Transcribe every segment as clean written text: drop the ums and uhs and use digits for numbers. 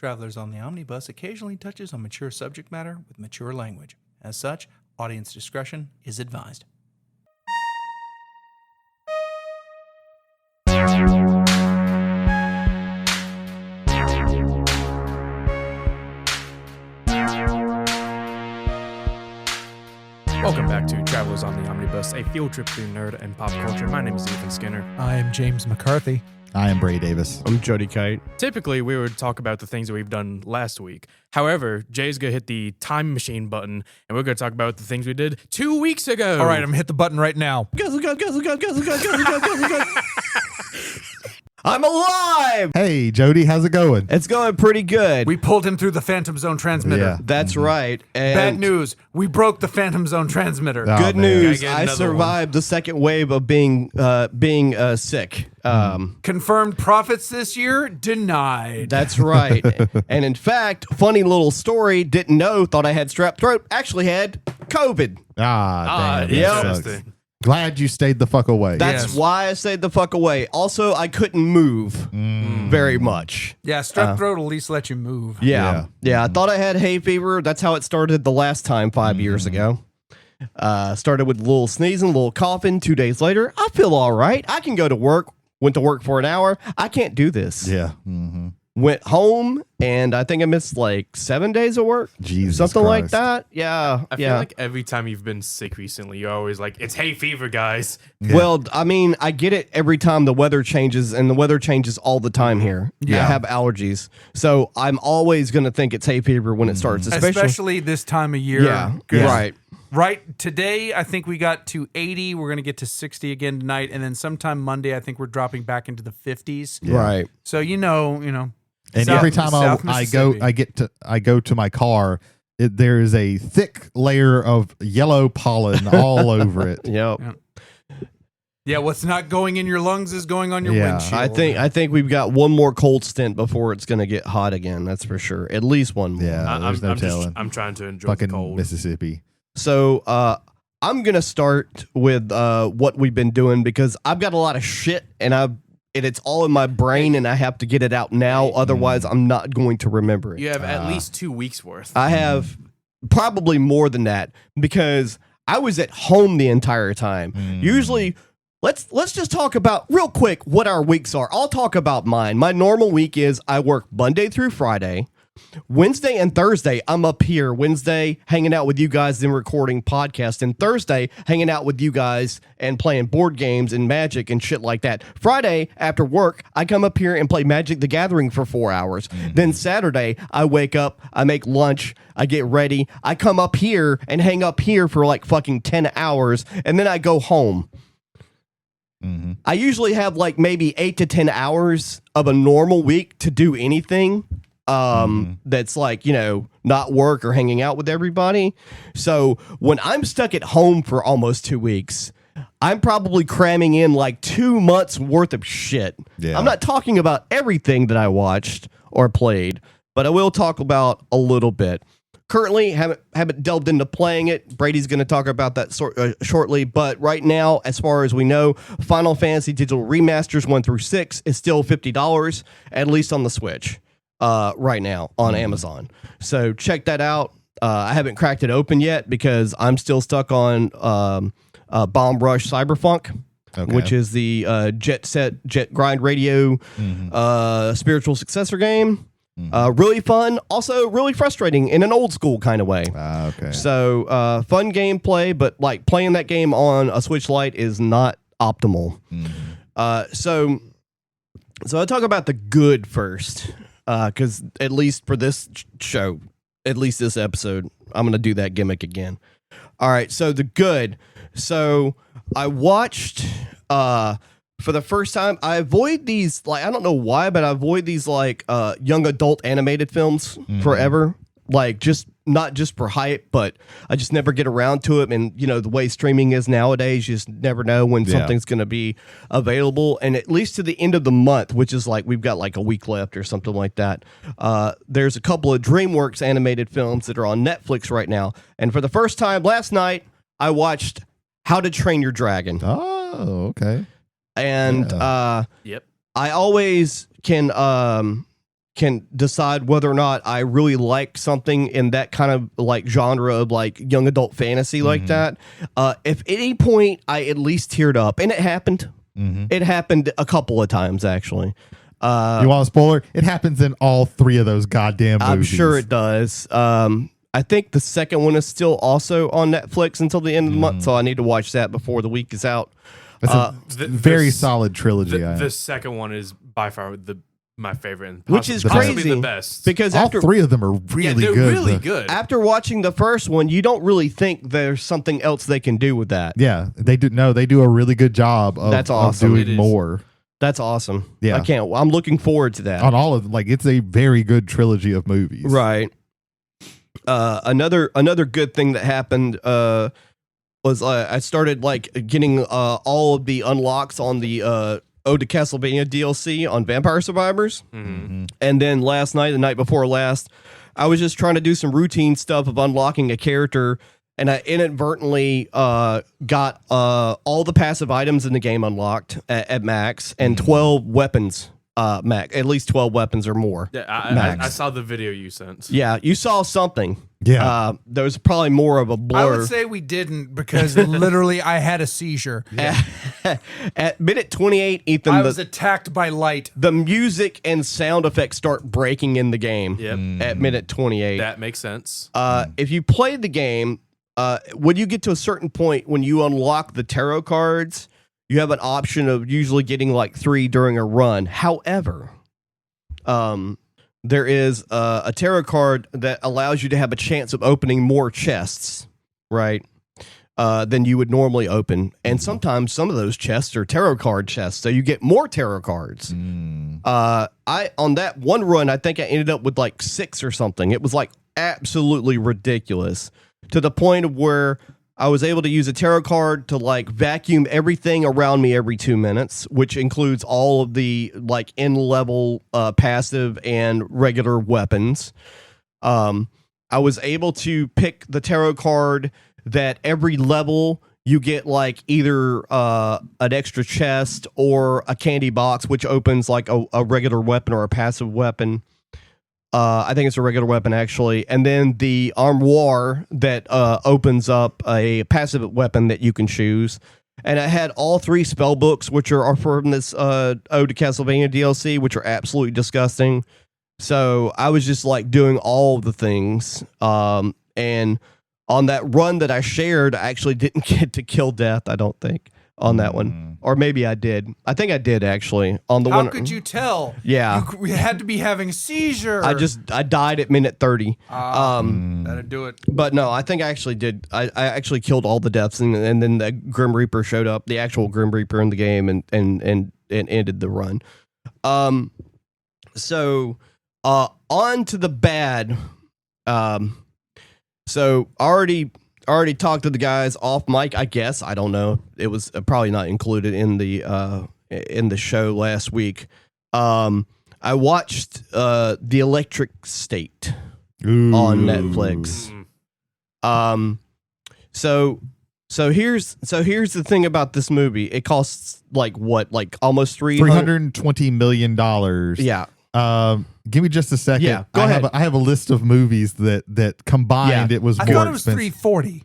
Travelers on the Omnibus occasionally touches on mature subject matter with mature language. As such, audience discretion is advised. Welcome back to Travelers on the Omnibus, a field trip through nerd and pop culture. My name is Ethan Skinner. I am James McCarthy. I am Brady Davis. I'm Jody Kite. Typically, we would talk about the things that we've done last week. However, Jay's going to hit the time machine button, and we're going to talk about the things we did 2 weeks ago. All right, I'm going to hit the button right now. I'm alive! Hey, Jody, how's it going? It's going pretty good. We pulled him through the Phantom Zone transmitter. Yeah. That's right. And Bad news, we broke the Phantom Zone transmitter. Oh, good man. news, Gotta get I another survived the second wave of being sick. Confirmed profits this year? Denied. That's right. And in fact, funny little story, didn't know, thought I had strep throat, actually had COVID. Damn. yeah. that sucks. Glad you stayed the fuck away. That's Yes. why I stayed the fuck away. Also, I couldn't move very much. Yeah, strep throat will at least let you move. Yeah. I thought I had hay fever. That's how it started the last time 5 years ago. Started with a little sneezing, a little coughing. 2 days later, I feel all right. I can go to work. Went to work for an hour. I can't do this. Yeah. Mm-hmm. Went home, and I think I missed like 7 days of work. Jesus Something like Christ. that. Yeah. I feel like every time you've been sick recently, you're always like, it's hay fever, guys. Well, I mean, I get it every time the weather changes, and the weather changes all the time here. Yeah. I have allergies. So I'm always going to think it's hay fever when it starts, Especially this time of year. Yeah. 'Cause Right. Right today, I think we got to 80. We're going to get to 60 again tonight. And then sometime Monday, I think we're dropping back into the 50s. Yeah. Right. So, you know. And South- every time South I go to my car, there is a thick layer of yellow pollen all over it. Yep. Yeah, what's not going in your lungs is going on your Yeah. windshield. I think we've got one more cold stint before it's going to get hot again. That's for sure. At least one more. Yeah, there's no telling. I'm trying to enjoy the Fucking cold. Mississippi. So I'm going to start with what we've been doing because I've got a lot of shit and it's all in my brain and I have to get it out now. Otherwise, I'm not going to remember it. You have at least 2 weeks worth. I have probably more than that because I was at home the entire time. Usually, let's just talk about real quick what our weeks are. I'll talk about mine. My normal week is I work Monday through Friday. Wednesday and Thursday, I'm up here. Wednesday, hanging out with you guys and recording podcast. And Thursday, hanging out with you guys and playing board games and Magic and shit like that. Friday, after work, I come up here and play Magic the Gathering for 4 hours. Then Saturday, I wake up, I make lunch, I get ready. I come up here and hang up here for like fucking 10 hours. And then I go home. I usually have like maybe 8 to 10 hours of a normal week to do anything. That's like, not work or hanging out with everybody. So when I'm stuck at home for almost 2 weeks, I'm probably cramming in like 2 months worth of shit. Yeah. I'm not talking about everything that I watched or played, but I will talk about a little bit. Currently, haven't delved into playing it. Brady's going to talk about that shortly. But right now, as far as we know, Final Fantasy Digital Remasters 1 through 6 is still $50, at least on the Switch. Right now on Amazon. So check that out. I haven't cracked it open yet because I'm still stuck on Bomb Rush Cyberpunk, which is the Jet Grind Radio spiritual successor game. Really fun, also really frustrating in an old school kind of way. Okay. So fun gameplay, but like playing that game on a Switch Lite is not optimal. So I talk about the good first. Because at least for this show, at least this episode, I'm going to do that gimmick again. All right, so the good. So I watched, for the first time, I avoid these, like, I don't know why, but I avoid these, like, young adult animated films forever. Like, not just for hype, but I just never get around to it. And, the way streaming is nowadays, you just never know when something's going to be available. And at least to the end of the month, which is like we've got like a week left or something like that, there's a couple of DreamWorks animated films that are on Netflix right now. And for the first time last night, I watched How to Train Your Dragon. Oh, okay. And Yep. I always can can decide whether or not I really like something in that kind of like genre of like young adult fantasy like that. If at any point I at least teared up, and it happened. It happened a couple of times actually. You want a spoiler? It happens in all 3 of those goddamn movies. I'm sure it does. I think the second one is still also on Netflix until the end of the month, so I need to watch that before the week is out. It's a very solid trilogy. The second one is by far my favorite, and which is possibly crazy the best. because all after 3 of them are really they're good. really good. after watching the first one, you don't really think there's something else they can do with that. Yeah, they do. No, they do a really good job of, That's awesome. of It doing is. more That's awesome. Yeah. I'm looking forward to that. on all of like. It's a very good trilogy of movies. Right. Another good thing that happened was I started like getting all of the unlocks on the Ode to Castlevania DLC on Vampire Survivors. Mm-hmm. And then last night, the night before last, I was just trying to do some routine stuff of unlocking a character, and I inadvertently got all the passive items in the game unlocked at max, and 12 weapons max, at least 12 weapons or more. Yeah, I saw the video you sent. Yeah, you saw something. Yeah. There was probably more of a blur. I would say we didn't because literally I had a seizure. At minute 28, Ethan, I was attacked by light. the music and sound effects start breaking in the game Yep. at minute 28. That makes sense. If you play the game, when you get to a certain point, when you unlock the tarot cards, you have an option of usually getting like 3 during a run. However, there is a tarot card that allows you to have a chance of opening more chests, right? Than you would normally open. And sometimes some of those chests are tarot card chests, so you get more tarot cards. I on that one run, I think I ended up with like 6 or something. It was like absolutely ridiculous, to the point of where I was able to use a tarot card to like vacuum everything around me every 2 minutes, which includes all of the like in-level passive and regular weapons. I was able to pick the tarot card that every level you get like either an extra chest or a candy box, which opens like a regular weapon or a passive weapon. I think it's a regular weapon, actually. And then the armoire that opens up a passive weapon that you can choose. And I had all 3 spell books, which are from this Ode to Castlevania DLC, which are absolutely disgusting. So I was just like doing all the things. And on that run that I shared, I actually didn't get to kill death, I don't think, on that one. Or maybe I did. I think I did, actually. On the one. How could you tell? Yeah. We had to be having a seizure. I died at minute 30. That'd do it. But no, I think I actually did. I actually killed all the deaths, and then the Grim Reaper showed up, the actual Grim Reaper in the game, and ended the run. So on to the bad. So already talked to the guys off mic, I guess. I don't know. It was probably not included in the show last week. I watched The Electric State on Netflix. So here's the thing about this movie. It costs like almost $320 million. Yeah. Give me just a second. Yeah, go ahead. I have a list of movies that combined Yeah. it was I more thought it was expensive. 340.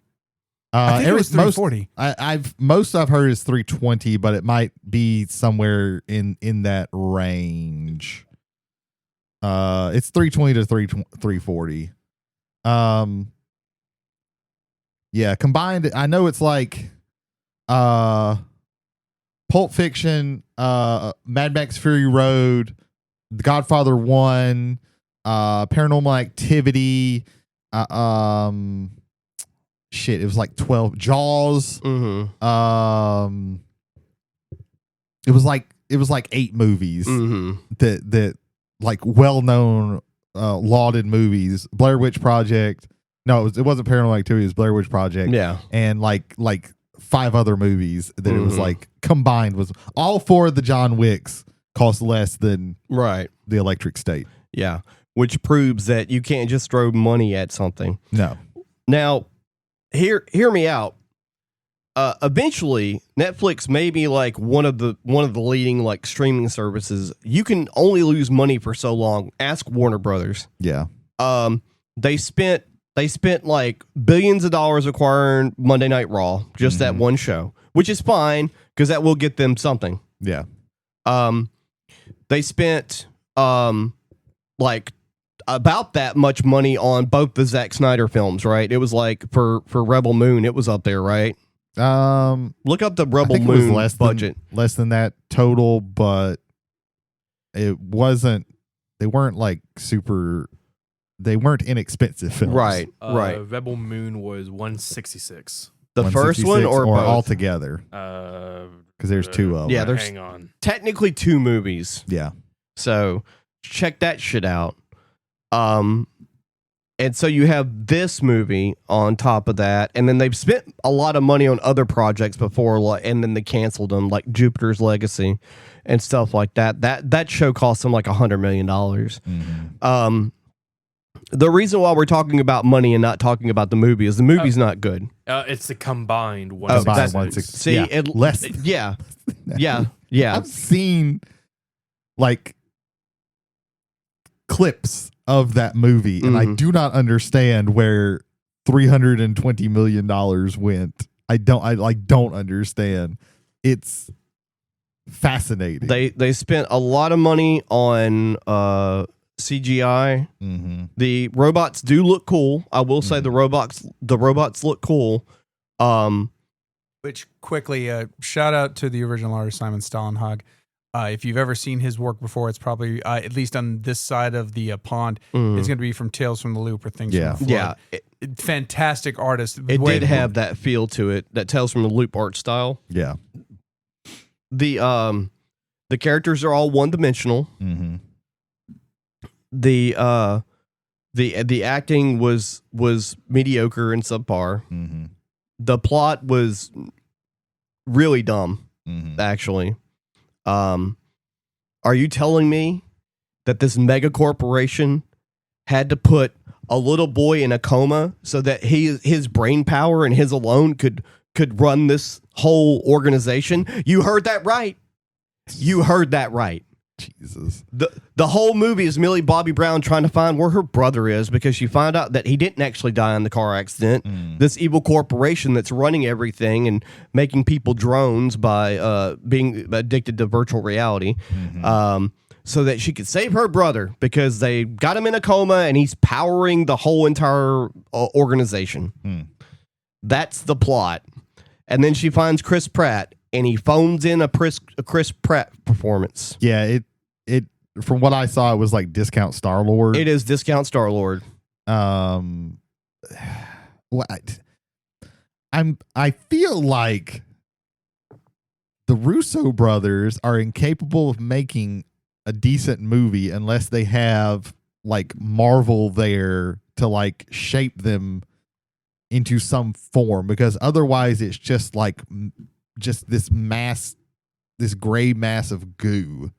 I think it was 340. Most I've heard is 320, but it might be somewhere in that range. It's 320 to 340. Yeah, combined, I know it's like Pulp Fiction, Mad Max Fury Road, The Godfather 1, Paranormal Activity, shit, it was like 12. Jaws. Mm-hmm. It was like 8 movies that like well-known lauded movies. Blair Witch Project. No, it wasn't Paranormal Activity, it was Blair Witch Project. Yeah. And like 5 other movies that it was like combined was all 4 of the John Wicks cost less than Right. The Electric State. Yeah. Which proves that you can't just throw money at something. No. Now, hear me out. eventually Netflix may be like one of the leading like streaming services. You can only lose money for so long. Ask Warner Brothers. Yeah. They spent like billions of dollars acquiring Monday Night Raw, just that one show, which is fine because that will get them something. Yeah. They spent like about that much money on both the Zack Snyder films, right? It was like for Rebel Moon, it was up there, right? Look up the Rebel Moon budget. Less than that total, but it wasn't. They weren't like super. They weren't inexpensive films, Right. Rebel Moon was 166. The first one or both? all together? Because there's two of them. Yeah, there's hang on. technically 2 movies. Yeah. So check that shit out. And so you have this movie on top of that, and then they've spent a lot of money on other projects before, like, and then they canceled them, like Jupiter's Legacy and stuff like that. That show cost them like $100 million. Mm-hmm. The reason why we're talking about money and not talking about the movie is the movie's not good. It's the combined Combined 166. 166. See, Yeah, less. yeah. I've seen like clips of that movie, and I do not understand where $320 million went. I don't understand. It's fascinating. They spent a lot of money on CGI. Mm-hmm. The robots do look cool. I will say the robots look cool. Which quickly, shout out to the original artist Simon Stålenhag. If you've ever seen his work before, it's probably at least on this side of the pond. It's going to be from Tales from the Loop or Things from the Flood. Fantastic artist. It did have that feel to it, that Tales from the Loop art style. Yeah. The characters are all one dimensional. Mm-hmm. The acting was mediocre and subpar. Mm-hmm. The plot was really dumb, actually. Are you telling me that this mega corporation had to put a little boy in a coma so that his brain power and his alone could run this whole organization? You heard that right. You heard that right. Jesus. The whole movie is Millie Bobby Brown trying to find where her brother is, because she found out that he didn't actually die in the car accident. This evil corporation that's running everything and making people drones by being addicted to virtual reality, so that she could save her brother, because they got him in a coma and he's powering the whole entire organization. That's the plot. And then she finds Chris Pratt and he phones in a Chris Pratt performance. Yeah, it from what I saw, it was like discount Star-Lord. It is discount Star-Lord. I feel like the Russo brothers are incapable of making a decent movie unless they have like Marvel there to like shape them into some form, because otherwise it's just like this gray mass of goo.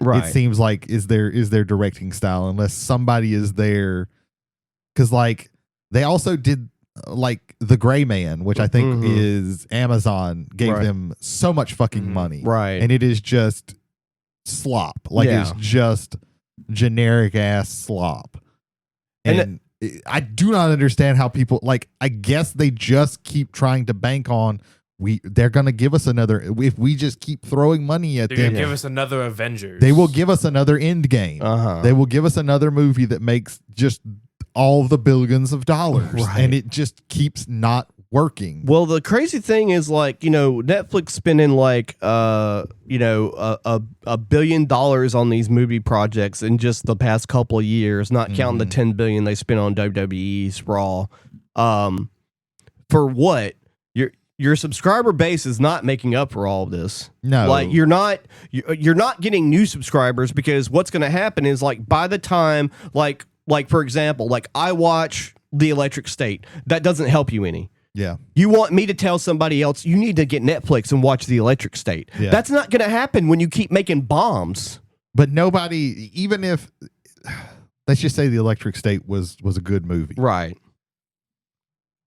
Right. It seems like is their directing style, unless somebody is there, because like they also did like The Gray Man, which I think is Amazon gave them so much fucking money, right? And it is just slop, like it's just generic ass slop, and I do not understand how people like. I guess they just keep trying to bank on. They're gonna give us another, if we just keep throwing money at They're them. gonna give us another Avengers. They will give us another Endgame. They will give us another movie that makes just all the billions of dollars, and it just keeps not working. Well, the crazy thing is, like, Netflix spending like $1 billion on these movie projects in just the past couple of years, not counting the $10 billion they spent on WWE's Raw. For what? Your subscriber base is not making up for all of this. No, like you're not getting new subscribers, because what's going to happen is, like, by the time like for example, like I watch The Electric State, that doesn't help you any. Yeah. You want me to tell somebody else you need to get Netflix and watch The Electric State. Yeah. That's not going to happen when you keep making bombs. But nobody, even if, let's just say The Electric State was a good movie. Right.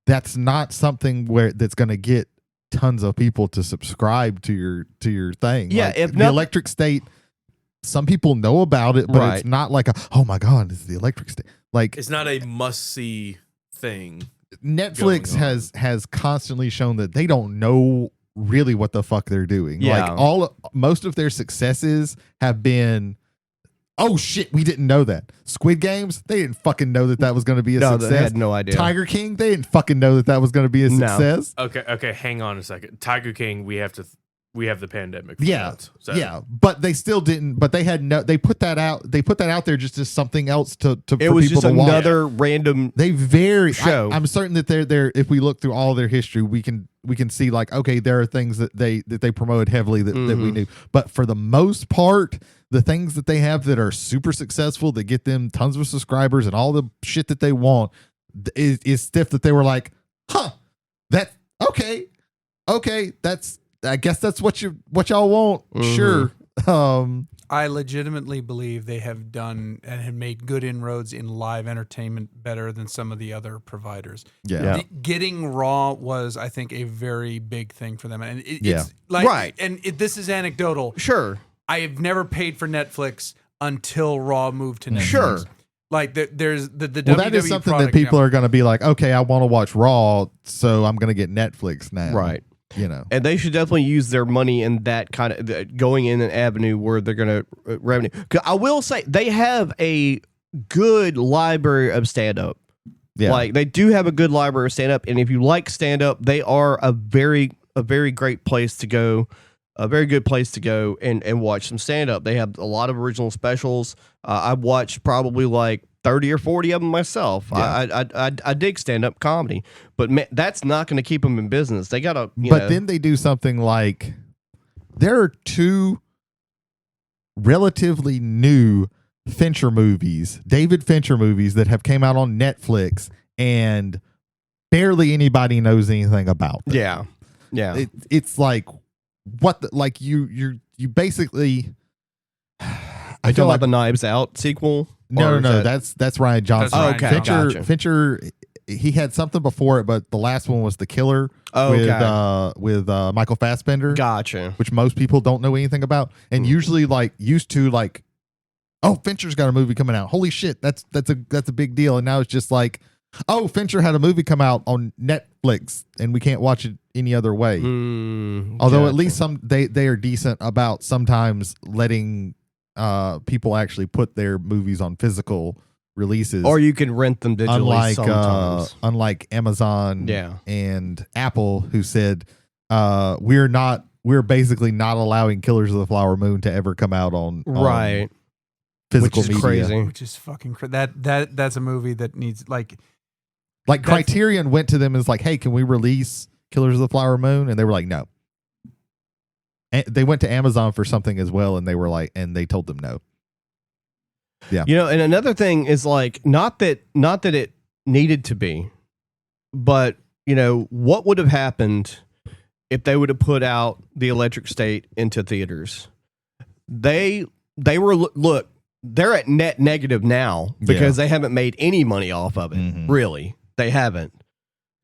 That's not something that's going to get tons of people to subscribe to your thing. Yeah, Like, if the not- Electric State, some people know about it, but Right. it's not like oh my god, it's the Electric State. Like It's not a must-see thing. Netflix going on. has constantly shown that they don't know really what the fuck they're doing. Yeah. Like most of their successes have been, oh shit, we didn't know that. Squid Games, they didn't fucking know that was going to be a No, success. they had no idea. Tiger King, they didn't fucking know that was going to be a No. success. Okay, hang on a second. Tiger King, we have the pandemic. For Yeah, that, so. yeah, but they still didn't. But they had no. They put that out. They put that out there just as something else to It for was people just to watch. another random. They very. show. I'm certain that they're. If we look through all their history, we can see like, okay, there are things that they promoted heavily that we Mhm. knew. But for the most part, the things that they have that are super successful that get them tons of subscribers and all the shit that they want is stuff that they were like, huh, that okay, that's. I guess that's what y'all want. Mhm. Sure. I legitimately believe they have done and have made good inroads in live entertainment better than some of the other providers. Yeah. Getting Raw was, I think, a very big thing for them, and Yeah. it's like, Right. And this is anecdotal. Sure. I have never paid for Netflix until Raw moved to Netflix. Sure. Like there's the Well, WWE that is something that product, people are going to be like, okay, I want to watch Raw, so I'm going to get Netflix now. Right. You know. And they should definitely use their money in that kind of going in an avenue where they're going to revenue. 'Cause I will say they have a good library of stand up. Yeah. Like they do have a good library of stand up, and if you like stand up, they are a very great place to go. A very good place to go and watch some stand up. They have a lot of original specials. I've watched probably like 30 or 40 of them myself. Yeah. I dig stand up comedy, but man, that's not going to keep them in business. They got to. But then they do something like there are two relatively new Fincher movies, David Fincher movies that have came out on Netflix and barely anybody knows anything about them. yeah. It's like what the, like you basically I feel like the Knives Out sequel. no Or is that's Ryan Johnson. That's Ryan Okay, Fincher gotcha. Fincher he had something before it, but the last one was The Killer Okay. with Michael Fassbender, Gotcha. which most people don't know anything about, and usually used to oh, Fincher's got a movie coming out. Holy shit, that's a big deal. And now it's just like, oh, Fincher had a movie come out on Netflix and we can't watch it any other way. Although at least they are decent about sometimes letting people actually put their movies on physical releases. Or you can rent them digitally sometimes. Unlike Amazon Yeah. and Apple, who said we're basically not allowing Killers of the Flower Moon to ever come out on Right. physical Which is media. crazy. which is fucking that's a movie that needs Like That's- Criterion went to them and was like, hey, can we release Killers of the Flower Moon? And they were like, no. And they went to Amazon for something as well, and they were like, and they told them no. Yeah. You know, and another thing is like not that it needed to be, but you know, what would have happened if they would have put out The Electric State into theaters? They were look, they're at net negative now because they haven't made any money off of it. Mhm. Really. They haven't.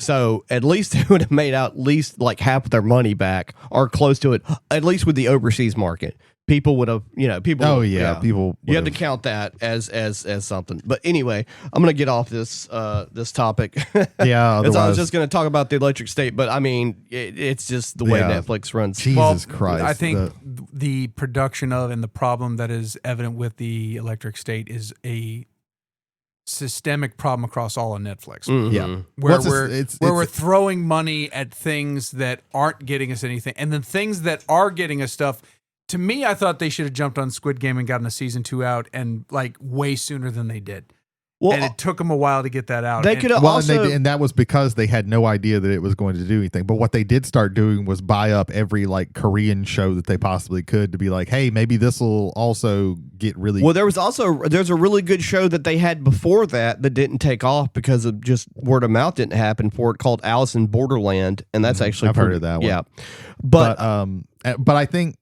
So at least they would have made out at least like half of their money back or close to it, at least with the overseas market. People would have, people. Oh yeah, people. You have to would've- count that as something. But anyway, I'm gonna get off this topic. Yeah, Because I was otherwise- just gonna talk about the Electric State, but I mean, it's just the way Yeah. Netflix runs. Jesus Christ. I think the production of and the problem that is evident with the Electric State is a systemic problem across all of Netflix. Mhm. Yeah. Where What's this- we're it's- where it's- we're throwing money at things that aren't getting us anything, and then things that are getting us stuff. To me, I thought they should have jumped on Squid Game and gotten a season 2 out, and like way sooner than they did. Well, And it took them a while to get that out. they And- could have Well, also. and that was because they had no idea that it was going to do anything. But what they did start doing was buy up every like Korean show that they possibly could to be like, hey, maybe this will also get really. Well, there's a really good show that they had before that didn't take off because of just word of mouth didn't happen for it, called Alice in Borderland, and that's actually I've heard of that one. Yeah, but I think,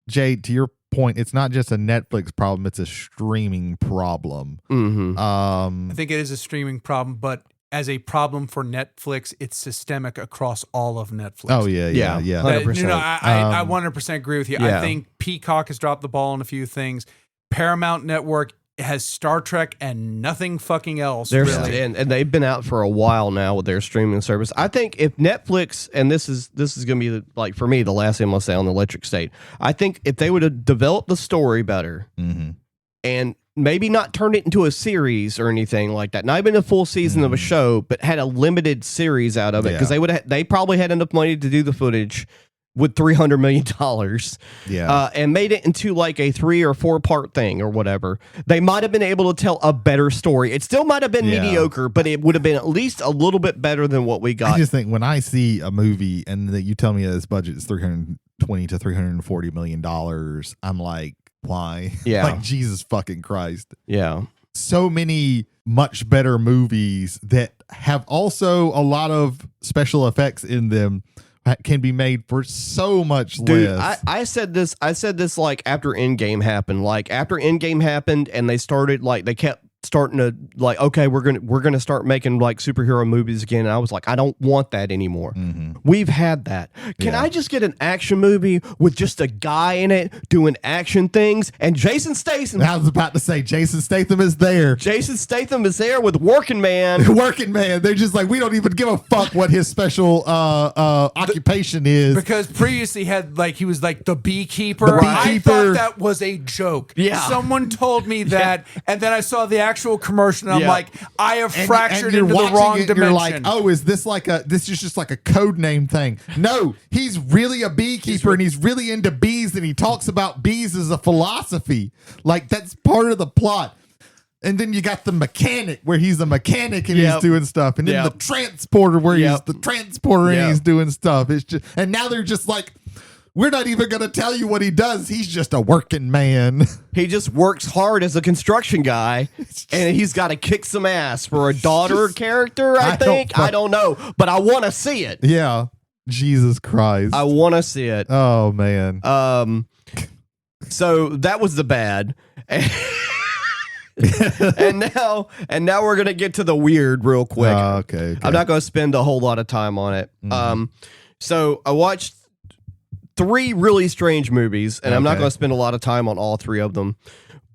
Jay, to your point, it's not just a Netflix problem; it's a streaming problem. mhm. I think it is a streaming problem, but as a problem for Netflix. It's systemic across all of Netflix. Oh yeah. 100%. I 100% agree with you. Yeah. I think Peacock has dropped the ball on a few things. Paramount Network has Star Trek and nothing fucking else. Really. And they've been out for a while now with their streaming service. I think if Netflix, and this is going to be like for me the last thing I'm going to say on the Electric State. I think if they would have developed the story better and maybe not turned it into a series or anything like that, not even a full season of a show, but had a limited series out of it, because they probably had enough money to do the footage with $300 million, and made it into like a 3 or 4 part thing or whatever, they might have been able to tell a better story. It still might have been mediocre, but it would have been at least a little bit better than what we got. I just think when I see a movie and that you tell me this budget is $320 to $340 million, I'm like, why? Yeah. Like, Jesus fucking Christ. Yeah. So many much better movies that have also a lot of special effects in them can be made for so much less. I said this like after Endgame happened, and they started like they kept starting to like, okay, we're gonna start making like superhero movies again, and I was like, I don't want that anymore. We've had that. Can I just get an action movie with just a guy in it doing action things? And Jason Statham. I was about to say Jason Statham is there. Jason Statham is there with Working Man. Working Man. They're just like, we don't even give a fuck what his special occupation is. Because previously he was like the beekeeper. The I beekeeper. thought that was a joke. Yeah. Someone told me that, and then I saw the actual commercial, and I'm like, I have fractured you're into the watching wrong it, dimension. You're like, oh, is this just like a code name thing? No, he's really a beekeeper, and he's really into bees, and he talks about bees as a philosophy. Like, that's part of the plot. And then you got the mechanic, where he's a mechanic and he's doing stuff, and then the transporter, where he's the transporter and he's doing stuff. It's just, and now they're just like, we're not even going to tell you what he does. He's just a working man. He just works hard as a construction guy, and he's got to kick some ass for a daughter character, I think. I don't know, but I want to see it. Yeah. Jesus Christ. I want to see it. Oh, man. So that was the bad. and now we're going to get to the weird real quick. Okay. I'm not going to spend a whole lot of time on it. So I watched 3 really strange movies, and I'm not going to spend a lot of time on all 3 of them.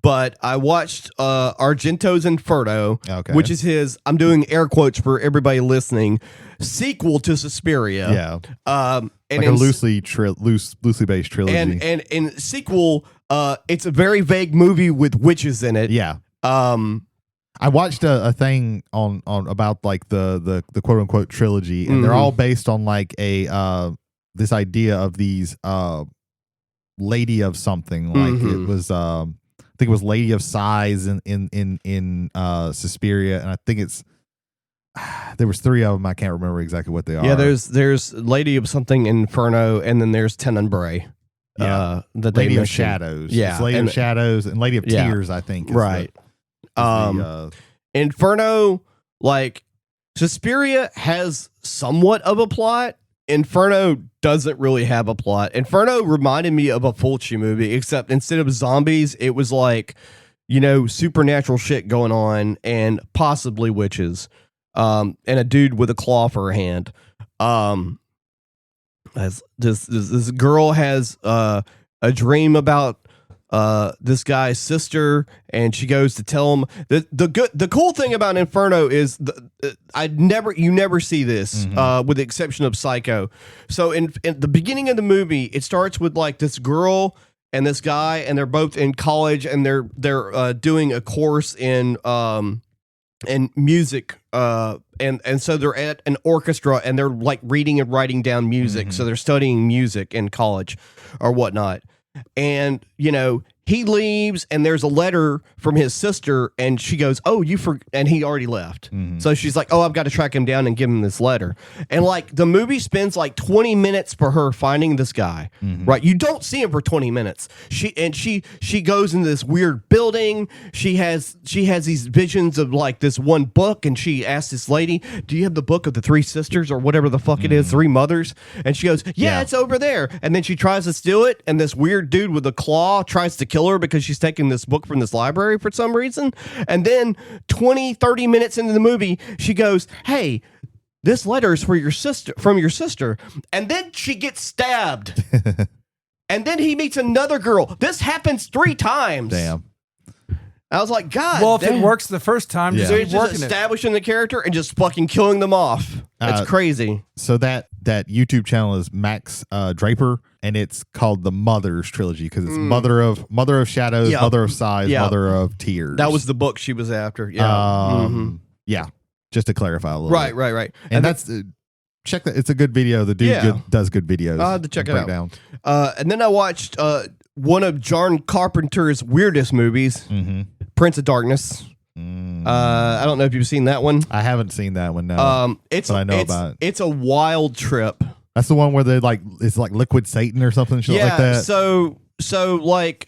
But I watched Argento's Inferno, which is his, I'm doing air quotes for everybody listening, sequel to Suspiria. Yeah. And like a loosely based trilogy. And in sequel, it's a very vague movie with witches in it. Yeah. I watched a thing on about like the quote unquote trilogy, and they're all based on like a this idea of these lady of something, like it was I think it was Lady of Sighs in Suspiria, and I think it's there was 3 of them. I can't remember exactly what they are. Yeah, there's Lady of something Inferno, and then there's Tenebrae. Yeah, that Lady they of Shadows. Yeah, it's Lady of Shadows and Lady of Tears, I think. Right. Inferno, like Suspiria has somewhat of a plot. Inferno doesn't really have a plot. Inferno reminded me of a Fulci movie, except instead of zombies, it was like, supernatural shit going on, and possibly witches, and a dude with a claw for a hand. As this girl has a dream about this guy's sister, and she goes to tell him. The cool thing about Inferno is you never see this with the exception of Psycho. So in the beginning of the movie, it starts with like this girl and this guy, and they're both in college, and they're doing a course in music, and so they're at an orchestra, and they're like reading and writing down music. So they're studying music in college or whatnot. And, he leaves, and there's a letter from his sister, and she goes, oh, and he already left. So she's like, oh, I've got to track him down and give him this letter. And like the movie spends like 20 minutes for her finding this guy, right? You don't see him for 20 minutes. She goes into this weird building. She has these visions of like this one book, and she asks this lady, do you have the book of the 3 sisters or whatever the fuck it is, 3 mothers? And she goes, yeah, it's over there. And then she tries to steal it, and this weird dude with a claw tries to kill kill her because she's taking this book from this library for some reason. And then 20-30 minutes into the movie, she goes, hey, this letter is for your sister, from your sister. And then she gets stabbed. And then he meets another girl. This happens 3 times. Damn. I was like, God. Well, if it works the first time, Yeah. just So keep he's just working it. establishing the character and just fucking killing them off. It's crazy. So that YouTube channel is Max Draper, and it's called the Mothers trilogy because it's Mother of Shadows, Yep. Mother of Sighs, Yep. Mother of Tears. That was the book she was after. Yeah. Yeah. Just to clarify a little Right, bit. right. And that's check that. It's a good video. The dude does good videos. I'll have to check it out. Breakdown. And then I watched one of John Carpenter's weirdest movies, Prince of Darkness. I don't know if you've seen that one. I haven't seen that one. No, But I know about it. It's a wild trip. That's the one where they it's like Liquid Satan or something shit like that. So like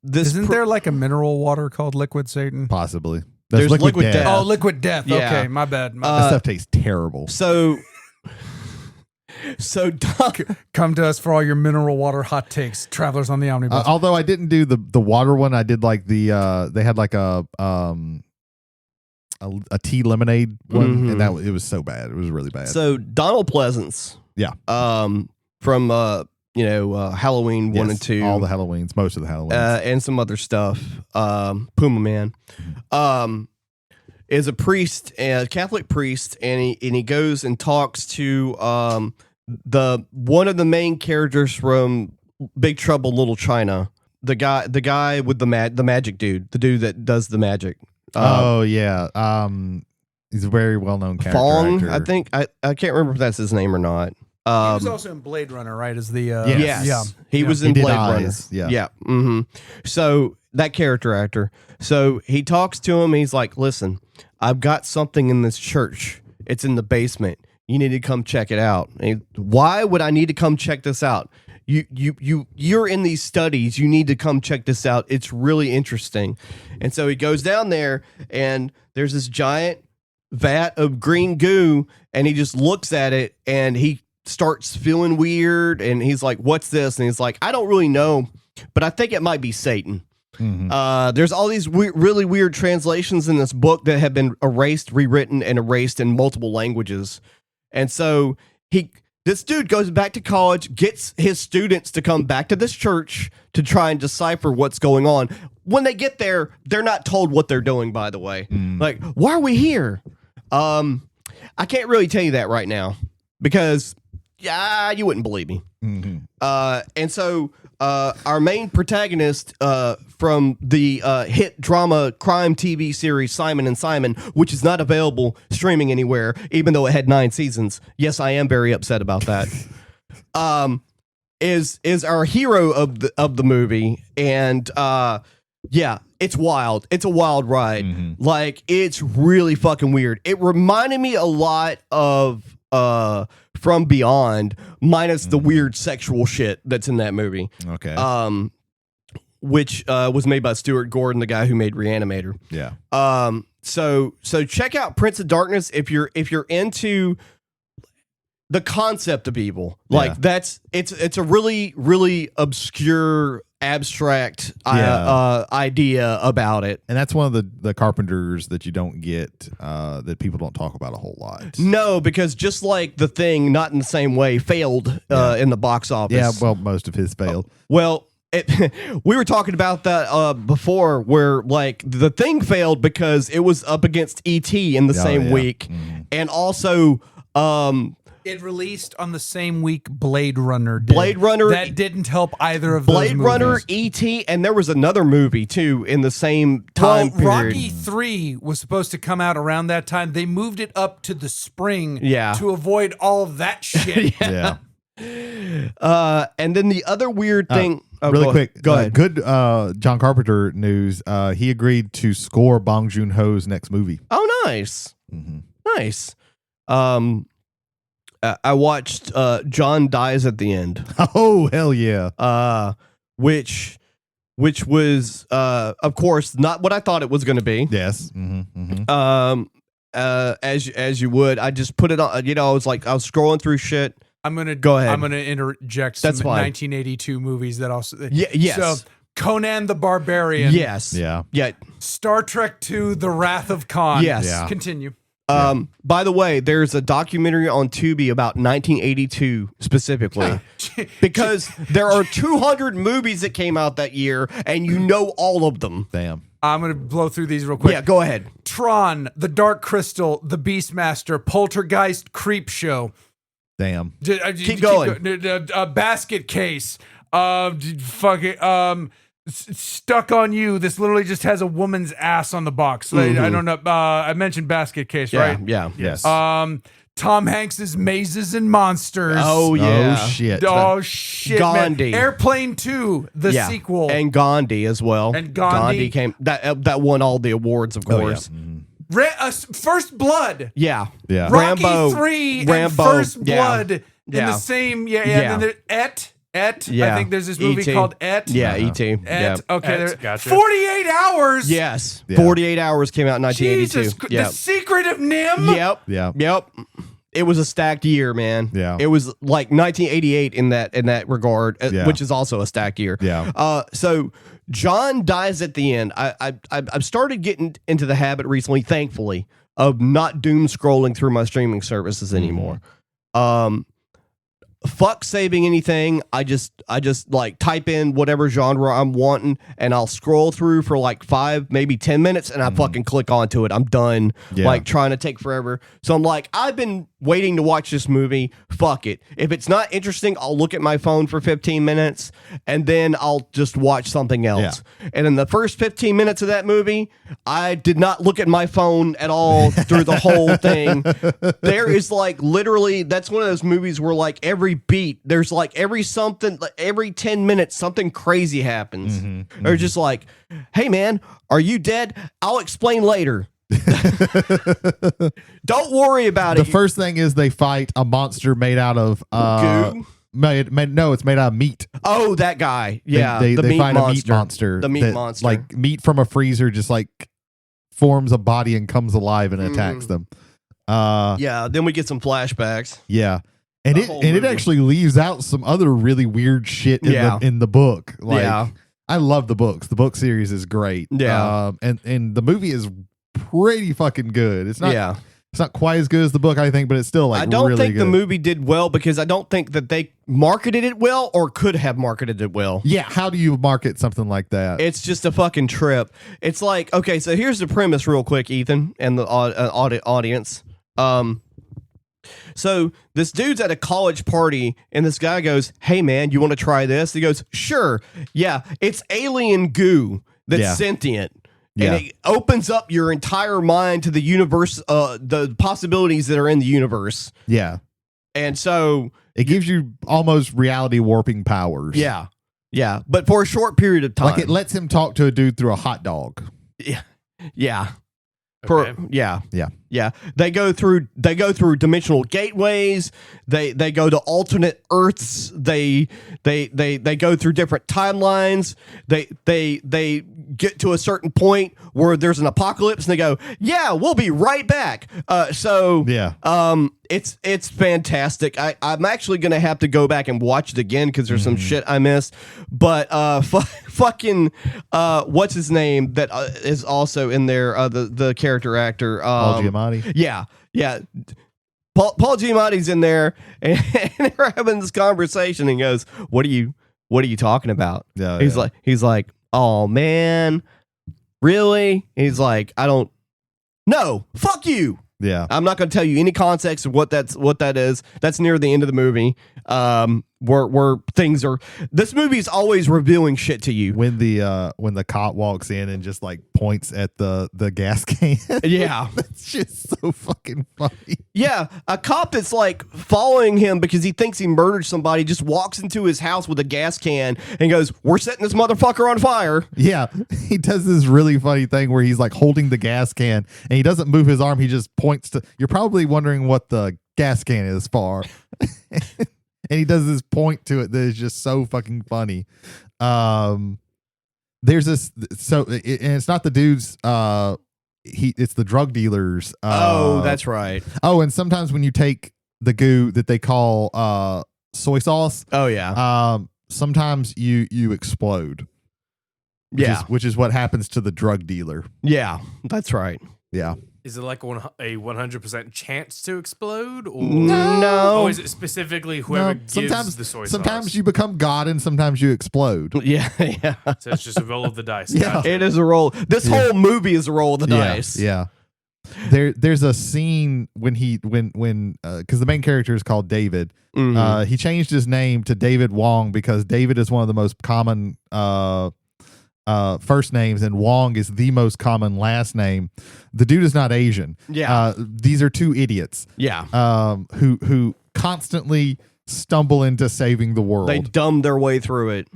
this Isn't there like a mineral water called Liquid Satan? Possibly. There's Liquid Death. Death. Oh, Liquid Death. Yeah. Okay, my bad. That stuff tastes terrible. So Come to us for all your mineral water hot takes. Travelers on the Omnibus. Although I didn't do the water one, I did like the they had like a tea lemonade one, and it was so bad. It was really bad. So Donald Pleasance. Yeah. From Halloween 1 and 2. All the Halloweens, most of the Halloweens. And some other stuff. Puma Man. Is a priest, a Catholic priest, and he goes and talks to one of the main characters from Big Trouble in Little China. The guy with the magic dude, the dude that does the magic. Yeah. He's a very well known character. Fong, actor. I think. I can't remember if that's his name or not. he was also in Blade Runner, right? As the Yes. Yes. Yeah. He was He in did Blade Eyes, Runner. yeah. Yeah. So that character actor. So he talks to him. He's like, "Listen, I've got something in this church. It's in the basement. You need to come check it out." And why would I need to come check this out? You're in these studies. You need to come check this out. It's really interesting. And so he goes down there, and there's this giant vat of green goo, and he just looks at it, and he starts feeling weird, and he's like, "What's this?" And he's like, "I don't really know, but I think it might be Satan." There's all these really weird translations in this book that have been erased, rewritten, and erased in multiple languages. And so this dude goes back to college, gets his students to come back to this church to try and decipher what's going on. When they get there, they're not told what they're doing, by the way. Like, why are we here? I can't really tell you that right now because you wouldn't believe me. And so our main protagonist from the hit drama crime TV series Simon & Simon, which is not available streaming anywhere, even though it had 9 seasons. Yes, I am very upset about that. Is our hero of the movie, and it's wild. It's a wild ride. Like, it's really fucking weird. It reminded me a lot of From Beyond, minus the weird sexual shit that's in that movie. Okay. Which was made by Stuart Gordon, the guy who made Reanimator. Yeah. So check out Prince of Darkness if you're into the concept of evil. Like, it's a really, really obscure, abstract idea about it. And that's one of the Carpenters that you don't get, that people don't talk about a whole lot. No, because just like The Thing, not in the same way, failed in the box office. Yeah, well, most of his failed. Well, we were talking about that before, where like The Thing failed because it was up against E.T. in the same week, and also it released on the same week Blade Runner did. Blade Runner that didn't help either of those Blade movies. Runner, E.T., and there was another movie too in the same time period. Rocky 3 was supposed to come out around that time. They moved it up to the spring to avoid all of that shit. Yeah. And then the other weird thing, really quick, go ahead. Good John Carpenter news. He agreed to score Bong Joon-ho's next movie. Oh, nice. Nice. I watched John Dies at the End. Oh, hell yeah. Which was of course not what I thought it was going to be. Yes. As you would, I just put it on, I was scrolling through shit. I'm gonna go ahead. I'm gonna interject some That's fine. 1982 movies that also. Yes. So Conan the Barbarian. Yes. Yeah. Yeah. Star Trek II: The Wrath of Khan. Yes. Yeah. Continue. By the way, there's a documentary on Tubi about 1982 specifically because there are 200 movies that came out that year, and you know all of them. Damn. I'm going to blow through these real quick. Yeah, go ahead. Tron, The Dark Crystal, The Beastmaster, Poltergeist, Creep Show. Damn. Keep going. Basket Case. Stuck on You. This literally just has a woman's ass on the box. I don't know. I mentioned Basket Case, Yeah, right? yeah. Yes. Tom Hanks's Mazes and Monsters. Oh yeah. Oh shit. Oh shit, Gandhi. man. Airplane 2, the Yeah. sequel. And Gandhi as well. And Gandhi. came that won all the awards, of Oh, yeah. course. First Blood. Yeah. Yeah. Rocky Rambo. 3 and Rambo. First Yeah. Blood in Yeah. the same. Yeah. And then Et. Yeah. I think there's this movie E.T. called Et. Yeah, E.T. Et. Yeah. Okay. Et, gotcha. 48 Hours. Yes. Yeah. 48 Hours came out in 1982. Jesus. Yep. The Secret of Nim. Yep. Yeah. Yep. It was a stacked year, man. Yeah. It was like 1988 in that regard, Yeah. which is also a stacked year. Yeah. So John dies at the end. I've started getting into the habit recently, thankfully, of not doom scrolling through my streaming services anymore. Fuck saving anything. I just like type in whatever genre I'm wanting, and I'll scroll through for like 5, maybe 10 minutes, and I fucking click onto it. I'm done. Yeah. Like trying to take forever. So I'm like, I've been waiting to watch this movie. Fuck it. If it's not interesting, I'll look at my phone for 15 minutes, and then I'll just watch something else. And in the first 15 minutes of that movie, I did not look at my phone at all through the whole thing. There is like literally, that's one of those movies where like every beat, there's like every 10 minutes, something crazy happens. Or just like, hey man, are you dead? I'll explain later. Don't worry about The it. first thing is they fight a monster made out of Goo? it's made out of meat. Oh, that guy. Yeah. They the meat find monster. a meat monster. The meat that, monster. like meat from a freezer, just like forms a body and comes alive and attacks them. Yeah. Then we get some flashbacks. Yeah. And The it whole and it movie. actually leaves out some other really weird shit in the book. Like, Yeah. I love the books. The book series is great. Yeah. And the movie is pretty fucking good. It's not Yeah. it's not quite as good as the book, I think, but it's still like I don't really think good. the movie did well because I don't think that they marketed it well or could have marketed it well. Yeah, how do you market something like that? It's just a fucking trip. It's like, okay, so here's the premise real quick, Ethan, and the audience. So this dude's at a college party and this guy goes, hey man, you want to try this? He goes, sure. Yeah, it's alien goo that's Yeah. sentient. Yeah. And it opens up your entire mind to the universe, the possibilities that are in the universe. Yeah. And so, It gives you almost reality warping powers. yeah, but for a short period of time. Like it lets him talk to a dude through a hot dog. Yeah. Okay. Yeah. They go through dimensional gateways. They go to alternate Earths. They go through different timelines. They get to a certain point where there's an apocalypse and they go, yeah, we'll be right back. It's fantastic. I'm actually gonna have to go back and watch it again because there's some shit I missed. But fucking what's his name that is also in there? The character actor Paul Giamatti. Yeah. Paul Giamatti's in there, and they're having this conversation. And he goes, "What are you talking about?" Yeah, He's like, "Oh man, really?" And he's like, "I don't. No, fuck you." Yeah. I'm not going to tell you any context of what that is. That's near the end of the movie. Where things are. This movie is always revealing shit to you. When the cop walks in and just like points at the gas can. Yeah. That's just so fucking funny. Yeah, a cop that's like following him because he thinks he murdered somebody just walks into his house with a gas can and goes, "We're setting this motherfucker on fire." Yeah. He does this really funny thing where he's like holding the gas can and he doesn't move his arm. He just points to, you're probably wondering what the gas can is for. And he does this point to it that is just so fucking funny. There's this, and it's not the dudes, it's the drug dealers. That's right. Oh, and sometimes when you take the goo that they call soy sauce, Oh yeah. sometimes you explode. Yeah. which is what happens to the drug dealer. Yeah, that's right. Yeah. Is it like a 100% chance to explode, or No. or is it specifically whoever No, gives the soy sometimes sauce? you become God and sometimes you explode. Yeah, yeah. So it's just a roll of the dice. Yeah. Gotcha. It is a roll. This whole movie is a roll of the Yeah, dice. yeah. There's a scene when because the main character is called David. Mhm. He changed his name to David Wong because David is one of the most common first names, and Wong is the most common last name. The dude is not Asian. Yeah. These are two idiots. Yeah. Who constantly stumble into saving the world. They dumb their way through it.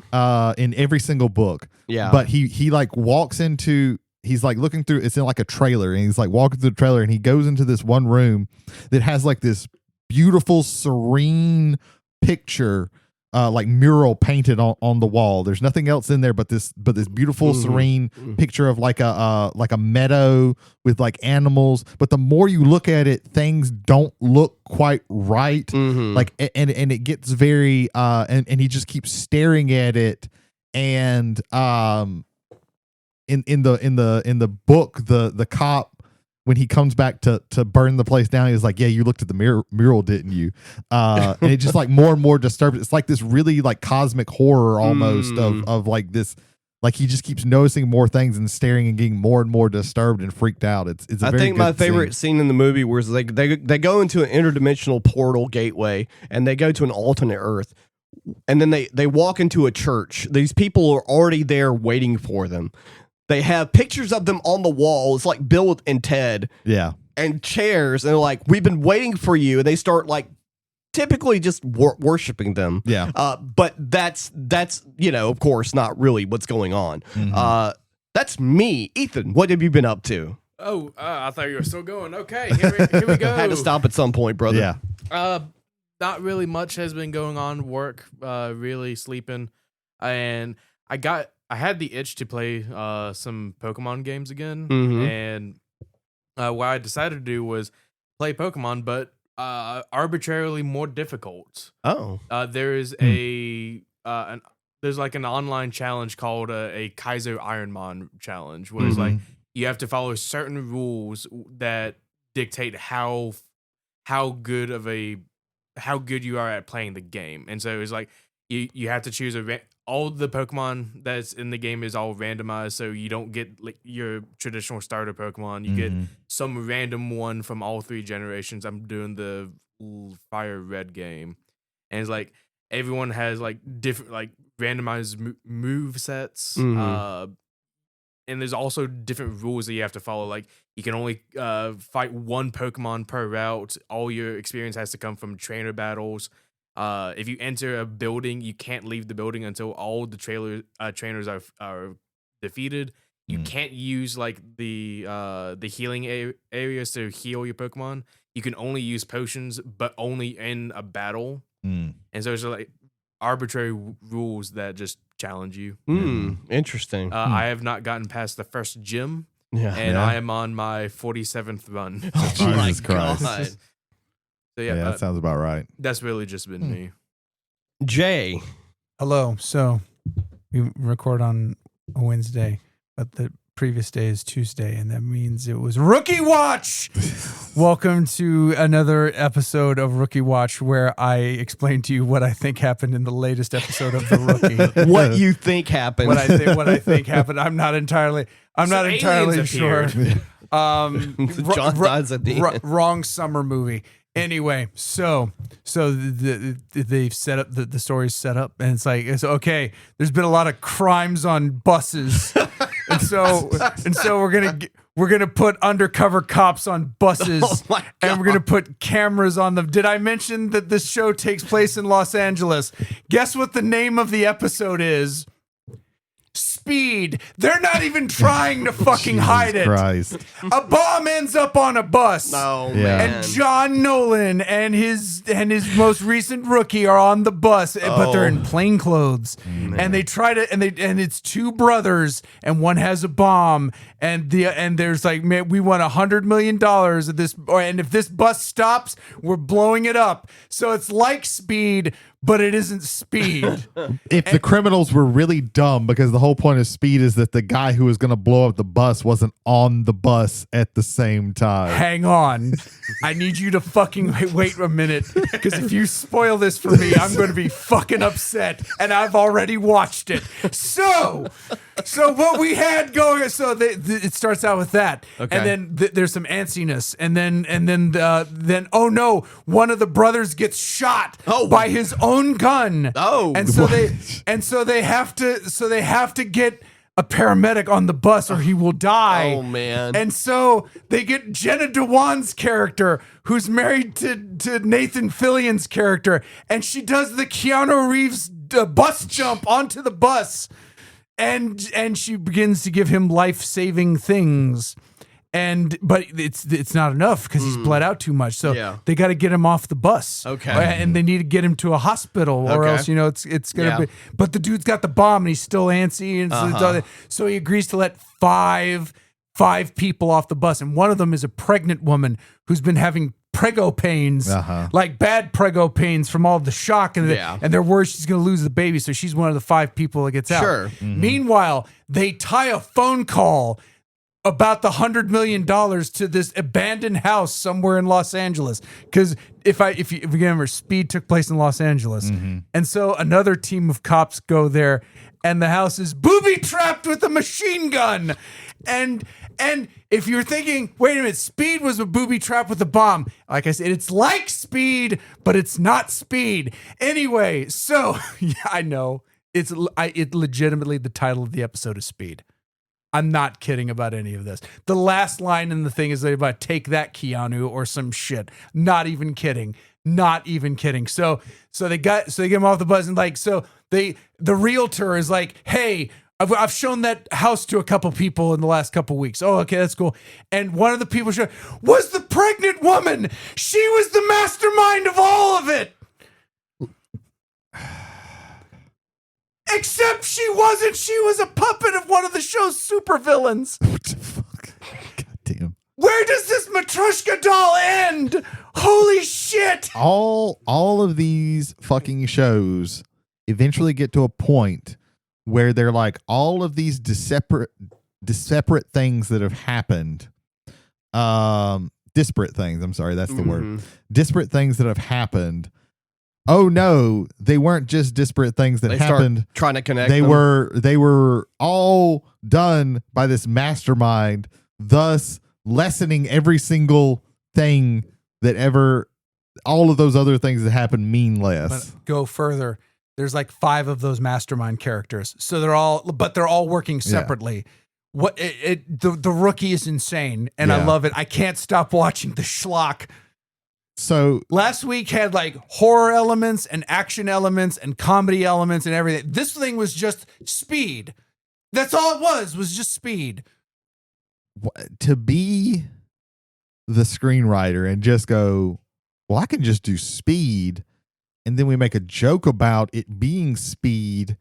In every single book. Yeah. But he like walks into. He's like looking through. It's in like a trailer, and he's like walking through the trailer, and he goes into this one room that has like this beautiful, serene picture. Like mural painted on the wall. There's nothing else in there but this beautiful serene picture of like a meadow with like animals. But the more you look at it, things don't look quite right. Like and it gets very and he just keeps staring at it. And in the book, the cop, when he comes back to burn the place down, he's like, yeah, you looked at the mural, didn't you? And it just like more and more disturbed. It's like this really like cosmic horror almost of like this, like he just keeps noticing more things and staring and getting more and more disturbed and freaked out. It's a I very think my good favorite scene in the movie was they go into an interdimensional portal gateway and they go to an alternate Earth. And then they walk into a church. These people are already there waiting for them. They have pictures of them on the wall. It's like Bill and Ted. Yeah. And chairs. And they're like, we've been waiting for you. And they start like typically just worshiping them. Yeah. But that's, of course, not really what's going on. That's me. Ethan, what have you been up to? Oh, I thought you were still going. Okay, here we go. I had to stop at some point, brother. Yeah. Not really much has been going on. Work, really sleeping. And I had the itch to play some Pokemon games again, and what I decided to do was play Pokemon, but arbitrarily more difficult. Oh, there is there's like an online challenge called a Kaizo Ironmon challenge, where it's like you have to follow certain rules that dictate how good you are at playing the game, and so it's like you have to choose all the Pokemon that's in the game is all randomized, so you don't get like your traditional starter Pokemon. You get some random one from all three generations. I'm doing the Fire Red game, and it's like everyone has like different like randomized move sets. And there's also different rules that you have to follow. Like you can only fight one Pokemon per route. All your experience has to come from trainer battles. If you enter a building, you can't leave the building until all the trainers are defeated. You can't use like the healing areas to heal your Pokemon. You can only use potions, but only in a battle. And so it's like arbitrary rules that just challenge you. Interesting. I have not gotten past the first gym, and I am on my 47th run. Jesus Christ. So Yeah, that sounds about right. That's really just been me. Jay. Hello. So we record on a Wednesday, but the previous day is Tuesday, and that means it was Rookie Watch. Welcome to another episode of Rookie Watch, where I explain to you what I think happened in the latest episode of The Rookie. What you think happened? What I think happened. I'm not entirely sure. John dies at the end. Wrong summer movie. Anyway, so they've set up the story's set up, and it's okay. There's been a lot of crimes on buses, and so we're gonna put undercover cops on buses, and we're gonna put cameras on them. Did I mention that this show takes place in Los Angeles? Guess what the name of the episode is? Speed. They're not even trying to fucking hide it. Christ. A bomb ends up on a bus. Oh, Yeah. man. And John Nolan and his most recent rookie are on the bus, but they're in plain clothes. And they try to and it's two brothers, and one has a bomb, and there's like, man, we want $100 million of this, and if this bus stops, we're blowing it up. So it's like Speed, but it isn't Speed. If the criminals were really dumb, because the whole point of Speed is that the guy who was going to blow up the bus wasn't on the bus at the same time. Hang on. I need you to fucking wait a minute, because if you spoil this for me, I'm going to be fucking upset, and I've already watched it. So what we had going, it starts out with that, Okay. and then there's some antsiness, and then oh no, one of the brothers gets shot by his own gun. Oh. and so they have to get a paramedic on the bus or he will die. Oh, man. And so they get Jenna Dewan's character, who's married to Nathan Fillion's character, and she does the Keanu Reeves bus jump onto the bus, and she begins to give him life-saving things. But it's not enough because he's bled out too much. So they got to get him off the bus. Okay. And they need to get him to a hospital, or else it's gonna be. But the dude's got the bomb and he's still antsy, and so he agrees to let five people off the bus, and one of them is a pregnant woman who's been having prego pains, like bad prego pains from all the shock, and they're worried she's going to lose the baby. So she's one of the 5 people that gets out. Sure. Mm-hmm. Meanwhile, they tie a phone call about the $100 million to this abandoned house somewhere in Los Angeles. Because if you remember, Speed took place in Los Angeles. Mm-hmm. And so another team of cops go there, and the house is booby-trapped with a machine gun. And if you're thinking, wait a minute, Speed was a booby-trapped with a bomb. Like I said, it's like Speed, but it's not Speed. Anyway, so, yeah, I know. It legitimately, the title of the episode is Speed. I'm not kidding about any of this. The last line in the thing is about take that, Keanu, or some shit. Not even kidding. Not even kidding. So they get him off the bus, and the realtor is like, hey, I've shown that house to a couple people in the last couple weeks. Oh, okay, that's cool. And one of the people was the pregnant woman. She was the mastermind of all of it. Except she wasn't. She was a puppet of one of the show's supervillains. What the fuck? God damn. Where does this Matryoshka doll end? Holy shit. All of these fucking shows eventually get to a point where they're like all of these disparate things that have happened. Disparate things. I'm sorry, that's the word. Disparate things that have happened. Oh no, they weren't just disparate things that happened. Trying to connect. They them. were all done by this mastermind, thus lessening every single thing that all of those other things that happened mean less. But go further. There's like 5 of those mastermind characters. So they're all working separately. Yeah. The rookie is insane, and I love it. I can't stop watching the schlock. So last week had like horror elements and action elements and comedy elements and everything. This thing was just Speed. That's all it was just Speed. To be the screenwriter and just go, well, I can just do Speed, and then we make a joke about it being Speed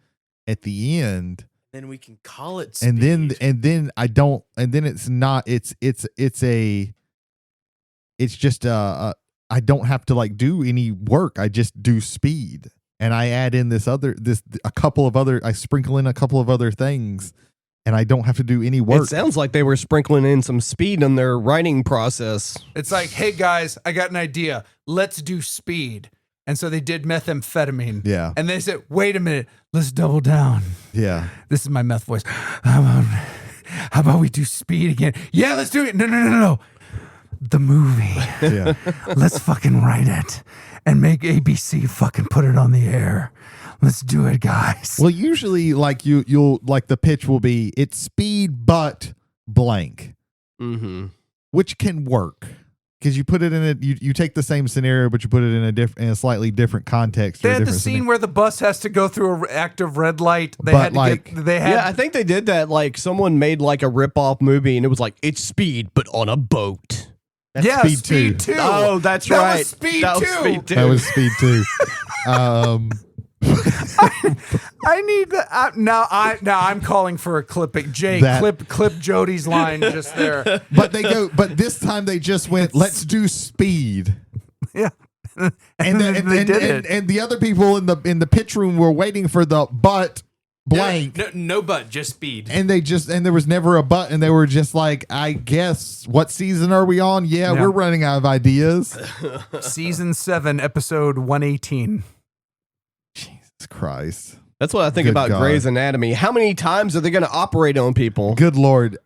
at the end. Then we can call it Speed. And then I don't, and then it's not, it's just I don't have to like do any work. I just do Speed, and I add in I sprinkle in a couple of other things, and I don't have to do any work. It sounds like they were sprinkling in some speed in their writing process. It's like, hey guys, I got an idea. Let's do Speed. And so they did methamphetamine. Yeah. And they said, wait a minute, let's double down. Yeah. This is my meth voice. How about we do Speed again? Yeah, let's do it. No. The movie. Yeah. Let's fucking write it and make ABC fucking put it on the air. Let's do it, guys. Well, usually like you'll like the pitch will be it's Speed but blank. Mm-hmm. Which can work. Because you put it in you take the same scenario, but you put it in a slightly different context. They had the scene where the bus has to go through an active red light. I think they did that. Like someone made like a rip-off movie, and it was like it's Speed but on a boat. That's Speed 2. Oh, that's that right. Was Speed that 2. Was Speed 2. That was Speed 2. I need that now. I'm calling for a clipping. Jay, clip Jody's line just there. But this time they just went, let's do Speed. Yeah. They did it. And the other people in the pitch room were waiting for the but blank. No but, just speed. And there was never a but, and they were just like, I guess, what season are we on? Yeah, Yeah. we're running out of ideas. Season 7, episode 118. Jesus Christ. That's what I think Good about God. Grey's Anatomy. How many times are they going to operate on people? Good Lord.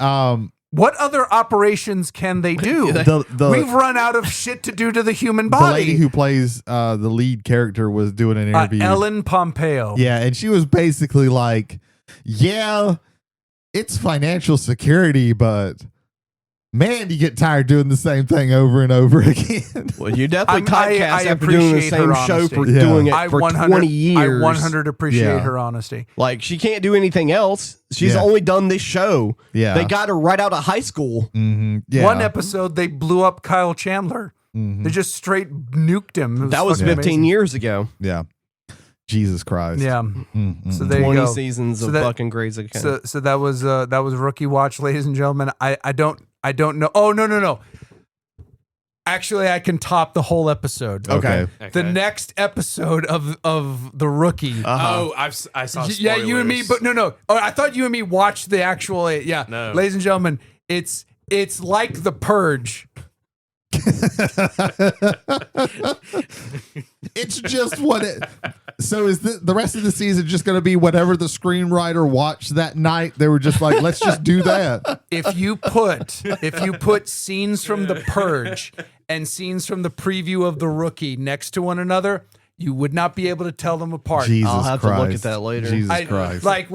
What other operations can they do? We've run out of shit to do to the human the body. lady who plays the lead character was doing an interview. Ellen Pompeo. Yeah, and she was basically like, yeah, it's financial security, but man, you get tired doing the same thing over and over again. Well, you definitely I typecast after doing the appreciate same her show for honesty. Yeah. doing it I for 100 20 years. I 100 appreciate Yeah. her honesty. Like, she can't do anything else. She's Yeah. only done this show. Yeah. They got her right out of high school. Mm-hmm. Yeah. One episode, they blew up Kyle Chandler. Mhm. They just straight nuked him. That was fucking 15 amazing. years ago. Yeah. Jesus Christ. Yeah. Mm-mm. So there you 20 go. seasons So of that- fucking Grey's Anatomy. So that was Rookie Watch, ladies and gentlemen. I don't know. Oh no. Actually, I can top the whole episode. Okay. The next episode of the Rookie. Oh, I saw. Yeah, you and me, but no. Oh, I thought you and me watched the actual. Yeah, No. ladies and gentlemen, it's like The Purge. It's just what it. So is the rest of the season just going to be whatever the screenwriter watched that night? They were just like, let's just do that. If you put scenes from The Purge and scenes from the preview of The Rookie next to one another, you would not be able to tell them apart. Jesus I'll have Christ. to look at that later. Jesus Christ. Like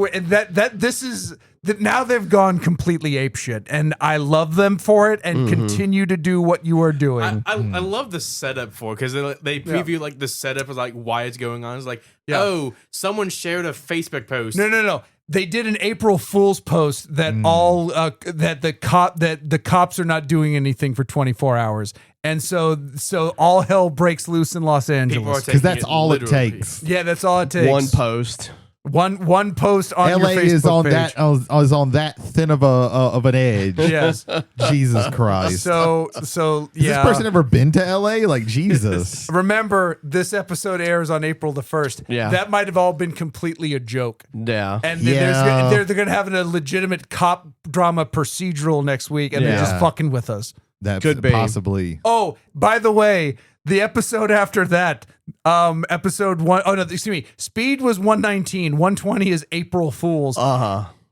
this is that now they've gone completely apeshit, and I love them for it, and continue to do what you are doing. I love the setup for because they preview like the setup of like why it's going on. It's like, oh, someone shared a Facebook post. No. They did an April Fool's post that all that the cops are not doing anything for 24 hours, and so all hell breaks loose in Los People are Angeles. taking Because that's all it literally. takes. Yeah, that's all it takes. One post. One post on LA your Facebook is on page. that is on that thin of an edge. Yes. Jesus Christ. So Has yeah. this person ever been to LA? Like Jesus. Remember, this episode airs on April the 1st. Yeah. That might have all been completely a joke. Yeah. And Yeah. they're going to have a legitimate cop drama procedural next week, and they're Yeah. just fucking with us. That Could be. possibly. Oh, by the way, the episode after that, episode 1, oh no, excuse me, Speed was 119, 120 is April Fools.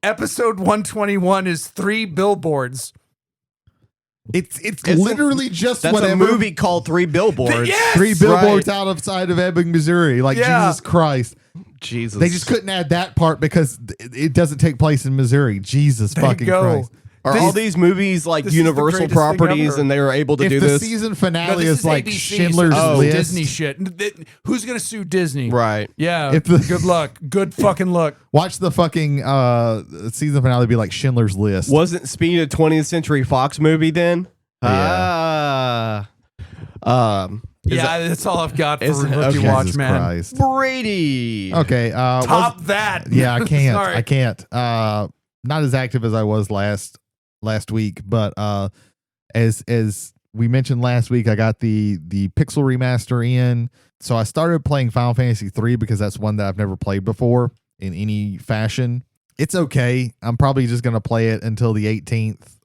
Episode 121 is 3 billboards. It's a- literally just That's whatever. a movie called Three Billboards. Yes! 3 billboards Right. outside of Ebbing, Missouri. Like Yeah. Jesus Christ. Jesus. They just couldn't add that part because it doesn't take place in Missouri. Jesus There you fucking go. Christ. Are all these movies like this is the Universal greatest thing properties ever. and they were able to If do the this? season No, finale this is like ABC, Schindler's so List. Disney shit. Who's going to sue Disney? Right. Yeah. If the- Good luck. Good fucking luck. Watch the fucking season finale be like Schindler's List. Wasn't Speed a 20th Century Fox movie then? Yeah. Yeah, that's all I've got for is- Rookie okay. Watch, Jesus man. Christ. Brady. Okay. Top that. Yeah, I can't. Sorry. I can't. Not as active as I was last week, but as we mentioned last week, I got the Pixel remaster in. So I started playing Final Fantasy 3 because that's one that I've never played before in any fashion. It's okay. I'm probably just gonna play it until the 18th,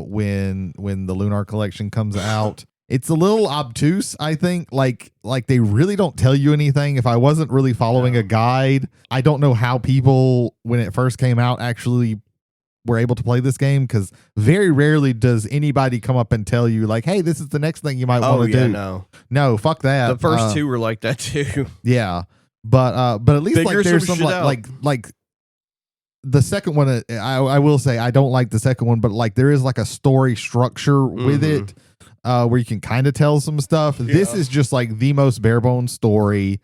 when the Lunar Collection comes out. It's a little obtuse, I think. Like they really don't tell you anything. If I wasn't really following a guide, I don't know how people, when it first came out, actually were able to play this game, because very rarely does anybody come up and tell you like, hey, this is the next thing you might Oh, want to yeah, do. no. Fuck that. The first two were like that too. Yeah. But at least Figure like there's some some shit out. like the second one, I will say I don't like the second one, but like there is like a story structure with it, where you can kind of tell some stuff. This is just like the most bare bones story.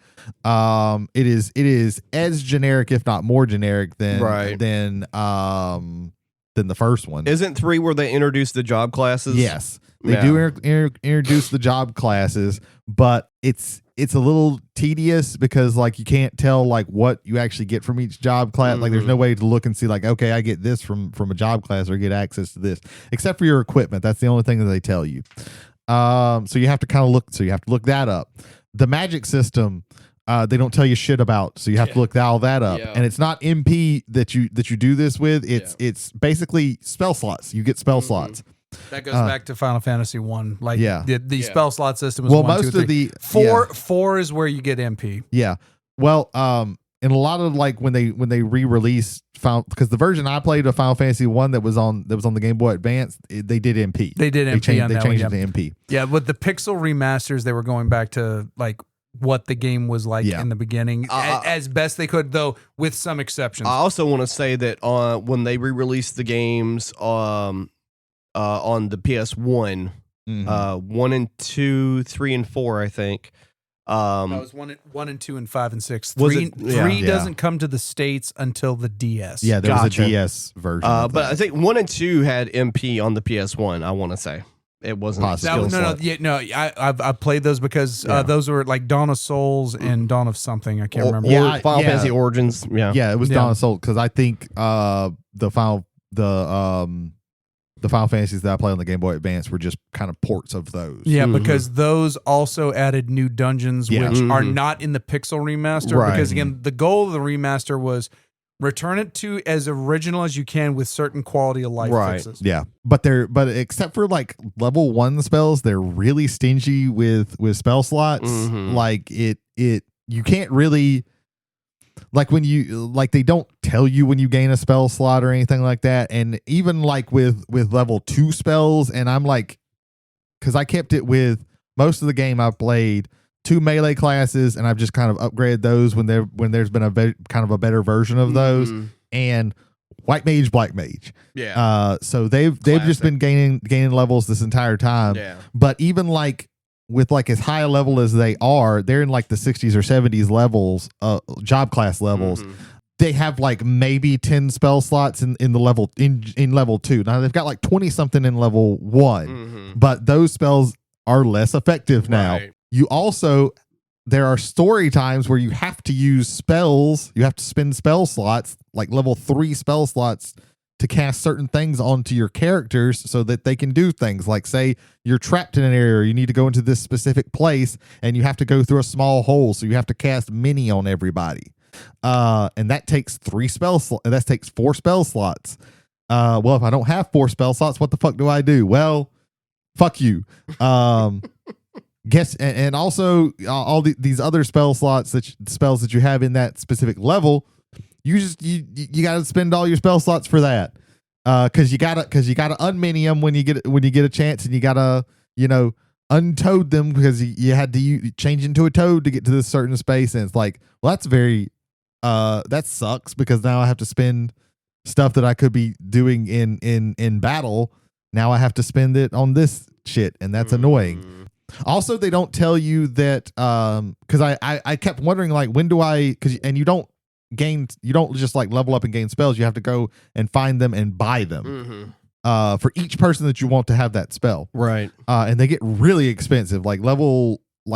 It is as generic, if not more generic than the first one. Isn't 3 where they introduced the job classes? Yes, they Yeah. do introduce the job classes, but it's a little tedious because like you can't tell like what you actually get from each job class. Like there's no way to look and see like, okay, I get this from a job class or get access to this, except for your equipment. That's the only thing that they tell you. So you have to kind of look. So you have to look that up. The magic system, they don't tell you shit about. So you have to look all that up. Yeah. And it's not MP that you do this with. It's basically spell slots. You get spell slots. That goes back to Final Fantasy 1. Like the spell slot system was well, 1, most 2, 3. of the four is where you get MP. Yeah. Well, in a lot of like when they re-released because the version I played of Final Fantasy 1 that was on the Game Boy Advance, they did MP. They did MP on that one. They changed it to MP. Yeah, with the pixel remasters, they were going back to like what the game was like in the beginning, as best they could, though with some exceptions. I also want to say that when they re-released the games on the PS1, 1 and 2, 3 and 4, I think. That was 1 and 2 and 5 and 6. Was 3 it- yeah. 3 doesn't come to the States until the DS. Yeah, there was Gotcha. a DS version. of But that. I think 1 and 2 had MP on the PS1. I want to say it wasn't. Possibly. I played those because those were like Dawn of Souls and Dawn of something. I can't remember. Yeah, Final Fantasy Origins. Yeah, Yeah, it was Dawn of Soul because I think the Final Fantasies that I played on the Game Boy Advance were just kind of ports of those. Yeah, because those also added new dungeons, Yeah. which are not in the pixel remaster. Right. Because again, the goal of the remaster was return it to as original as you can with certain quality of life Right. fixes. Yeah, but except for like level 1 spells, they're really stingy with spell slots. Like it you can't really like when you like they don't tell you when you gain a spell slot or anything like that. And even like with level 2 spells, and I'm like, because I kept it with most of the game I played 2 melee classes, and I've just kind of upgraded those when there's been a kind of a better version of those, and white mage, black mage. Yeah. So they've just been gaining levels this entire time. Yeah. But even like with like as high a level as they are, they're in like the 60s or 70s levels, job class levels. They have like maybe 10 spell slots in the level in level 2. Now they've got like 20 something in level 1, but those spells are less effective now. Right. There are story times where you have to use spells. You have to spend spell slots, like level 3 spell slots, to cast certain things onto your characters so that they can do things. Like, say you're trapped in an area, or you need to go into this specific place, and you have to go through a small hole, so you have to cast mini on everybody. And that takes 4 spell slots. Well, if I don't have 4 spell slots, what the fuck do I do? Well, fuck you. Guess and also all these other spell slots spells that you have in that specific level, you got to spend all your spell slots for that. Because you gotta unmini them when you get a chance, and you gotta untoad them because you had to change into a toad to get to this certain space, and it's like, well, that's very that sucks because now I have to spend stuff that I could be doing in battle. Now I have to spend it on this shit, and that's annoying. Also, they don't tell you that because I kept wondering, like, when do I you don't just like level up and gain spells. You have to go and find them and buy them for each person that you want to have that spell. Right. And they get really expensive. Like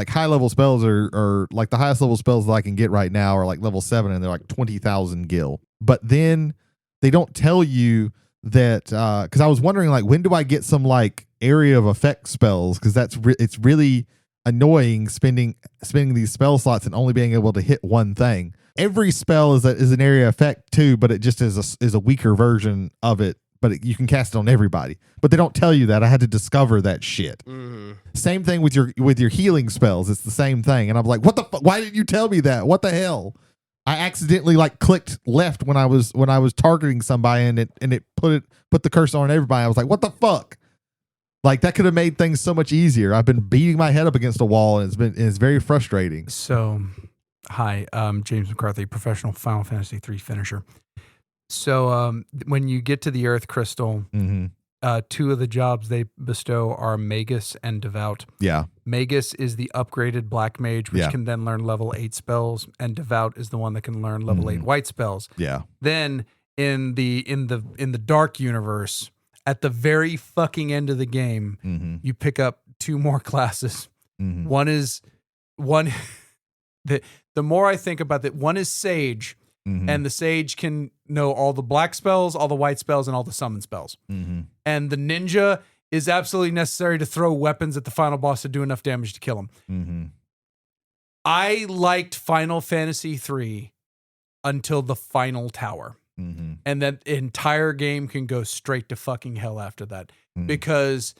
high level spells are like the highest level spells that I can get right now are like level 7, and they're like 20,000 gil. But then they don't tell you that because I was wondering, like, when do I get some like area of effect spells, because it's really annoying spending these spell slots and only being able to hit one thing. Every spell is an area effect too, but it just is a weaker version of it. But you can cast it on everybody. But they don't tell you that. I had to discover that shit. Same thing with your healing spells. It's the same thing. And I'm like, what the fuck? Why didn't you tell me that? What the hell? I accidentally like clicked left when I was targeting somebody, and it put the cursor on everybody. I was like, what the fuck? Like, that could have made things so much easier. I've been beating my head up against a wall, and it's very frustrating. So, hi, James McCarthy, professional Final Fantasy 3 finisher. So, when you get to the Earth Crystal, 2 of the jobs they bestow are Magus and Devout. Yeah. Magus is the upgraded Black Mage, which can then learn level 8 spells, and Devout is the one that can learn level 8 white spells. Yeah. Then in the Dark Universe, at the very fucking end of the game, you pick up 2 more classes. One is the more I think about that, one is Sage, and the Sage can know all the black spells, all the white spells, and all the summon spells. And the Ninja is absolutely necessary to throw weapons at the final boss to do enough damage to kill him. Mm-hmm. I liked Final Fantasy III until the final tower. Mm-hmm. And that entire game can go straight to fucking hell after that. Because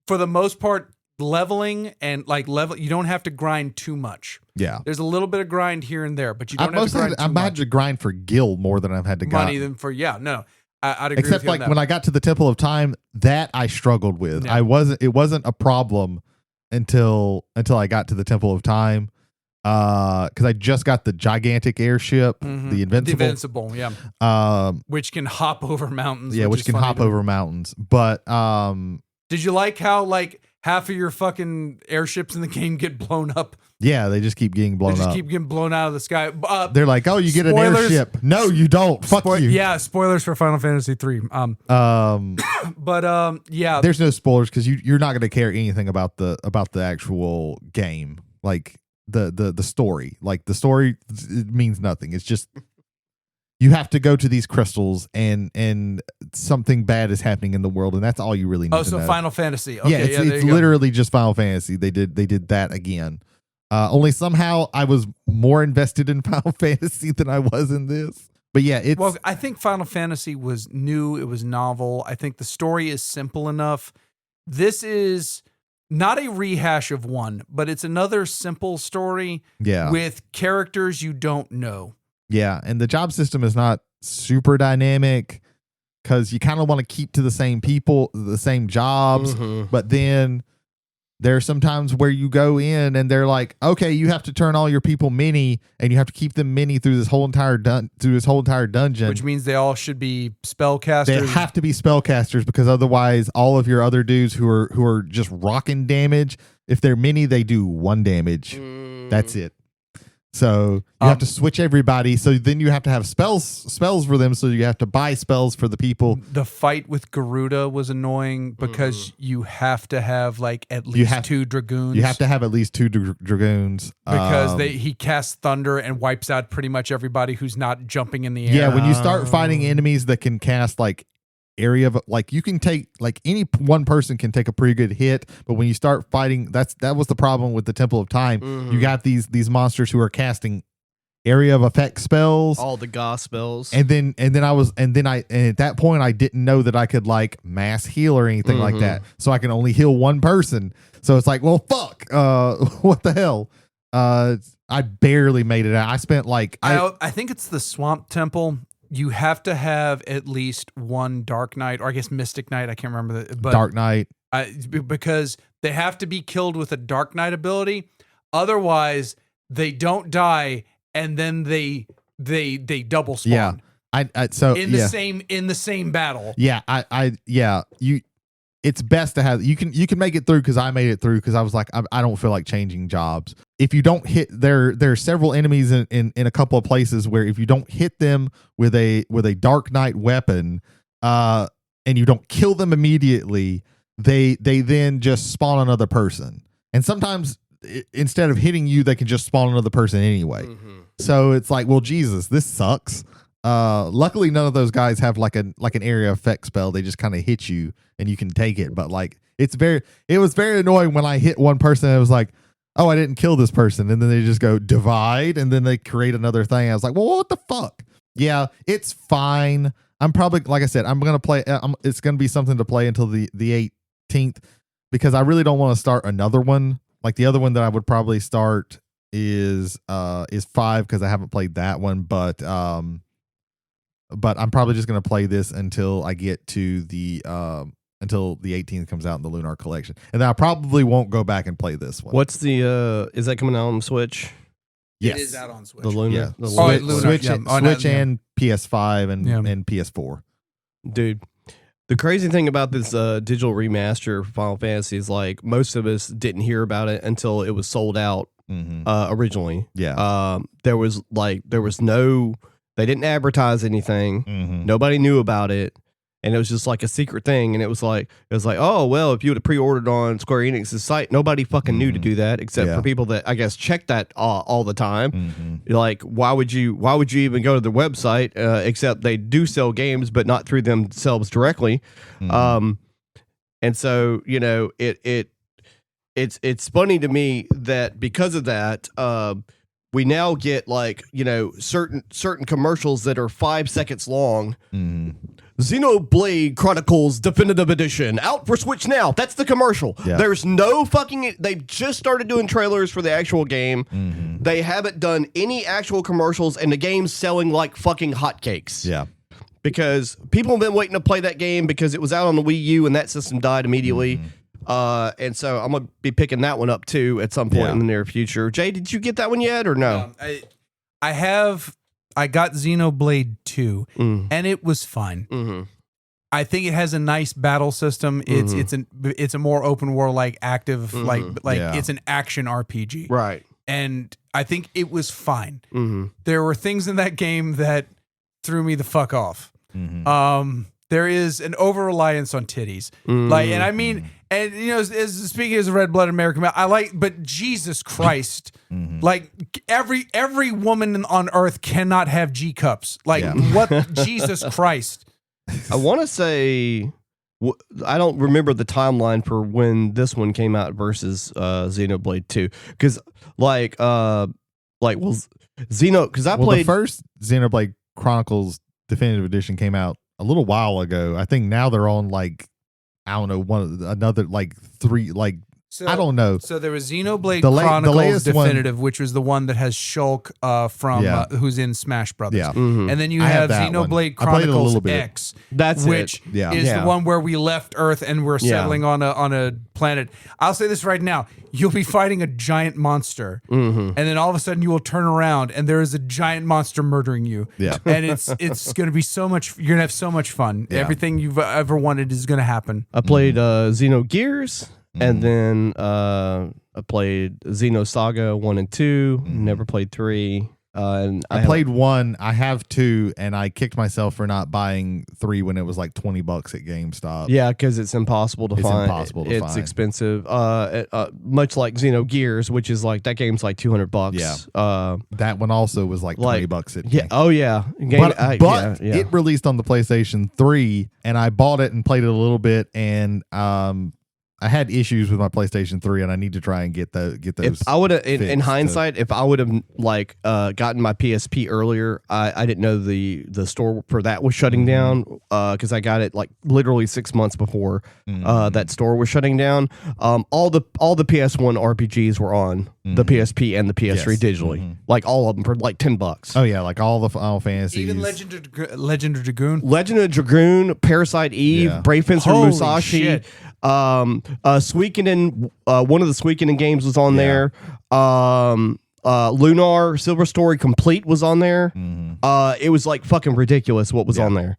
for the most part, leveling and you don't have to grind too much. Yeah. There's a little bit of grind here and there, but you don't have to grind too I've much. had to grind for gil more than I've had to money than for I'd agree except with you on like that. when I got to the Temple of Time, that I struggled with. Yeah. It wasn't a problem until I got to the Temple of Time. Because I just got the gigantic airship, the Invincible, which can hop over mountains. Yeah, which can hop over mountains. But did you like how half of your fucking airships in the game get blown up? Yeah, they just keep getting blown up. Keep getting blown out of the sky. They're like, oh, you get an airship. No, you don't. Fuck you. Yeah, spoilers for Final Fantasy III. Yeah. There's no spoilers because you're not going to care anything about the actual game. Like the story. Like the story, it means nothing. It's just you have to go to these crystals and something bad is happening in the world, and that's all you really need to know. Final Fantasy. Okay, yeah, it's literally just Final Fantasy. They did that again. Only somehow I was more invested in Final Fantasy than I was in this. But yeah, I think Final Fantasy was new. It was novel. I think the story is simple enough. This is not a rehash of one, but it's another simple story with characters you don't know. Yeah, and the job system is not super dynamic because you kind of want to keep to the same people, the same jobs, but then there are some times where you go in and they're like, okay, you have to turn all your people mini and you have to keep them mini through this whole entire dungeon. Which means they all should be spellcasters. They have to be spellcasters because otherwise all of your other dudes who are just rocking damage, if they're mini, they do 1 damage. That's it. So you have to switch everybody. So then you have to have spells for them. So you have to buy spells for the people. The fight with Garuda was annoying because you have to have at least 2 dragoons. You have to have at least 2 dragoons because he casts thunder and wipes out pretty much everybody who's not jumping in the air. Yeah, when you start fighting enemies that can cast area of you can take any one person can take a pretty good hit, but when you start fighting, that was the problem with the Temple of Time. You got these monsters who are casting area of effect spells, all the goth spells, and then at that point I didn't know that I could mass heal or anything like that, so I can only heal one person. So it's well, fuck, what the hell? I barely made it out. I spent I think it's the Swamp Temple. You have to have at least 1 Dark Knight, or I guess Mystic Knight. I can't remember Dark Knight. Because they have to be killed with a Dark Knight ability. Otherwise, they don't die, and then they double spawn. Yeah, in the same battle. Yeah, it's best to have you can make it through because I made it through because I was I don't feel like changing jobs. If you don't hit there are several enemies in a couple of places where if you don't hit them with a Dark Knight weapon and you don't kill them immediately, they then just spawn another person. And sometimes instead of hitting you, they can just spawn another person anyway. So it's well, Jesus, this sucks. Luckily none of those guys have an area effect spell. They just kind of hit you and you can take it. But it was very annoying when I hit one person and it was oh, I didn't kill this person. And then they just go divide and then they create another thing. I was well, what the fuck? Yeah, it's fine. I'm probably, like I said, I'm going to play. It's going to be something to play until the 18th because I really don't want to start another one. The other one that I would probably start is 5 because I haven't played that one. But I'm probably just going to play this until I get to until the 18th comes out in the Lunar Collection. And then I probably won't go back and play this one. What's is that coming out on Switch? Yes. It is out on Switch. The Lunar. Yeah. The Switch, Lunar. Switch and PS5 and PS4. Dude, the crazy thing about this digital remaster for Final Fantasy is most of us didn't hear about it until it was sold out originally. Yeah. There was no... They didn't advertise anything. Nobody knew about it. And it was just a secret thing. And it was oh, well, if you would have pre-ordered on Square Enix's site, nobody fucking knew to do that except for people that I guess check that all the time. Why would you even go to their website except they do sell games, but not through themselves directly. And so, it's funny to me that because of that, we now get like, certain commercials that are 5 seconds long. Xenoblade Chronicles Definitive Edition out for Switch now. That's the commercial. Yeah. There's no fucking. They've just started doing trailers for the actual game. They haven't done any actual commercials, and the game's selling like fucking hotcakes. Yeah. Because people have been waiting to play that game because it was out on the Wii U and that system died immediately. And so I'm gonna be picking that one up too at some point in the near future. Jay, did you get that one yet or no? I got Xenoblade 2 and it was fun. I think it has a nice battle system. It's a more open world, like active, like it's an action RPG. Right. And I think it was fine. There were things in that game that threw me the fuck off. There is an over reliance on titties. And I mean, and as speaking as a red-blooded American male, but Jesus Christ, like every woman on earth cannot have G cups. Like what? Jesus Christ. I want to say, I don't remember the timeline for when this one came out versus Xenoblade 2, because because I played the first Xenoblade Chronicles Definitive Edition came out a little while ago. I think now they're on I don't know, three, I don't know. So there was Xenoblade Chronicles Definitive, which was the one that has Shulk from who's in Smash Brothers. Yeah. And then you have Xenoblade Chronicles X, which is the one where we left Earth and we're settling on a planet. I'll say this right now. You'll be fighting a giant monster, and then all of a sudden you will turn around and there is a giant monster murdering you. Yeah. And it's going to be so much, you're going to have so much fun. Yeah. Everything you've ever wanted is going to happen. I played Xenogears. And then I played Xenosaga 1 and 2. Never played 3. And I played 1. I have 2, and I kicked myself for not buying 3 when it was like $20 at GameStop. Yeah, because it's impossible to find. It's expensive. Much like Xenogears, which is like that game's like $200. Yeah. That one also was like $20 at GameStop. Oh yeah. But it released on the PlayStation 3, and I bought it and played it a little bit, and I had issues with my PlayStation 3, and I need to try and get those. If I would have, in hindsight, if I would have gotten my PSP earlier, I didn't know the store for that was shutting down because I got it like literally 6 months before that store was shutting down. All the PS1 RPGs were on the PSP and the PS3 digitally, like all of them for like $10. Oh yeah, like all the Final Fantasies, even Legend of Dragoon, Parasite Eve, Brave Fencer Musashi. Shit. Suikoden, one of the Suikoden games was on there. Lunar Silver Story Complete was on there. It was like fucking ridiculous what was on there.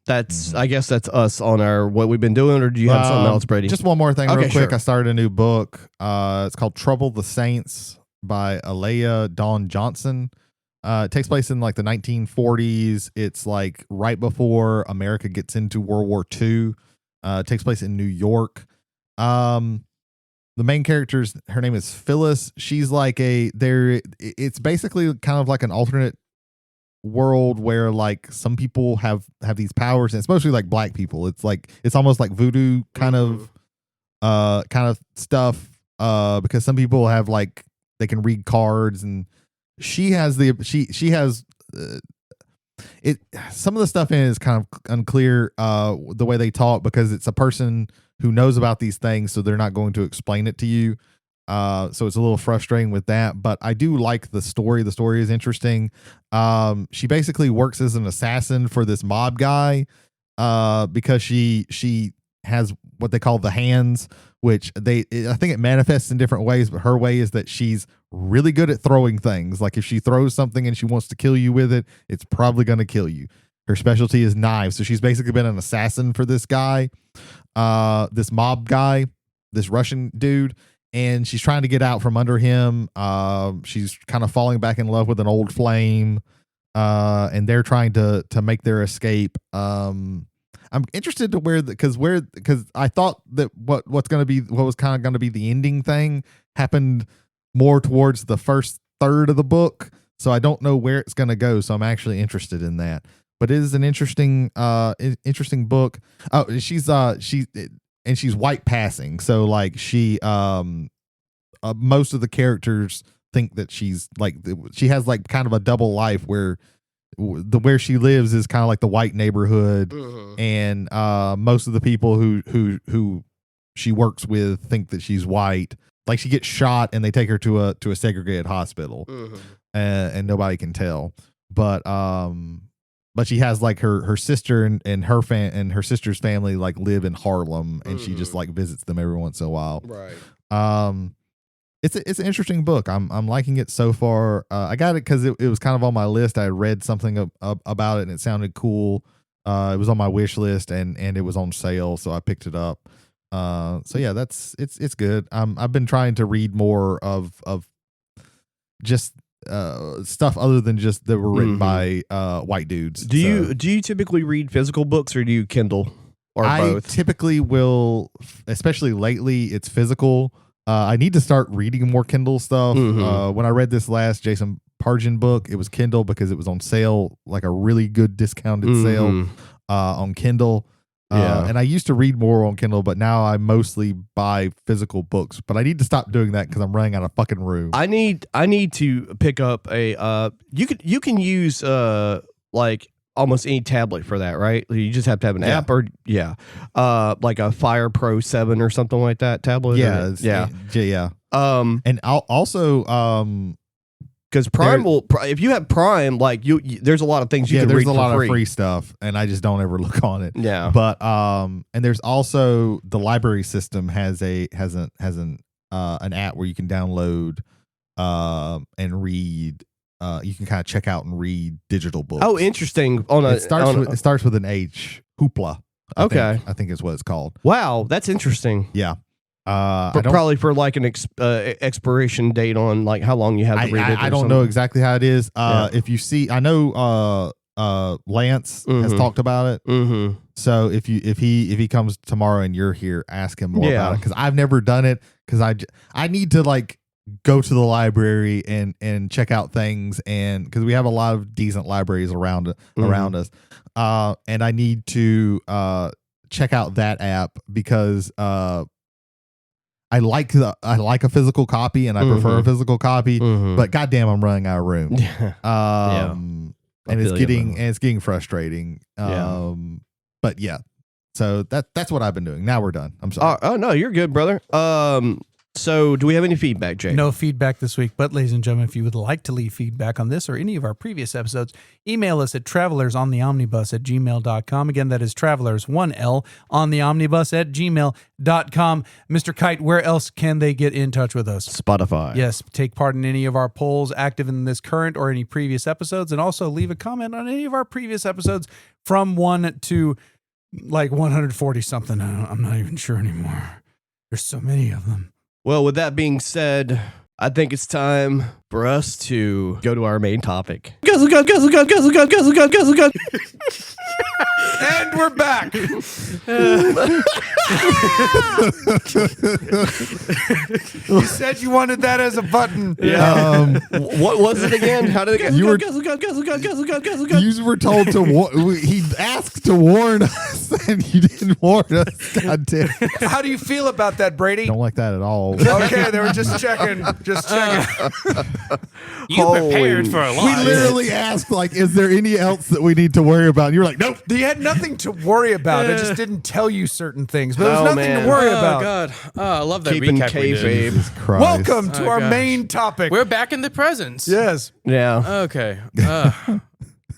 That's I guess that's us on our what we've been doing. Or do you have something else, Brady? Just one more thing, real quick. Sure. I started a new book. It's called Trouble the Saints by Alea Dawn Johnson. It takes place in like the 1940s. It's like right before America gets into World War II. It takes place in New York. The main character's, her name is Phyllis. She's like it's basically kind of like an alternate world where like some people have these powers, and it's mostly like black people. It's almost like voodoo kind of stuff. Because some people have like, they can read cards, and she has it. Some of the stuff in it is kind of unclear the way they talk, because it's a person who knows about these things, so they're not going to explain it to you. So it's a little frustrating with that, but I do like the story. The story is interesting. She basically works as an assassin for this mob guy because she has what they call the hands, which I think it manifests in different ways, but her way is that she's really good at throwing things. Like if she throws something and she wants to kill you with it, it's probably going to kill you. Her specialty is knives. So she's basically been an assassin for this guy, this mob guy, this Russian dude, and she's trying to get out from under him. She's kind of falling back in love with an old flame, and they're trying to make their escape. I'm interested to because I thought that what was kind of going to be the ending thing happened more towards the first third of the book. So I don't know where it's going to go. So I'm actually interested in that. but it is an interesting book. Oh, she's white passing, so like she most of the characters think that she's like she has like kind of a double life where where she lives is kind of like the white neighborhood, and most of the people who she works with think that she's white. Like she gets shot and they take her to a segregated hospital, and nobody can tell. But she has like her sister and her and her sister's family like live in Harlem, and she just like visits them every once in a while. Right. It's an interesting book. I'm liking it so far. I got it because it was kind of on my list. I read something about it and it sounded cool. It was on my wish list and it was on sale, so I picked it up. So yeah, it's good. I've been trying to read more of just stuff other than just that were written by white dudes. Do you typically read physical books or do you Kindle or both? I typically will, especially lately. It's physical. I need to start reading more Kindle stuff. When I read this last Jason Pargin book, it was Kindle because it was on sale, like a really good discounted sale on Kindle. And I used to read more on Kindle, but now I mostly buy physical books. But I need to stop doing that because I'm running out of fucking room. I need to pick up a you can use like almost any tablet for that, right? You just have to have an app or like a Fire Pro 7 or something like that tablet. Yeah. And I'll also because Prime if you have Prime, like there's a lot of things you can read for free. There's a lot of free stuff, and I just don't ever look on it. Yeah. But and there's also the library system has an app where you can download and read. You can kind of check out and read digital books. Oh, interesting. It starts with an H. Hoopla. I think is what it's called. Wow, that's interesting. Yeah. Probably for like an expiration date on like how long you have to read it. I don't know exactly how it is. If you see, I know Lance has talked about it. So if he comes tomorrow and you're here, ask him more about it, because I've never done it, because I need to like go to the library and check out things, and because we have a lot of decent libraries around us, and I need to check out that app because I like a physical copy, and I prefer a physical copy, but goddamn, I'm running out of room. And it's getting frustrating. But yeah, so that's what I've been doing. Now we're done. I'm sorry. Oh no, you're good, brother. So do we have any feedback, Jay? No feedback this week, but ladies and gentlemen, if you would like to leave feedback on this or any of our previous episodes, email us at travelersontheomnibus@gmail.com. Again, that is travelers, 1L, on the omnibus @gmail.com. Mr. Kite, where else can they get in touch with us? Spotify. Yes, take part in any of our polls active in this current or any previous episodes, and also leave a comment on any of our previous episodes from 1 to like 140 something. I'm not even sure anymore. There's so many of them. Well, with that being said, I think it's time for us to go to our main topic. Guzzle gun, guzzle gun, guzzle gun, guzzle gun, guzzle gun. And we're back. You said you wanted that as a button. Yeah. What was it again? How did it go? You were guzzle gun, guzzle gun, guzzle gun, guzzle gun. You were told to he asked to warn us, and you didn't warn us. God damn. How do you feel about that, Brady? Don't like that at all. Okay, they were just checking. You prepared for a lot. We literally asked, like, is there any else that we need to worry about? And you're like, nope. You had nothing to worry about. I just didn't tell you certain things, but there was nothing to worry about. Oh, God. Oh, I love that Keeping recap we did. Jesus Christ. Welcome to our main topic. We're back in the presents. Yes. Yeah. Okay.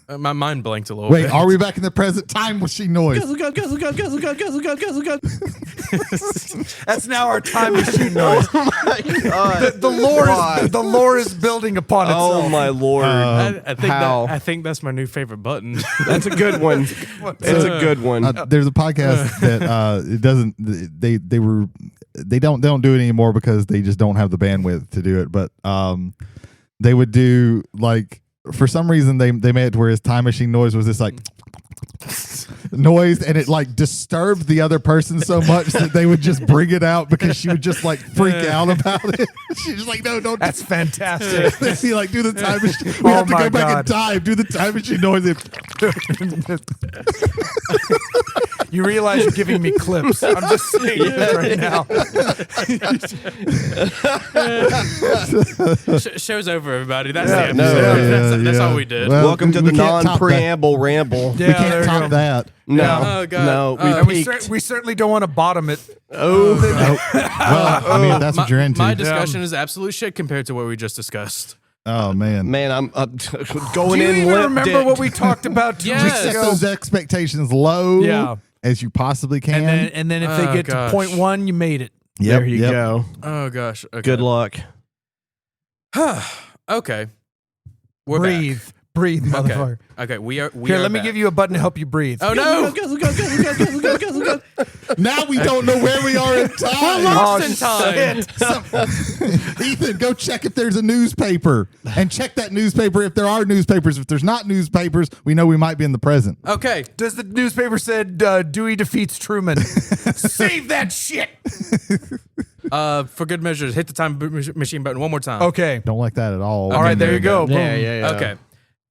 My mind blanked a little Wait, bit. are we back in the present time machine noise? Guzzle gun, guzzle gun, guzzle gun, guzzle gun, guzzle gun. That's now our time machine noise. Oh my God. The lore is building upon itself. Oh my Lord. I think that's my new favorite button. That's a good one. It's a good one. There's a podcast that it doesn't. They don't do it anymore because they just don't have the bandwidth to do it. But they would do, like, for some reason they made it to where his time machine noise was this like. noise, and it like disturbed the other person so much that they would just bring it out because she would just like freak out about it. She's just like, no, don't. That's fantastic. She like do the time machine. We have to go back in time. Do the time machine noise. You realize you're giving me clips. I'm just saying this right now. Show's over, everybody. That's Yeah, the episode. That's all we did. Well, Welcome to we the can't top non-preamble ramble. We can't top that. No, Yeah. Oh, God. no, And we peaked. we certainly don't want to bottom it. Well, I mean, if that's what you're into. My discussion is absolute shit compared to what we just discussed. Oh man, Man, I'm Do going you in even limp remember dick. what we talked about 2 Yes. weeks set ago? those expectations low Yeah. as you possibly can. And then if they Oh, get gosh. to point 1, you made it. Yep, There you yep. go. Oh, gosh. Okay. Good luck. Okay. We're Breathe, motherfucker. back. Okay. We are Here, let me give you a button to help you breathe. Oh, no. Now we don't know where we are in We're time. lost in time. Ethan, go check if there's a newspaper and check that newspaper if there are newspapers. If there's not newspapers, we know we might be in the present. Okay. Does the newspaper said Dewey defeats Truman? Save that shit. For good measures, hit the time machine button one more time. Okay. Don't like that at all. All right, there you go. Boom. Yeah. Okay.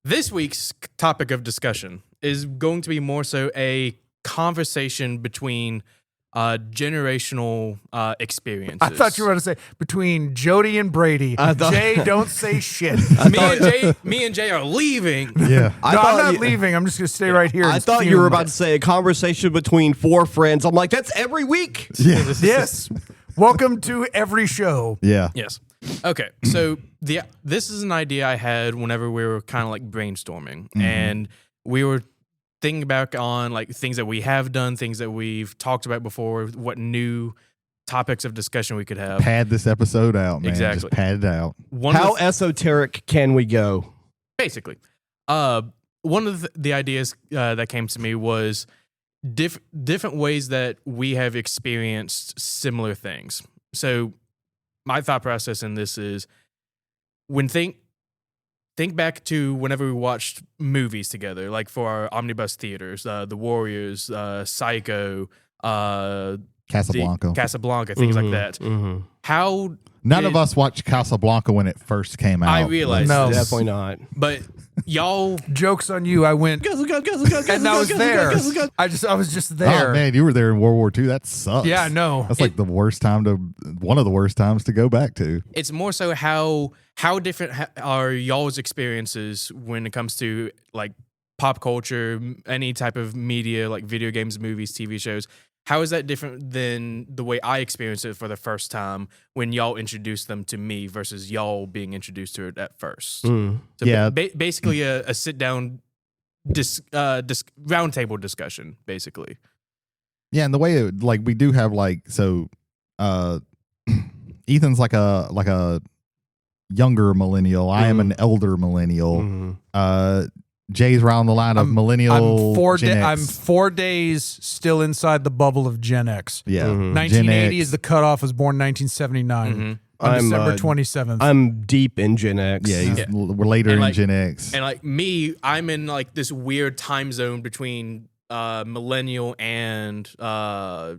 This week's topic of discussion is going to be more so a conversation between generational experiences. I thought you were going to say between Jody and Brady. Jay, don't say shit. Me and Jay are leaving. Yeah. I'm not leaving. I'm just going to stay right here. I and thought you were fume. about to say a conversation between 4 friends. I'm like, that's every week. Yeah. Yes. Welcome to every show. Yeah. Yes. Okay. So this is an idea I had whenever we were kind of like brainstorming, and we were thinking back on like things that we have done, things that we've talked about before, what new topics of discussion we could have. Pad this episode out, man. Exactly. Just pad it out. How esoteric can we go? Basically, one of the ideas that came to me was different ways that we have experienced similar things. So my thought process in this is when think back to whenever we watched movies together, like for our omnibus theaters, The Warriors, Psycho, Casablanca. things like that. How None of us watched Casablanca when it first came out. I realized No. this, Definitely not. but y'all Joke's on you. I went and I was there. I was just there. Oh man, you were there in World War II. That sucks. Yeah, I know. That's like one of the worst times to go back to. it's more so how different are y'all's experiences when it comes to like pop culture, any type of media, like video games, movies, TV shows. How is that different than the way I experienced it for the first time when y'all introduced them to me versus y'all being introduced to it at first? So Yeah. basically a sit down round table discussion, basically. Yeah, and the way it, like we do have like Ethan's like a younger millennial. I am an elder millennial. Jay's around the line of millennial. I'm 4 days still inside the bubble of Gen X. Yeah. Gen 1980 X. is the cutoff. Was born 1979 on I'm, December 27th. I'm deep in Gen X. Yeah, we're later And in like- Gen X. And like me, I'm in like this weird time zone between millennial and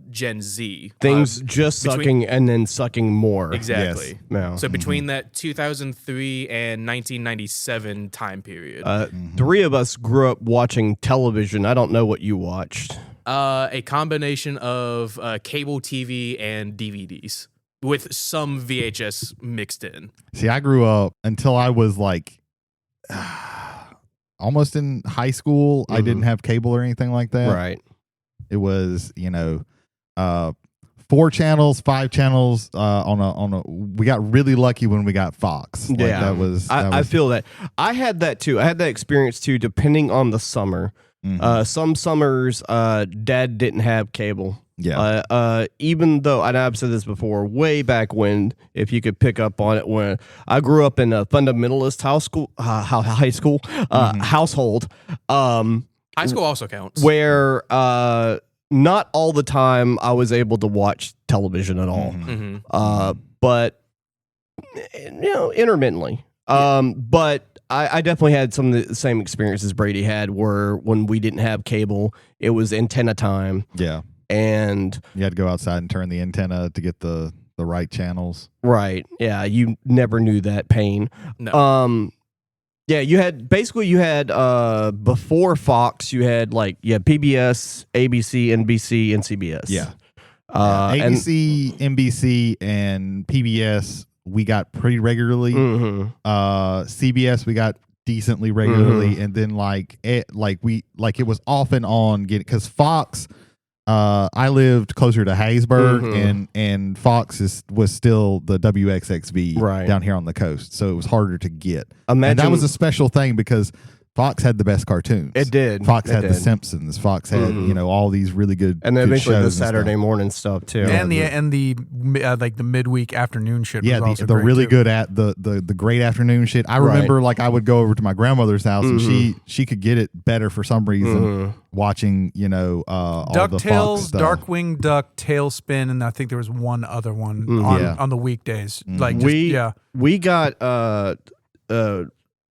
Gen Z. Things just between- sucking and then sucking more. Exactly. Yes. No. So between that 2003 and 1997 time period, 3 of us grew up watching television. I don't know what you watched. a combination of cable TV and DVDs with some VHS mixed in. See, I grew up until I was like almost in high school. I didn't have cable or anything like that. Right. It was, 4 channels, 5 channels on a we got really lucky when we got Fox. Like, Yeah. that was I feel that. I had that too. I had that experience too, depending on the summer. Some summers, Dad didn't have cable. Yeah. Even though, and I've said this before, way back when, if you could pick up on it, when I grew up in a fundamentalist household, High school also counts. where not all the time I was able to watch television at all, but intermittently. But I definitely had some of the same experiences Brady had, where when we didn't have cable, it was antenna time. Yeah. And you had to go outside and turn the antenna to get the right channels. Right. Yeah. You never knew that pain. No. Yeah, you had before Fox, you had PBS, ABC, NBC, and CBS. Yeah. ABC, NBC, and PBS we got pretty regularly. CBS we got decently regularly, and then it was off and on because Fox. I lived closer to Hattiesburg, and Fox was still the WXXV down here on the coast, so it was harder to get. And that was a special thing because Fox had the best cartoons. It did. Fox had The Simpsons. Fox had all these really good, and then eventually the shows Saturday morning stuff too, and the midweek afternoon shit. Yeah, was also the great really too. good at the great afternoon shit. I remember I would go over to my grandmother's house and she could get it better for some reason watching all the Fox DuckTales, stuff. Darkwing Duck, Tailspin, and I think there was one other one on the weekdays. We got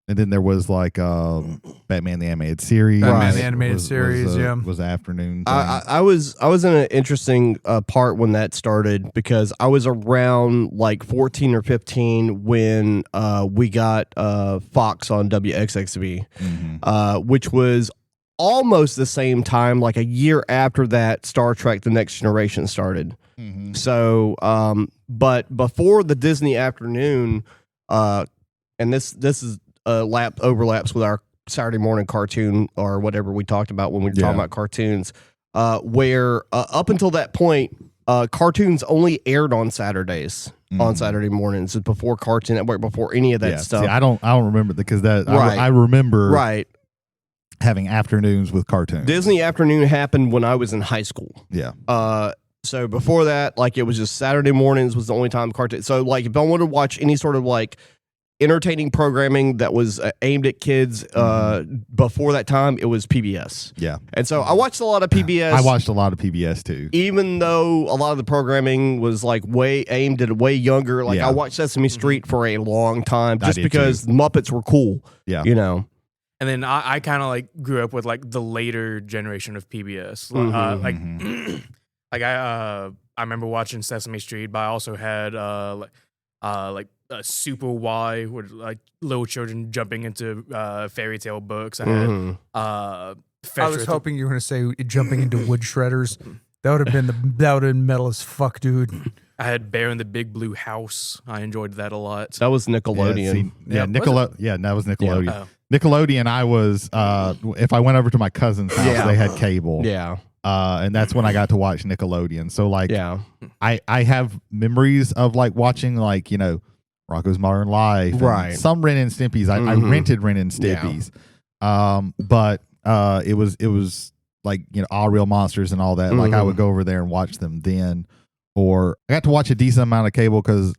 and then there was Batman the Animated Series. Batman the Animated Series, was afternoon. I was in an interesting part when that started because I was around 14 or 15 when we got Fox on WXXV, which was almost the same time, a year after that Star Trek: The Next Generation started. So, but before the Disney afternoon, and this is overlaps with our Saturday morning cartoon or whatever we talked about when we were talking about cartoons, where up until that point, cartoons only aired on Saturdays, on Saturday mornings, before Cartoon Network, before any of that stuff. See, I don't remember because I remember having afternoons with cartoons. Disney afternoon happened when I was in high school. Yeah. So before that, it was just Saturday mornings was the only time cartoon. So if I wanted to watch any sort of entertaining programming that was aimed at kids before that time, it was PBS. Yeah. And so I watched a lot of PBS. I watched a lot of PBS too. Even though a lot of the programming was way aimed at way younger. I watched Sesame Street for a long time just because Muppets were cool. Yeah. And then I kind of grew up with the later generation of PBS. I remember watching Sesame Street, but I also had Super Y, where little children jumping into fairy tale books. I had I was hoping you were going to say jumping into wood shredders. That would have been metal as fuck, dude. I had Bear in the Big Blue House. I enjoyed that a lot. That was Nickelodeon. That was Nickelodeon. Yeah. Nickelodeon. I was if I went over to my cousin's house, they had cable. Yeah. And that's when I got to watch Nickelodeon. So I have memories of watching Rocko's Modern Life, right? Some Ren and Stimpy's. I rented Ren and Stimpy's, but it was All Real Monsters and all that. I would go over there and watch them then, or I got to watch a decent amount of cable because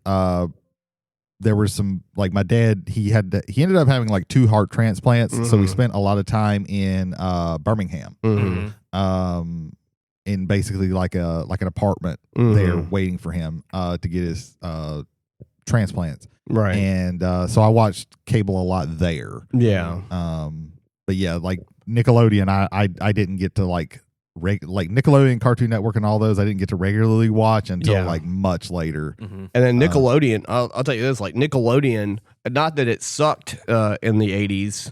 there were some my dad. He ended up having 2 heart transplants, so we spent a lot of time in Birmingham, in basically an apartment there waiting for him to get his transplants, right? And so I watched cable a lot there. Yeah. But yeah, Nickelodeon, I didn't get to Nickelodeon, Cartoon Network, and all those. I didn't get to regularly watch until much later. And then Nickelodeon, I'll tell you this: Nickelodeon, not that it sucked in the 80s,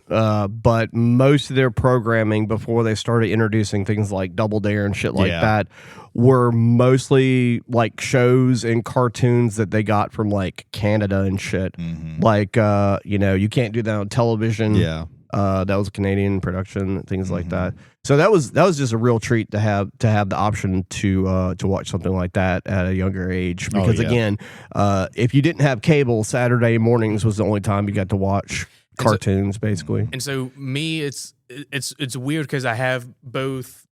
but most of their programming before they started introducing things like Double Dare and shit that were mostly shows and cartoons that they got from Canada and shit. You can't do that on television. Yeah. That was a Canadian production, things like that. So that was just a real treat to have the option to watch something like that at a younger age. Because again, if you didn't have cable, Saturday mornings was the only time you got to watch cartoons, basically. And so me, it's weird because I have both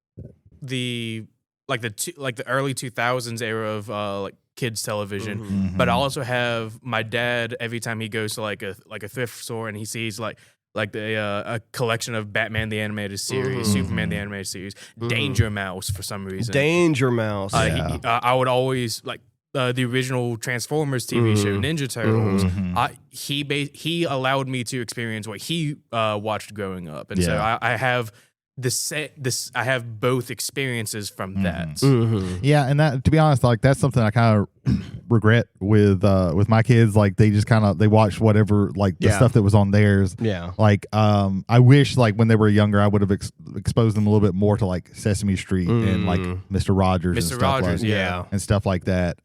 the the early 2000s era of kids television, but I also have my dad. Every time he goes to a thrift store and he sees a collection of Batman the Animated Series, Superman the Animated Series, Danger Mouse for some reason. Danger Mouse. I would always the original Transformers TV show, Ninja Turtles, he allowed me to experience what he watched growing up, and so I have I have both experiences from that. Yeah, and that, to be honest, like that's something I kind of regret with my kids. Like they just kind of they watched whatever like the stuff that was on theirs. Yeah. Like I wish like when they were younger I would have exposed them a little bit more to like Sesame Street and like Mr. Rogers and stuff and stuff like that.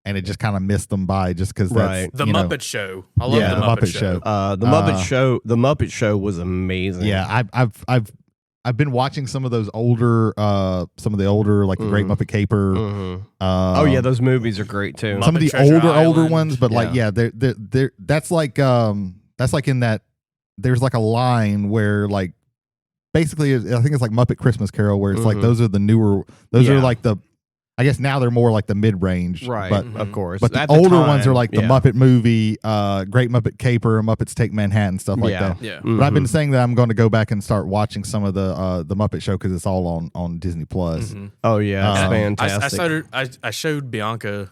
And it just kind of missed them by just because that's the Muppet Show. I love the Muppet Show. The Muppet Show was amazing. Yeah, I've been watching some of those older, like the Great Muppet Caper. Oh yeah, those movies are great too. Some of the older ones, but like they're that's like in that there's like a line where like basically I think it's like Muppet Christmas Carol where it's like those are the newer, those are like the. I guess now they're more like the mid-range, right? But of course, but the older ones are like the Muppet Movie, Great Muppet Caper, Muppets Take Manhattan, stuff like that. Yeah. But I've been saying that I'm going to go back and start watching some of the Muppet Show because it's all on Disney Plus. Oh yeah, it's fantastic. I showed Bianca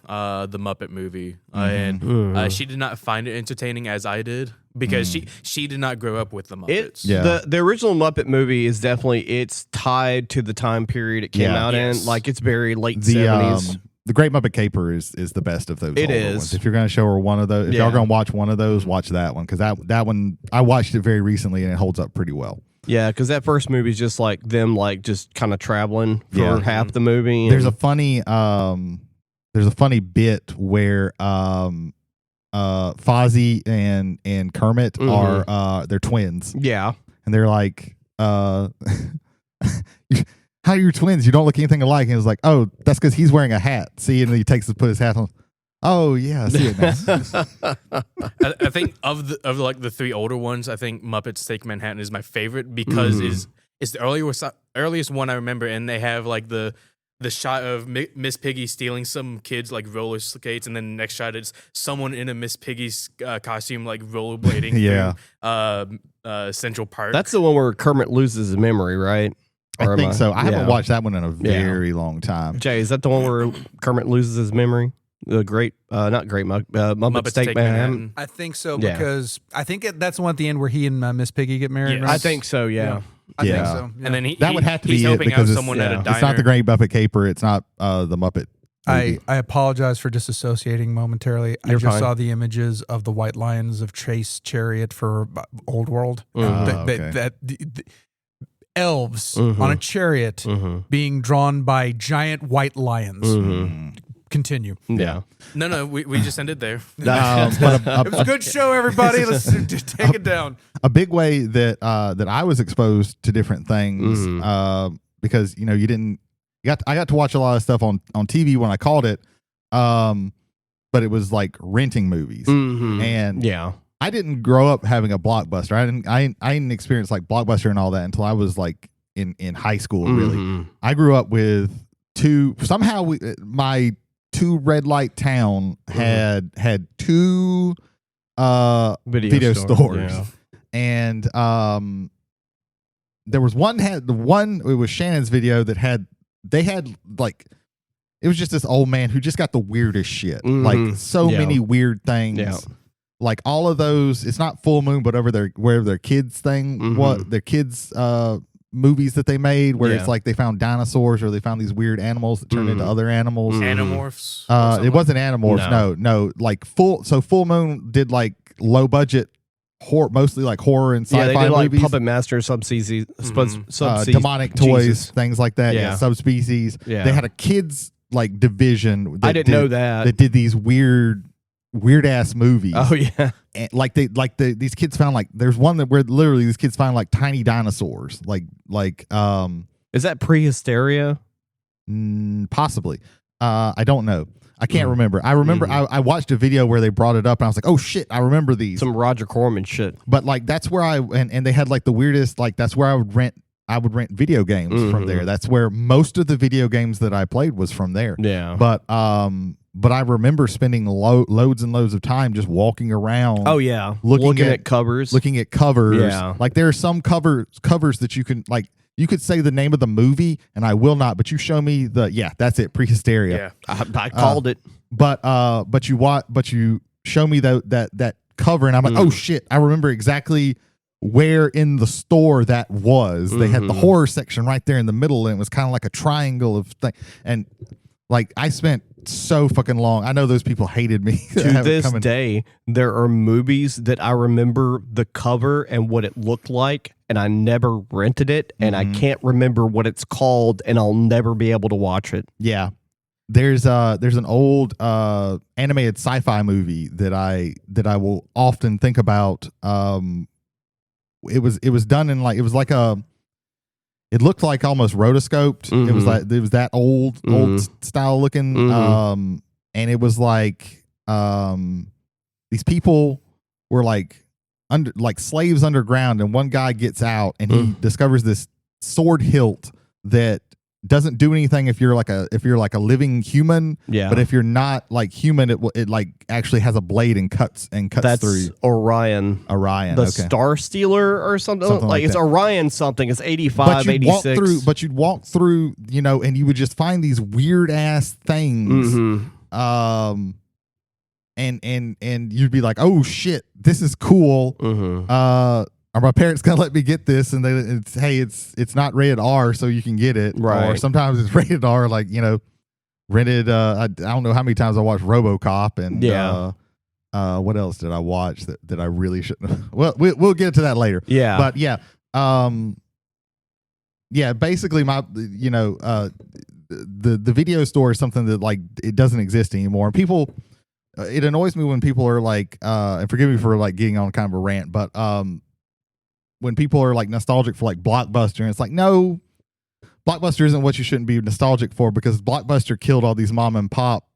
the Muppet Movie, and she did not find it entertaining as I did. Because she did not grow up with the Muppets. The original Muppet Movie is definitely it's tied to the time period it came out in. Like it's very late 70s. The Great Muppet Caper is the best of those. It older is. Ones. If you're going to show her one of those, if y'all going to watch one of those, watch that one because that one I watched it very recently and it holds up pretty well. Yeah, because that first movie is just like them like just kind of traveling for half the movie. There's a funny bit where Fozzie and Kermit are they're twins. Yeah. And they're like, how are you twins? You don't look anything alike. And it's like, oh, that's because he's wearing a hat. See, and he put his hat on. Oh yeah, I see it now. I think of the three older ones, I think Muppets Take Manhattan is my favorite because it's the earliest one I remember, and they have like the shot of Miss Piggy stealing some kids like roller skates, and then the next shot is someone in a Miss Piggy's costume like rollerblading through Central Park. That's the one where Kermit loses his memory, right? I think so. I haven't watched that one in a very long time. Jay, is that the one where Kermit loses his memory? The Muppets Take Manhattan. I think so because I think that's the one at the end where he and Miss Piggy get married. Yes. Right? I think so. Yeah. I think so. And then that would have to be he's it helping because out someone at a diner. it's not the Great Muppet Caper. It's not the Muppet. I apologize for disassociating momentarily. You're I just fine. saw the images of the White Lions of Chase Chariot for Old World. The elves on a chariot being drawn by giant white lions. Continue. Yeah. No, we just ended there. It was a good show, everybody. Let's take it down. A big way that I was exposed to different things because I got to watch a lot of stuff on TV when I called it, but it was like renting movies, and I didn't grow up having a Blockbuster. I didn't experience like Blockbuster and all that until I was like in high school. Really, I grew up with my two red light town had two video stores, and there was one it was Shannon's Video that had it was just this old man who just got the weirdest shit, like many weird things. Like all of those, it's not Full Moon, but where their kids thing, what their kids movies that they made, where it's like they found dinosaurs or they found these weird animals that turned into other animals. Animorphs. It wasn't Animorphs. No. Like Full Moon did like low budget horror, mostly like horror and sci-fi they did like movies. Puppet Master, Subspecies, demonic toys, things like that. Subspecies. Yeah. They had a kids like division. I didn't know that. That did these weird ass movies. Oh yeah. And these kids found like there's one where literally these kids find like tiny dinosaurs. Is that Prehysteria? Possibly. I don't know. I can't remember. I remember I watched a video where they brought it up and I was like, oh shit, I remember these. Some Roger Corman shit. But like that's where and they had like the weirdest, like that's where I would rent video games from there. That's where most of the video games that I played was from there. Yeah. But I remember spending loads and loads of time just walking around. Oh yeah, looking at covers. Looking at covers. Yeah. Like there are some covers that you can like. you could say the name of the movie, and I will not. But you show me that's it, Prehysteria. Yeah. I called it. But you show me that cover, and I'm like, oh shit, I remember exactly where in the store that was. They had the horror section right there in the middle, and it was kind of like a triangle of thing. And like, I spent so fucking long. I know those people hated me. To this day, there are movies that I remember the cover and what it looked like, and I never rented it, and I can't remember what it's called, and I'll never be able to watch it. Yeah. There's an old animated sci-fi movie that I will often think about. It was done in it looked like almost rotoscoped. It was that old style looking. And it was like these people were like slaves underground, and one guy gets out and he discovers this sword hilt that doesn't do anything if you're like a living human. Yeah. But if you're not like human, it like actually has a blade and cuts That's through. Orion. The Star Stealer or something like it's that. Orion something. It's 85, 86. But you'd walk through, and you would just find these weird ass things. And you'd be like, oh shit, this is cool. Are my parents gonna let me get this? And it's not rated R, so you can get it. Right. Or sometimes it's rated R, like rented. I don't know how many times I watched RoboCop, and what else did I watch that I really shouldn't have? Well, we'll get to that later. Yeah. But basically the video store is something that like it doesn't exist anymore. And people, it annoys me when people are like, and forgive me for like getting on kind of a rant, but when people are like nostalgic for like Blockbuster, and it's like, no, Blockbuster isn't what you shouldn't be nostalgic for, because Blockbuster killed all these mom and pop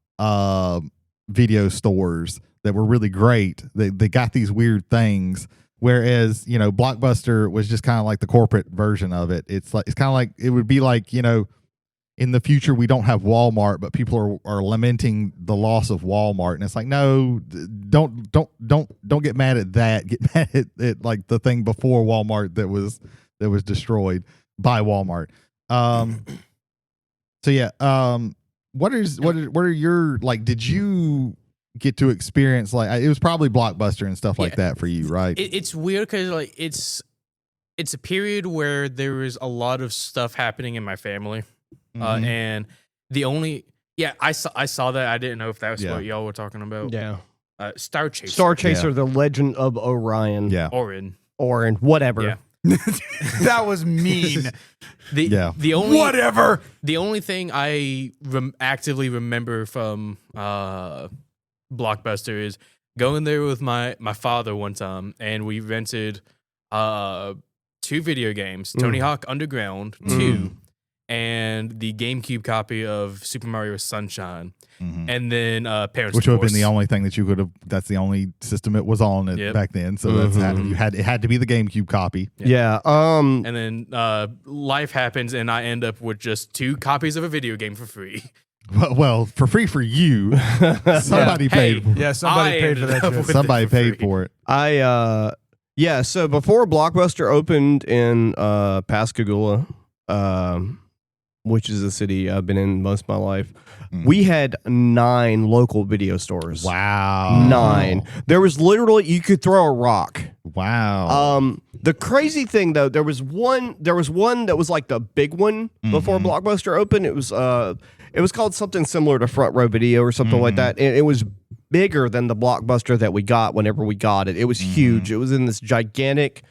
video stores that were really great. They got these weird things, whereas Blockbuster was just kind of like the corporate version of it. It's kind of like, it would be like, in the future we don't have Walmart, but people are lamenting the loss of Walmart, and it's like, no, don't get mad at that. Get mad at like the thing before Walmart that was destroyed by Walmart. So yeah, what are your, like, did you get to experience, like, it was probably Blockbuster and stuff like that for you, right? It's weird because like it's a period where there was a lot of stuff happening in my family. And the only, I saw that. I didn't know if that was what y'all were talking about. Yeah. Star Chaser. The Legend of Orion. Yeah. Orin, whatever. Yeah. That was mean. The only thing I actively remember from Blockbuster is going there with my father one time, and we rented 2 video games, Tony Hawk Underground 2, and the GameCube copy of Super Mario Sunshine, and then Parents Which would have Divorce. been the only thing that you could have. That's the only system it was on back then. So it had to be the GameCube copy. Yeah. And then life happens, and I end up with just 2 copies of a video game for free. Well, for free for you. Somebody paid. Yeah, somebody paid for that shit. Somebody paid for it. So before Blockbuster opened in Pascagoula, which is a city I've been in most of my life, we had 9 local video stores. Wow. 9. There was literally, you could throw a rock. Wow. The crazy thing though, there was one that was like the big one before Blockbuster opened. It was called something similar to Front Row Video or something like that. And it was bigger than the Blockbuster that we got whenever we got it. It was huge. It was in this gigantic,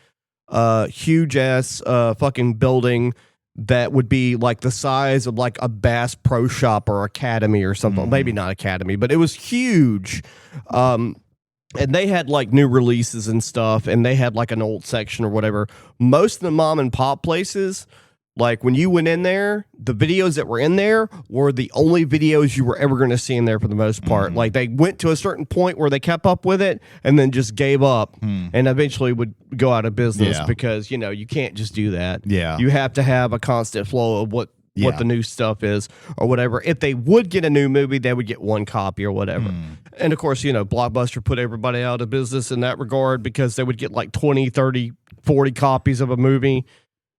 huge ass fucking building that would be like the size of like a Bass Pro Shop or Academy or something. Maybe not Academy, but it was huge. And they had like new releases and stuff, and they had like an old section or whatever. Most of the mom and pop places, like when you went in there, the videos that were in there were the only videos you were ever going to see in there for the most part. Like they went to a certain point where they kept up with it and then just gave up and eventually would go out of business because, you can't just do that. Yeah. You have to have a constant flow of what the new stuff is or whatever. If they would get a new movie, they would get 1 copy or whatever. And of course, Blockbuster put everybody out of business in that regard because they would get like 20, 30, 40 copies of a movie.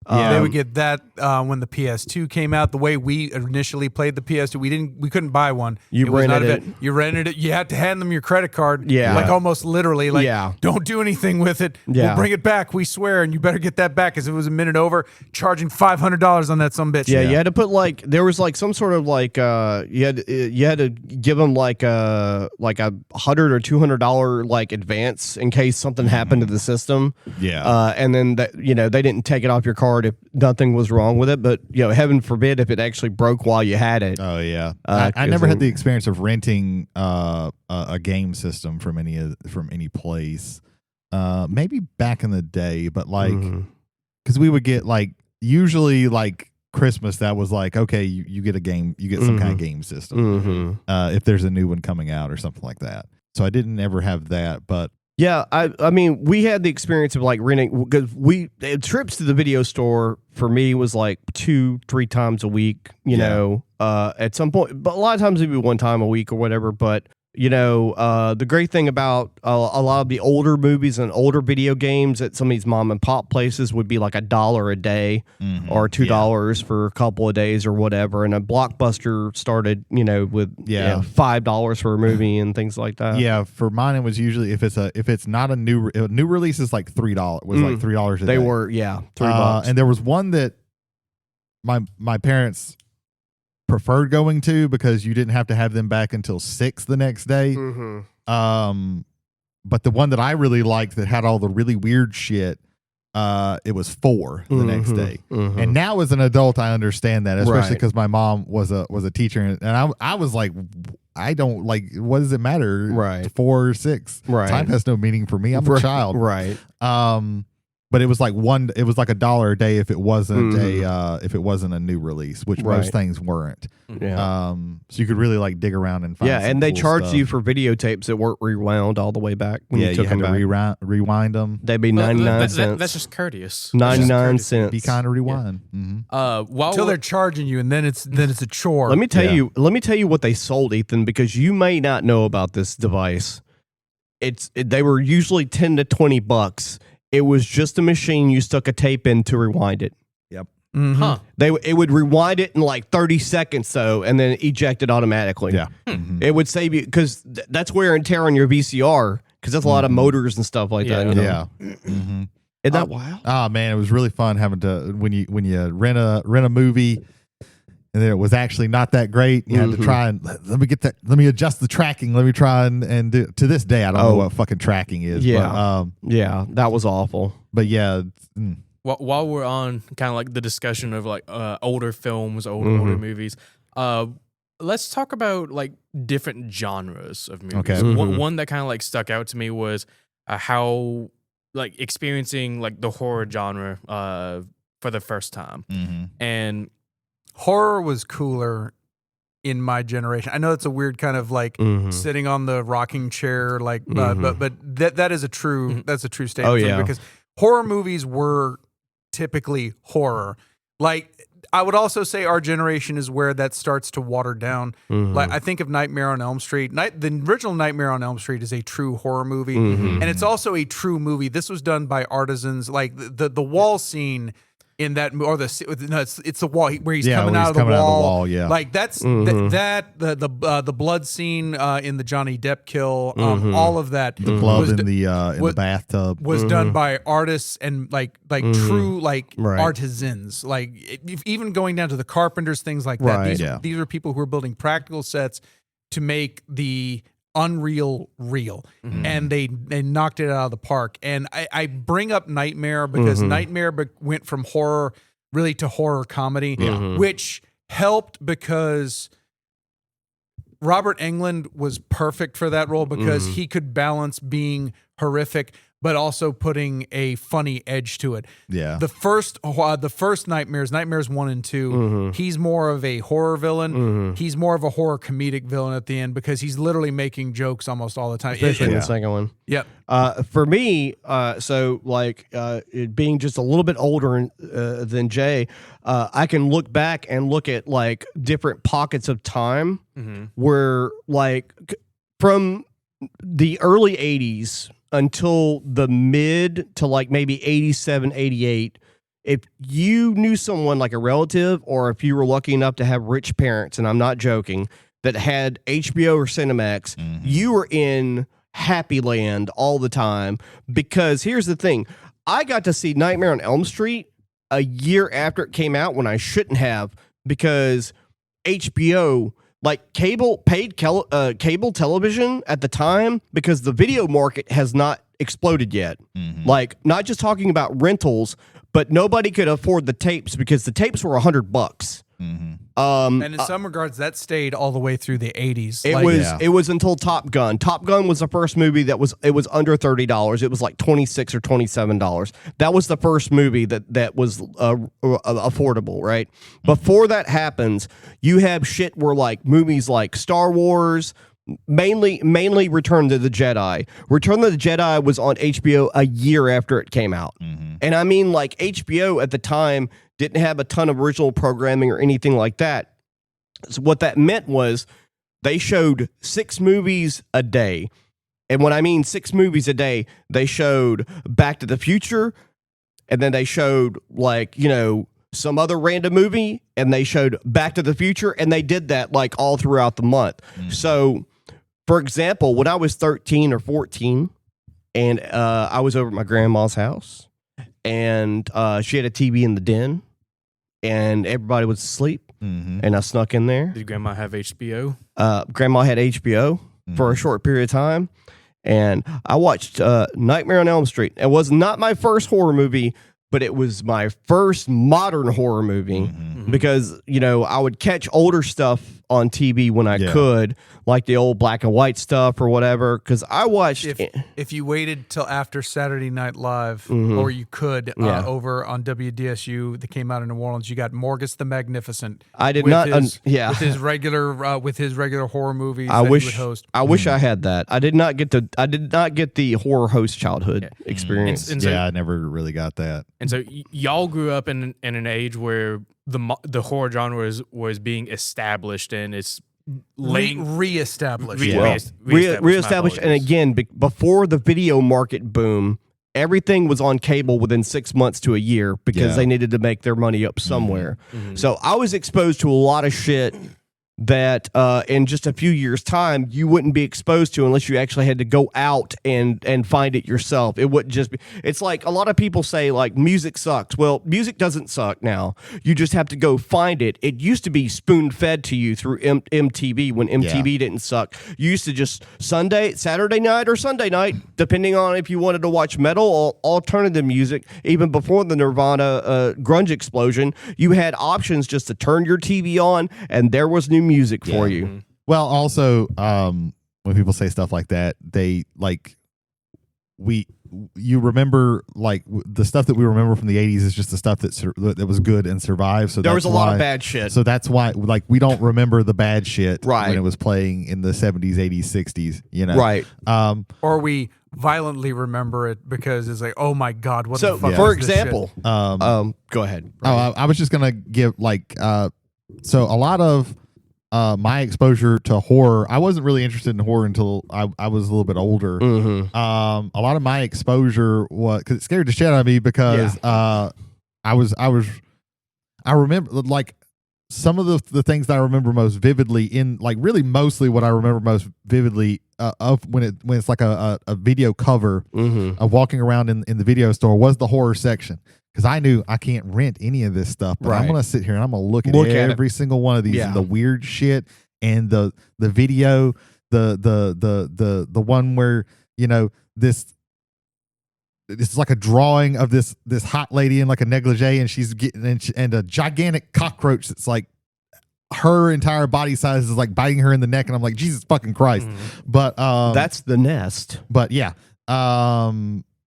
They would get that when the PS2 came out. The way we initially played the PS2, we couldn't buy one. You rented it. You rented it. You had to hand them your credit card. Yeah. Like almost literally. Like, Yeah. don't do anything with it. Yeah. We'll bring it back. We swear. And you better get that back because it was a minute over, charging $500 on that sumbitch. Yeah, you had to put like there was like some sort of like you had to give them like a $100 or $200 like advance in case something happened to the system. Yeah. And then that they didn't take it off your card if nothing was wrong with it, but heaven forbid if it actually broke while you had it. Oh yeah, I never had the experience of renting a game system from any place. Maybe back in the day, but like because we would get like usually like Christmas that was like okay you get a game, you get some kind of game system if there's a new one coming out or something like that. So I didn't ever have that, but. Yeah, I mean, we had the experience of like renting because trips to the video store for me was like 2-3 times a week, you know, at some point, but a lot of times it'd be one time a week or whatever. But the great thing about a lot of the older movies and older video games at some of these mom and pop places would be like $1 a day or $2 for a couple of days or whatever. And a Blockbuster started, with $5 for a movie and things like that. Yeah, for mine it was usually if it's not a new release is like $3. Was like $3 a day. They were $3. And there was one that my parents preferred going to because you didn't have to have them back until 6 the next day. But the one that I really liked that had all the really weird shit, it was 4 the next day. And now as an adult, I understand that, especially because my mom was a teacher, and I was like, I don't like. What does it matter? Right, 4 or 6. Right, time has no meaning for me. I'm a child. Right. But it was like it was like $1 a day if it wasn't a new release, which most things weren't. Yeah. So you could really like dig around and find. Yeah, and they cool charged stuff. you for videotapes that weren't rewound all the way back. When you took had them to back. rewind them. They'd be 99 cents. That's just courteous. 99 cents. Be kind of rewind. Until they're charging you, and then it's a chore. Let me tell you what they sold, Ethan, because you may not know about this device. They were usually $10 to $20. It was just a machine you stuck a tape in to rewind it. Yep. Huh. It would rewind it in like 30 seconds though, and then eject it automatically. Yeah. It would save you because that's wear and tear on your VCR because that's a lot of motors and stuff like that. Yeah. Isn't that wild? Oh man, it was really fun having to when you rent a movie. And then it was actually not that great. You had to try and let me adjust the tracking. Let me try and do. To this day, I don't know what fucking tracking is. Yeah, but, that was awful. But yeah. While we're on kind of like the discussion of like older films, older movies, let's talk about like different genres of movies. Okay. One that kind of like stuck out to me was how like experiencing like the horror genre for the first time, and horror was cooler in my generation. I know it's a weird kind of like sitting on the rocking chair, like, but that is a true statement. Oh yeah, because horror movies were typically horror. Like I would also say our generation is where that starts to water down. Like I think of Nightmare on Elm Street. The original Nightmare on Elm Street is a true horror movie, and it's also a true movie. This was done by artisans. Like the wall scene in that, or it's the wall where he's coming out of the wall. Yeah, like that's the blood scene in the Johnny Depp kill. All of that. The blood in the bathtub was done by artists and like true artisans. Like even going down to the carpenters, things like that. These are people who are building practical sets to make the unreal real, and they knocked it out of the park. And I bring up Nightmare because Nightmare went from horror really to horror comedy, which helped because Robert Englund was perfect for that role because he could balance being horrific but also putting a funny edge to it. Yeah. The first Nightmares 1 and 2, he's more of a horror villain. He's more of a horror comedic villain at the end because he's literally making jokes almost all the time. Especially in the second one. Yep. For me, so like it being just a little bit older than Jay, I can look back and look at like different pockets of time where like from the early 80s until the mid to like maybe 87, 88, if you knew someone like a relative, or if you were lucky enough to have rich parents, and I'm not joking, that had HBO or Cinemax, you were in happy land all the time. Because here's the thing. I got to see Nightmare on Elm Street a year after it came out when I shouldn't have, because HBO, like cable television at the time, because the video market has not exploded yet. Like, not just talking about rentals, but nobody could afford the tapes because the tapes were $100. And in some regards, that stayed all the way through the 80s. It was until Top Gun. Top Gun was the first movie that was under $30. It was like $26 or $27. That was the first movie that was affordable, right? Before that happens, you have shit where like movies like Star Wars, mainly Return of the Jedi. Return of the Jedi was on HBO a year after it came out. And I mean, like, HBO at the time didn't have a ton of original programming or anything like that. So what that meant was they showed 6 movies a day. And when I mean 6 movies a day, they showed Back to the Future, and then they showed, like, you know, some other random movie, and they showed Back to the Future, and they did that like all throughout the month. So, for example, when I was 13 or 14, and I was over at my grandma's house, and she had a TV in the den, and everybody was asleep, and I snuck in there. Did Grandma have HBO? Grandma had HBO for a short period of time, and I watched Nightmare on Elm Street. It was not my first horror movie, but it was my first modern horror movie, because, you know, I would catch older stuff on TV when I could, like the old black and white stuff or whatever, because I watched... If you waited till after Saturday Night Live, or you could, over on WDSU that came out in New Orleans, you got Morgus the Magnificent. I did with not... His, with his regular horror movies I that wish, he would host. I wish I had that. I did not get the horror host childhood experience. And so, I never really got that. And so y'all grew up in an age where the horror genre was being established, and it's reestablished. Reestablished. And again, before the video market boom, everything was on cable within 6 months to a year, because they needed to make their money up somewhere. So I was exposed to a lot of shit that in just a few years' time you wouldn't be exposed to unless you actually had to go out and find it yourself. It wouldn't just be... It's like a lot of people say, like, music sucks. Well, music doesn't suck now. You just have to go find it. It used to be spoon-fed to you through MTV when MTV didn't suck. You used to just Saturday night or Sunday night, depending on if you wanted to watch metal or alternative music, even before the Nirvana grunge explosion, you had options just to turn your TV on, and there was new music for you. Well, also, when people say stuff like that, they like you remember, like, the stuff that we remember from the 80s is just the stuff that was good and survived. So there was a lot of bad shit. So that's why, like, we don't remember the bad shit when it was playing in the 70s, 80s, 60s. You know, right? Or we violently remember it because it's like, oh my god, what the fuck? For is this example, shit? go ahead. I was just gonna give, like, so a lot of my exposure to horror, I wasn't really interested in horror until I was a little bit older. A lot of my exposure was because it scared the shit out of me, because I remember, like, some of the things that I remember most vividly, in, like, really mostly what I remember most vividly of when it's like a video cover of walking around in the video store, was the horror section. Because I knew I can't rent any of this stuff, but I'm gonna sit here and I'm gonna look at every single one of these, and the weird shit, and the video, the one where, you know, this is like a drawing of this hot lady in like a negligee, and she's getting and a gigantic cockroach that's like her entire body size is like biting her in the neck, and I'm like, Jesus fucking Christ. But that's The Nest. But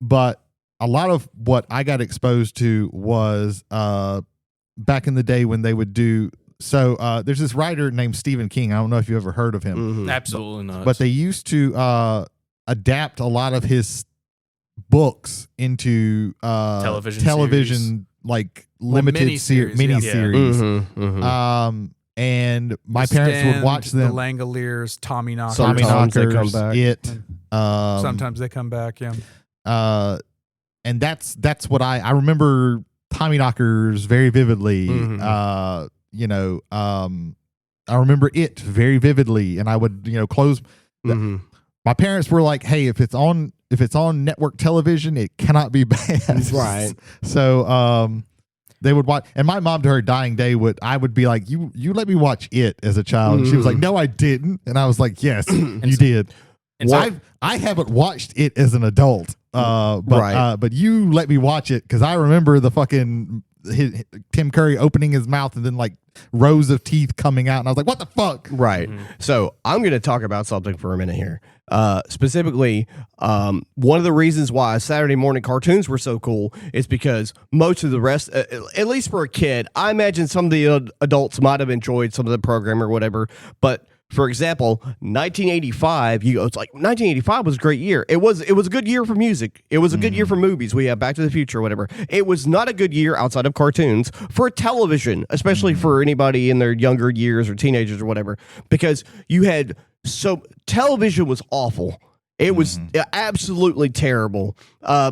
but a lot of what I got exposed to was back in the day when they would do. So there's this writer named Stephen King. I don't know if you ever heard of him. Absolutely not. But they used to adapt a lot of his books into television like limited miniseries. And my parents would watch them. The Langoliers, Tommy Knockers. Sometimes they come back. Sometimes they come back. Yeah. And that's what I remember Tommyknockers very vividly. Mhm. I remember it very vividly, and I would close. Mhm. My parents were like, "Hey, if it's on network television, it cannot be bad." Right. So they would watch, and my mom to her dying day I would be like, "You let me watch it as a child." And she was like, "No, I didn't," and I was like, "Yes, you did." And so, I haven't watched it as an adult, but you let me watch it because I remember the fucking Tim Curry opening his mouth and then like rows of teeth coming out, and I was like, "What the fuck?" Right. So I'm going to talk about something for a minute here. Specifically, one of the reasons why Saturday morning cartoons were so cool is because most of the rest, at least for a kid, I imagine some of the adults might have enjoyed some of the program or whatever, but for example, 1985, it's like 1985 was a great year. It was a good year for music. It was a good year for movies. We have Back to the Future, whatever. It was not a good year outside of cartoons for television, especially for anybody in their younger years or teenagers or whatever, because television was awful. It was absolutely terrible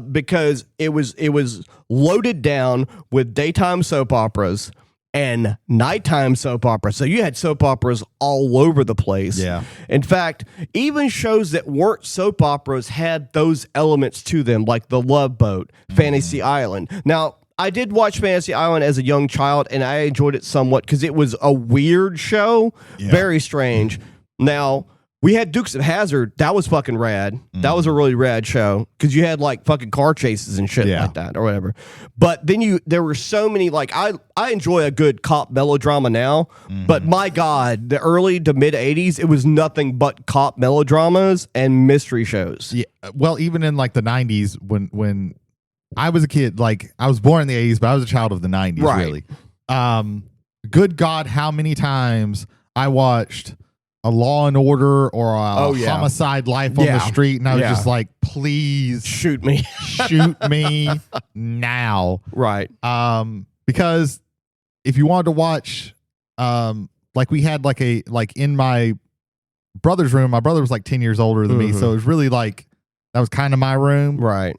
because it was loaded down with daytime soap operas and nighttime soap operas. So you had soap operas all over the place. Yeah. In fact, even shows that weren't soap operas had those elements to them, like The Love Boat, Fantasy Island. Now, I did watch Fantasy Island as a young child, and I enjoyed it somewhat because it was a weird show, very strange. Now, we had Dukes of Hazzard. That was fucking rad. That was a really rad show because you had like fucking car chases and shit like that or whatever. But then there were so many, like I enjoy a good cop melodrama now, but my God, the early to mid 80s, it was nothing but cop melodramas and mystery shows. Yeah. Well, even in like the 90s when I was a kid, like I was born in the 80s, but I was a child of the 90s, really. Good God, how many times I watched a Law and Order or a Homicide Life on the Street, and I was just like, please shoot me. Shoot me now. Right. Because if you wanted to watch like we had like in my brother's room, my brother was like 10 years older than me, so it was really like that was kind of my room. Right.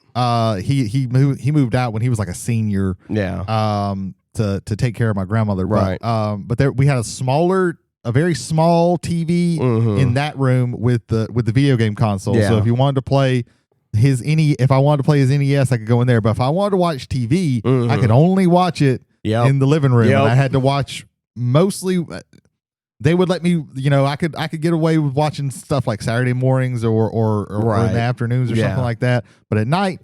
He moved out when he was like a senior. Yeah. To take care of my grandmother. Right. But there we had a very small TV in that room with the video game console. Yeah. So if you wanted to play if I wanted to play his NES, I could go in there. But if I wanted to watch TV, I could only watch it in the living room. And I had to watch mostly. They would let me, I could get away with watching stuff like Saturday mornings or in the afternoons or something like that. But at night,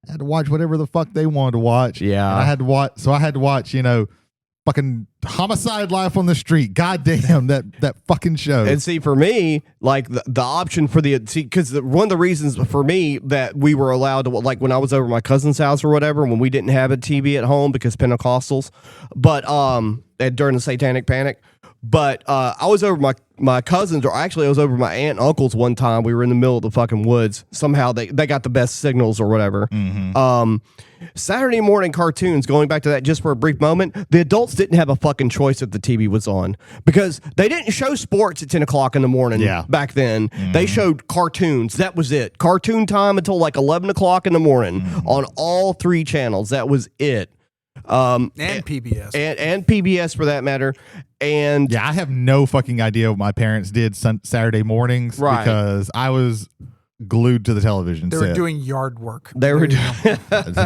I had to watch whatever the fuck they wanted to watch. Yeah, and I had to watch, fucking Homicide Life on the Street. Goddamn, that fucking show. And see, for me, like the option for because one of the reasons for me that we were allowed to, like when I was over at my cousin's house or whatever, when we didn't have a TV at home because Pentecostals, but during the Satanic Panic. But I was over my cousins, or actually I was over my aunt and uncle's one time. We were in the middle of the fucking woods. Somehow they got the best signals or whatever. Saturday morning cartoons, going back to that just for a brief moment, the adults didn't have a fucking choice if the TV was on because they didn't show sports at 10 o'clock in the morning back then. They showed cartoons. That was it. Cartoon time until like 11 o'clock in the morning on all three channels. That was it. And PBS. And PBS for that matter. And I have no fucking idea what my parents did Saturday mornings because I was glued to the television They set. were doing yard work. They were doing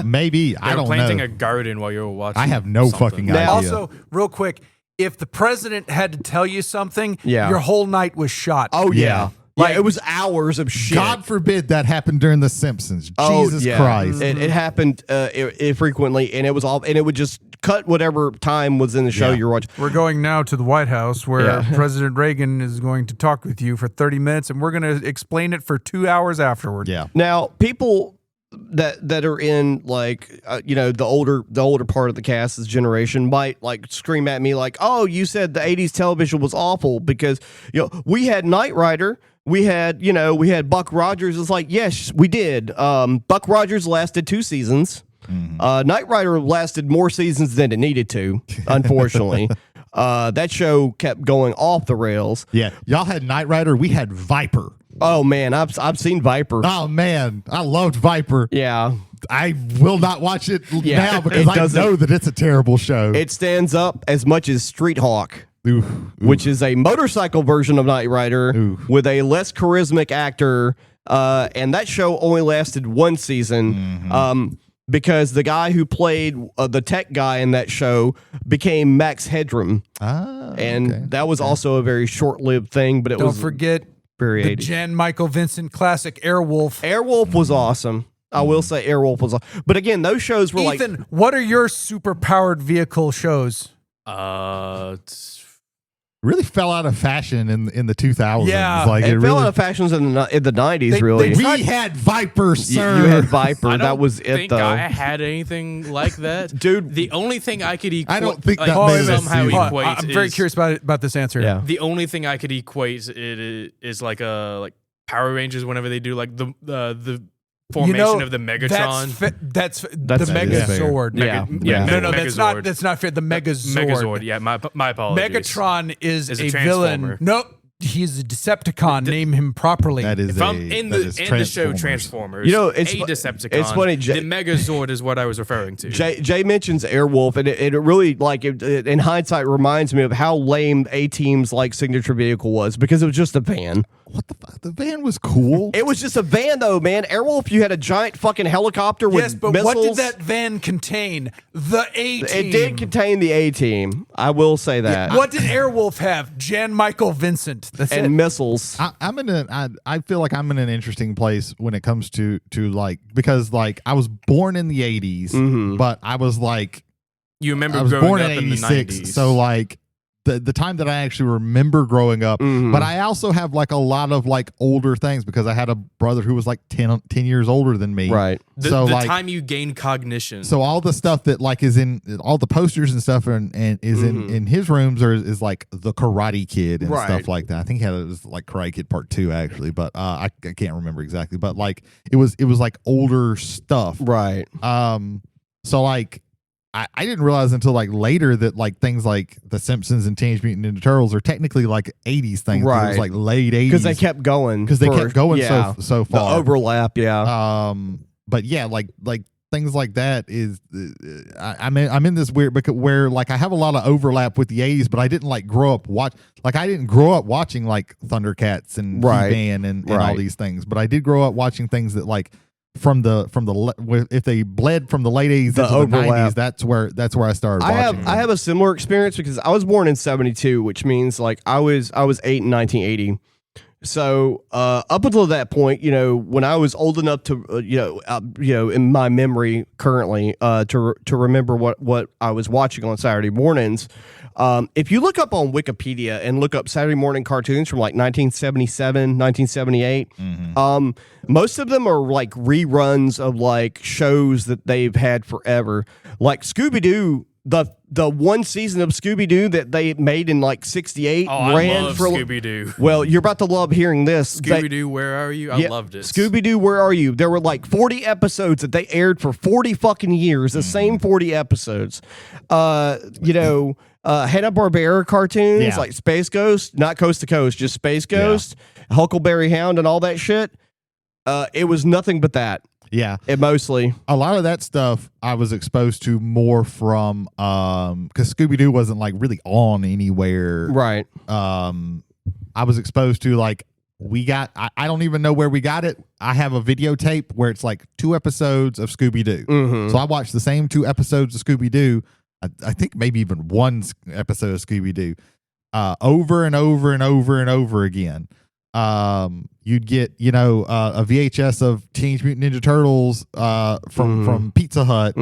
maybe They I were don't planting know. a garden while you were watching. I have no something. fucking idea. Also, real quick, if the president had to tell you something, Yeah. your whole night was shot. Oh yeah. Yeah. Like it was hours of shit. God forbid that happened during The Simpsons. Jesus Christ. It happened frequently, and it was all, and it would just cut whatever time was in the show you're watching. We're going now to the White House where President Reagan is going to talk with you for 30 minutes, and we're going to explain it for 2 hours afterward. Yeah. Now, people that are in like the older part of the cast's generation might like scream at me like, "Oh, you said the 80s television was awful because we had Knight Rider." We had Buck Rogers. It's like, yes, we did. Buck Rogers lasted 2 seasons. Knight Rider lasted more seasons than it needed to, unfortunately. That show kept going off the rails. Yeah. Y'all had Knight Rider. We had Viper. Oh man, I've seen Viper. Oh man, I loved Viper. Yeah. I will not watch it now because I know that it's a terrible show. It stands up as much as Street Hawk, Ooh. which is a motorcycle version of Knight Rider with a less charismatic actor. And that show only lasted one season because the guy who played the tech guy in that show became Max Headroom. And that was also a very short-lived thing, but Don't forget very the 80s. Jan Michael Vincent classic Airwolf. Airwolf was awesome. I will say Airwolf was awesome. But again, those shows were Ethan, what are your super-powered vehicle shows? Really fell out of fashion in the 2000s. Yeah. Like it it fell really, out of fashions in the 90s, really. we had Viper, sir. You had Viper. I That don't was it, think though. I had anything like that, Dude. The only thing I could equate, I don't think that like, made it somehow seem- equate. I'm very curious about this answer. Yeah. The only thing I could equate it is like Power Rangers whenever they do like the formation of the Megatron. That's the That's Megazord. Yeah. No, that's not. Megazord. That's not fair. The Megazord. Megazord. Yeah, my apologies. Megatron is Is a a villain. Transformer. Nope. He's a Decepticon. Name him properly. That is In the show Transformers, You know, it's a Decepticon. it's funny, The Megazord is what I was referring to. Jay mentions Airwolf, and it really, like, in hindsight, reminds me of how lame A-Team's, like, signature vehicle was, because it was just a van. What the fuck? The van was cool. It was just a van, though, man. Airwolf, you had a giant fucking helicopter with Yes, but missiles. what did that van contain? The A-Team. It did contain the A-Team. I will say that. What did Airwolf have? Jan Michael Vincent. That's And it. missiles. I feel like I'm in an interesting place when it comes to like, because like I was born in the 80s, but I was like, You remember I was growing born up in in the 86, 90s. so like the time that I actually remember growing up, but I also have like a lot of like older things because I had a brother who was like 10 years older than me. Right. the like, time you gain cognition. so all the stuff that like is in all the posters and stuff and is in his rooms is like the Karate Kid and stuff like that. I think it was like Karate Kid Part 2 actually, but I can't remember exactly. But like it was like older stuff. Right. So like I didn't realize until like later that like things like The Simpsons and Teenage Mutant Ninja Turtles are technically like 80s things. Right. It was like late 80s. Because they kept going. Because they kept going so The far. overlap, yeah. But yeah, like things like that is I'm in this weird because where like I have a lot of overlap with the 80s, but I didn't like grow up I didn't grow up watching like Thundercats and He-Man and all these things, but I did grow up watching things that like from the if they bled from the late 80s into the 90s, that's where I started watching. I have a similar experience because I was born in 72, which means like I was 8 in 1980. So up until that point, you know, when I was old enough to in my memory currently to remember what I was watching on Saturday mornings, if you look up on Wikipedia and look up Saturday morning cartoons from like 1977, 1978, most of them are like reruns of like shows that they've had forever, like Scooby-Doo. The one season of Scooby-Doo that they made in like 68 I ran love for Scooby-Doo. Well, you're about to love hearing this. Scooby-Doo, where are you? I loved it. Scooby-Doo, where are you? There were like 40 episodes that they aired for 40 fucking years, the same 40 episodes. Hanna-Barbera cartoons like Space Ghost, not Coast to Coast, just Space Ghost, Huckleberry Hound and all that shit. It was nothing but that. Yeah. It mostly. A lot of that stuff I was exposed to more from because Scooby-Doo wasn't like really on anywhere. Right. I was exposed to like I don't even know where we got it. I have a videotape where it's like 2 episodes of Scooby-Doo. So I watched the same 2 episodes of Scooby-Doo. I think maybe even 1 episode of Scooby-Doo over and over and over and over again. You'd get, a VHS of Teenage Mutant Ninja Turtles from Pizza Hut.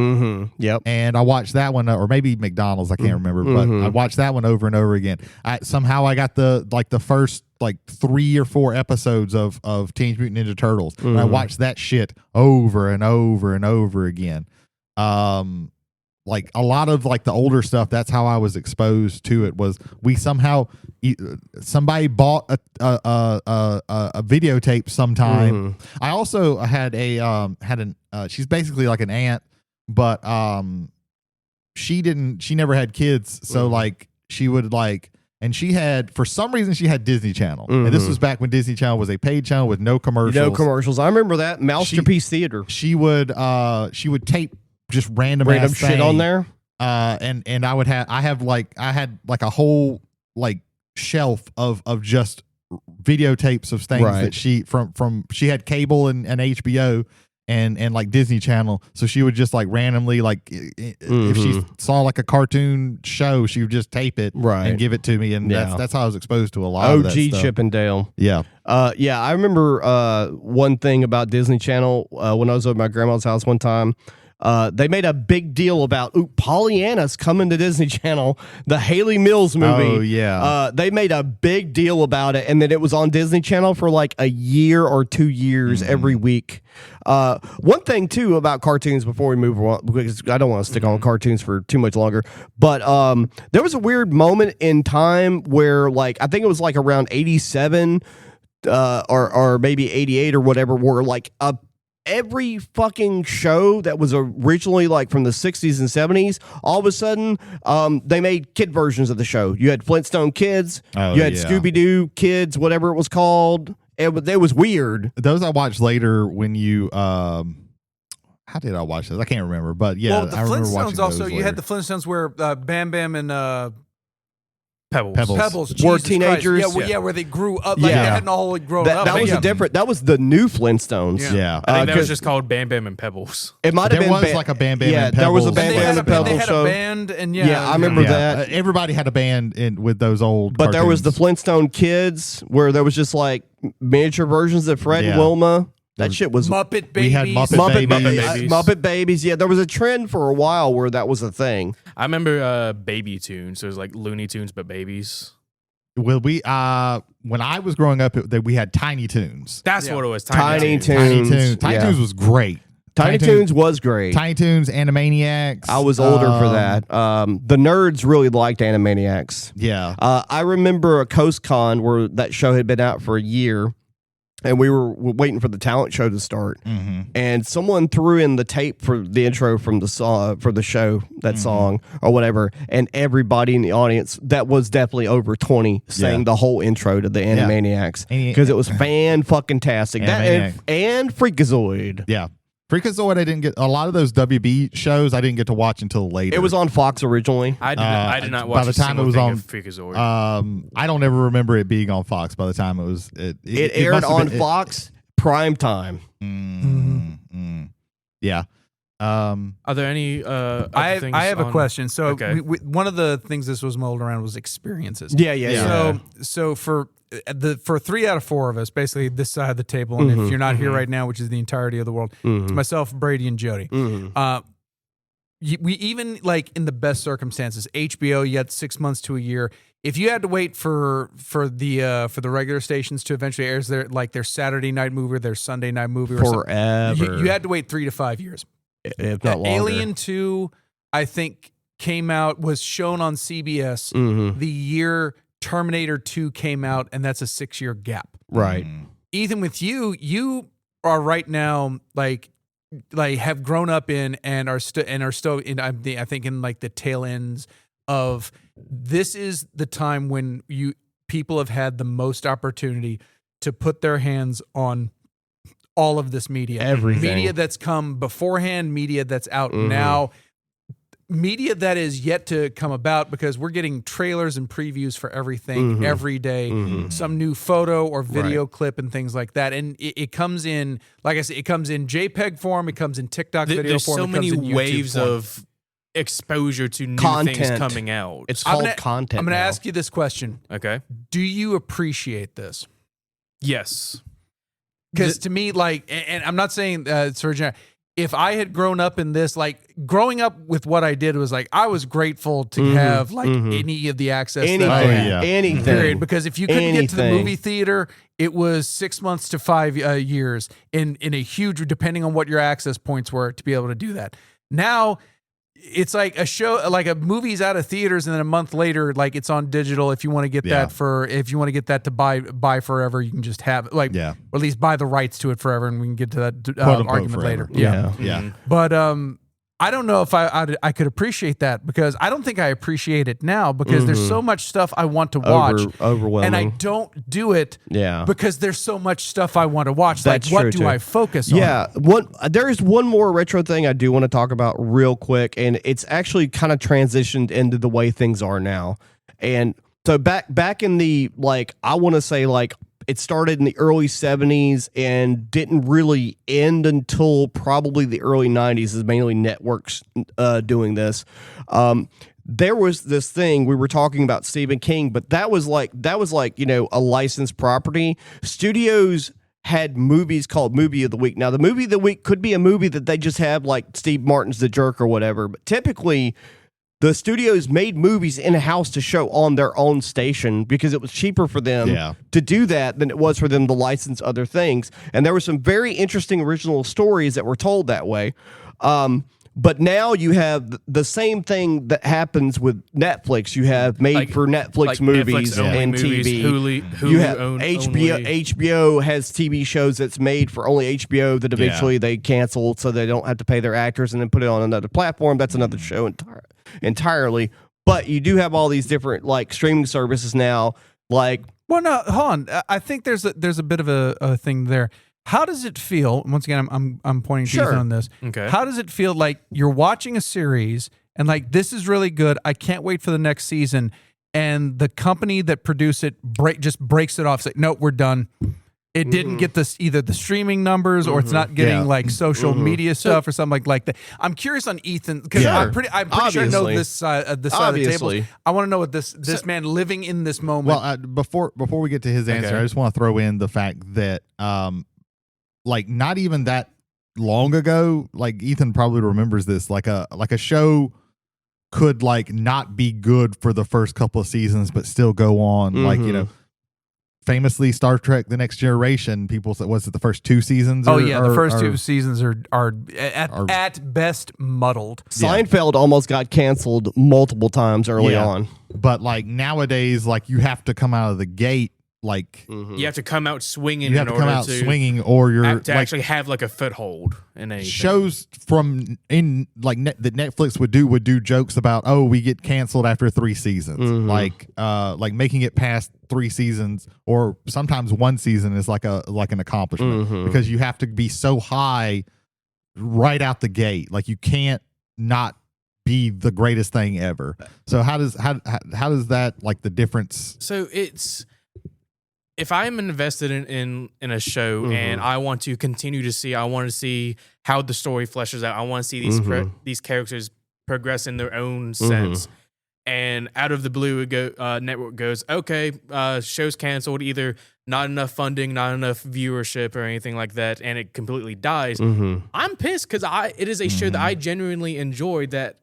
Yep. And I watched that one, or maybe McDonald's, I can't remember, but I watched that one over and over again. Somehow I got the first like 3 or 4 episodes of Teenage Mutant Ninja Turtles. And I watched that shit over and over and over again. Like a lot of like the older stuff, that's how I was exposed to it. Was we somehow somebody bought a videotape sometime. I also had she's basically like an aunt, but she never had kids, so like she would like, and she had, for some reason, she had Disney Channel, and this was back when Disney Channel was a paid channel with no commercials. No commercials. I remember that Masterpiece Theater. She would tape just random shit on there. And I had like a whole like shelf of just videotapes of things that she she had cable and HBO and like Disney Channel, so she would just like randomly, like if she saw like a cartoon show, she would just tape it and give it to me, and that's how I was exposed to a lot of that stuff. Chip and Dale. Yeah. I remember one thing about Disney Channel when I was at my grandma's house one time. They made a big deal about Pollyanna's coming to Disney Channel, the Haley Mills movie. Oh yeah. They made a big deal about it, and then it was on Disney Channel for like a year or 2 years every week. One thing too about cartoons before we move on, because I don't want to stick on cartoons for too much longer, but there was a weird moment in time where, like, I think it was like around 87 or maybe 88 or whatever, where like every fucking show that was originally like from the 60s and 70s, all of a sudden they made kid versions of the show. You had Flintstone Kids, you had Scooby-Doo Kids, whatever it was called. It was weird. Those I watched later when you how did I watch those? I can't remember, but yeah, well, the I remember Flintstones watching also. those You later. had the Flintstones where Bam Bam and Pebbles. Pebbles Were Jesus teenagers. Christ. Yeah, where they grew up. Like they hadn't all grown up. That was a different. That was the new Flintstones. Yeah. I think that was just called Bam Bam and Pebbles. It might have There been was like a Bam Bam and there was a Pebbles. Bam Bam and They Pebbles had show. a band, and I remember that. Everybody had a band with those old. But there was the cartoons. Flintstone Kids, where there was just like miniature versions of Fred and Wilma. That shit was Muppet Babies. We had Muppet Babies. Muppet Babies. Yeah, there was a trend for a while where that was a thing. I remember Baby Tunes. So it was like Looney Tunes, but babies. Well, we when I was growing up, we had Tiny Toons. That's what it was. Tiny Tunes. Toons. Tiny Toons was great. Tiny Toons was great. Tiny Toons, Animaniacs. I was older for that. The nerds really liked Animaniacs. Yeah. I remember a Coast Con where that show had been out for a year, and we were waiting for the talent show to start. And someone threw in the tape for the intro from the song for the show, that song or whatever, and everybody in the audience that was definitely over 20 sang the whole intro to the Animaniacs because it was fan-fucking-tastic. That and Freakazoid. Yeah. Freakazoid, I didn't get a lot of those WB shows. I didn't get to watch until later. It was on Fox originally. I did not watch by the time it was on Freakazoid. I don't ever remember it being on Fox. By the time it was, it aired must have on been- Fox prime time. Yeah. Are there any? I have a question. So Okay. one of the things this was molded around was experiences. Yeah. So for 3 out of 4 of us, basically this side of the table, and if you're not here right now, which is the entirety of the world, it's myself, Brady, and Jody. We even, like, in the best circumstances, HBO, you had 6 months to a year. If you had to wait for the regular stations to eventually air their Saturday night movie or their Sunday night movie, or Forever. something, you had to wait 3 to 5 years. If not longer. Alien 2, I think, was shown on CBS the year Terminator 2 came out, and that's a 6-year gap. Right. Ethan, with you are right now like have grown up in and are still in. I think in like the tail ends of this is the time when people have had the most opportunity to put their hands on all of this media. Everything. Media that's come beforehand, media that's out now, media that is yet to come about, because we're getting trailers and previews for everything every day, some new photo or video clip and things like that. And it comes in, like I said, it comes in JPEG form, it comes in TikTok video There's form. so it comes many in YouTube waves form. of exposure to new Content. things coming out. It's I'm called gonna- content. I'm going to now. ask you this question. Okay. Do you appreciate this? Yes. Because to me, like, and I'm not saying Surgeon, if I had grown up in this, like, growing up with what I did was like, I was grateful to have like any of the access Anything. that I had. yeah. Anything. Period. Because if you couldn't get to the Anything. movie theater, it was 6 months to 5 years in a huge, depending on what your access points were, to be able to do that. Now, it's like a show, like a movie's out of theaters, and then a month later, like, it's on digital. If you want to get that to buy forever, you can just have it, like, or at least buy the rights to it forever, and we can get to that Quote, unquote, argument forever. later. Yeah. Yeah. But I don't know if I could appreciate that, because I don't think I appreciate it now, because there's so much stuff I want to watch, overwhelming, and I don't do it Yeah. because there's so much stuff I want to watch. That's like, what true, do too. I focus on? Yeah, there is one more retro thing I do want to talk about real quick, and it's actually kind of transitioned into the way things are now. And so back in the, like, I want to say, like, it started in the early 70s and didn't really end until probably the early 90s, as mainly networks doing this. There was this thing, we were talking about Stephen King, but that was like, you know, a licensed property. Studios had movies called Movie of the Week. Now, the Movie of the Week could be a movie that they just have, like Steve Martin's The Jerk or whatever, but typically the studios made movies in-house to show on their own station because it was cheaper for them to do that than it was for them to license other things. And there were some very interesting original stories that were told that way. But now you have the same thing that happens with Netflix. You have made for Netflix movies and TV. Hulu You have HBO. HBO. HBO has TV shows that's made for only HBO that eventually they cancel, so they don't have to pay their actors and then put it on another platform. That's another show entirely. But you do have all these different, like, streaming services now. Like, well, no, hold on. I think there's a bit of a thing there. How does it feel? Once again, I'm pointing to Ethan on this. Okay. How does it feel like you're watching a series and, like, this is really good, I can't wait for the next season, and the company that produced it just breaks it off, say, no, we're done. It didn't get either the streaming numbers or it's not getting like social media stuff or something like that. I'm curious on Ethan, because I'm pretty sure I know this side of the table. I want to know what this man living in this moment. Well, before we get to his answer, I just want to throw in the fact that like, not even that long ago, like, Ethan probably remembers this, like a show could, like, not be good for the first couple of seasons but still go on. Like, you know, famously, Star Trek The Next Generation, people said, was it the first 2 seasons? The first 2 seasons are at best muddled. Seinfeld almost got canceled multiple times early on. But, like, nowadays, like, you have to come out of the gate, like, you have to come out swinging. You have to come out swinging, or you're to actually have, like, a foothold in anything. Shows from that Netflix would do jokes about, oh, we get canceled after 3 seasons, like making it past 3 seasons, or sometimes 1 season is like an accomplishment, because you have to be so high right out the gate, like, you can't not be the greatest thing ever. So how does that, like, the difference? So it's, if I'm invested in a show and I want to continue to see, I want to see how the story fleshes out. I want to see these characters progress in their own sense. And out of the blue, network goes, okay, show's canceled, either not enough funding, not enough viewership, or anything like that, and it completely dies. I'm pissed, because it is a show that I genuinely enjoyed, that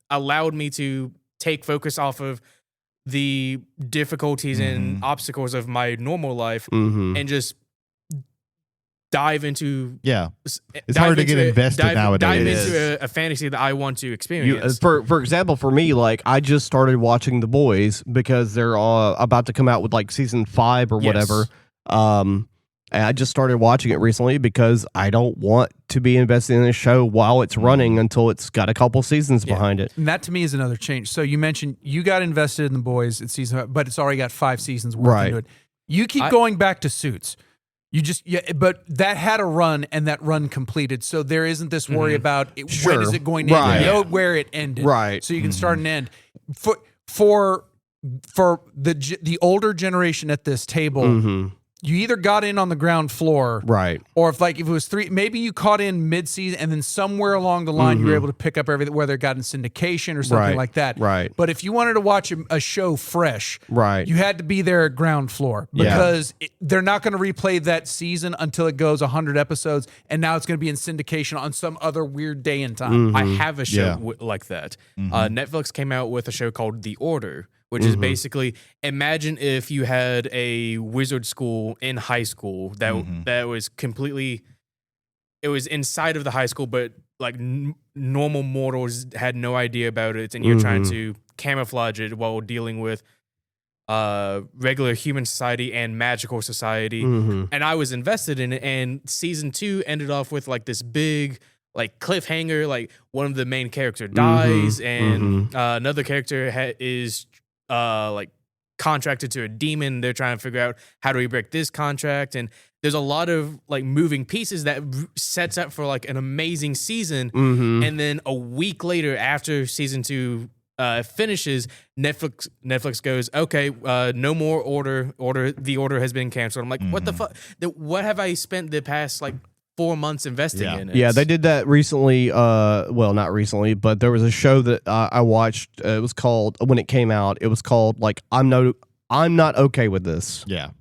allowed me to take focus off of the difficulties and obstacles of my normal life and just dive into it's hard to get invested nowadays. Dive into a fantasy that I want to experience. For example, for me, like, I just started watching The Boys because they're about to come out with, like, season 5 or whatever. And I just started watching it recently because I don't want to be invested in a show while it's running until it's got a couple seasons behind it. And that, to me, is another change. So you mentioned you got invested in The Boys at season 5, but it's already got 5 seasons worth into it. You keep going back to Suits. You just but that had a run, and that run completed. So there isn't this worry about when is it going to end. You know where it ended. Right. So you can start and end. For the older generation at this table, you either got in on the ground floor, or if it was 3, maybe you caught in mid-season, and then somewhere along the line you were able to pick up everything, whether it got in syndication or something like that. But if you wanted to watch a show fresh, you had to be there at ground floor, because they're not going to replay that season until it goes 100 episodes, and now it's going to be in syndication on some other weird day and time. I have a show like that. Netflix came out with a show called The Order, which is basically, imagine if you had a wizard school in high school that was completely, it was inside of the high school, but, like, normal mortals had no idea about it, and you're trying to camouflage it while dealing with regular human society and magical society. And I was invested in it, and season 2 ended off with, like, this big like cliffhanger, like one of the main character dies, and another character is like contracted to a demon. They're trying to figure out how do we break this contract, and there's a lot of like moving pieces that sets up for like an amazing season. And then a week later, after season 2 finishes, Netflix goes, okay, no more order. The order has been canceled. I'm like, what the fuck? What have I spent the past like 4 months investing in it? Yeah, they did that recently. Well, not recently, but there was a show that I watched. It was called, when it came out, it was called like I'm not okay with this. Yeah.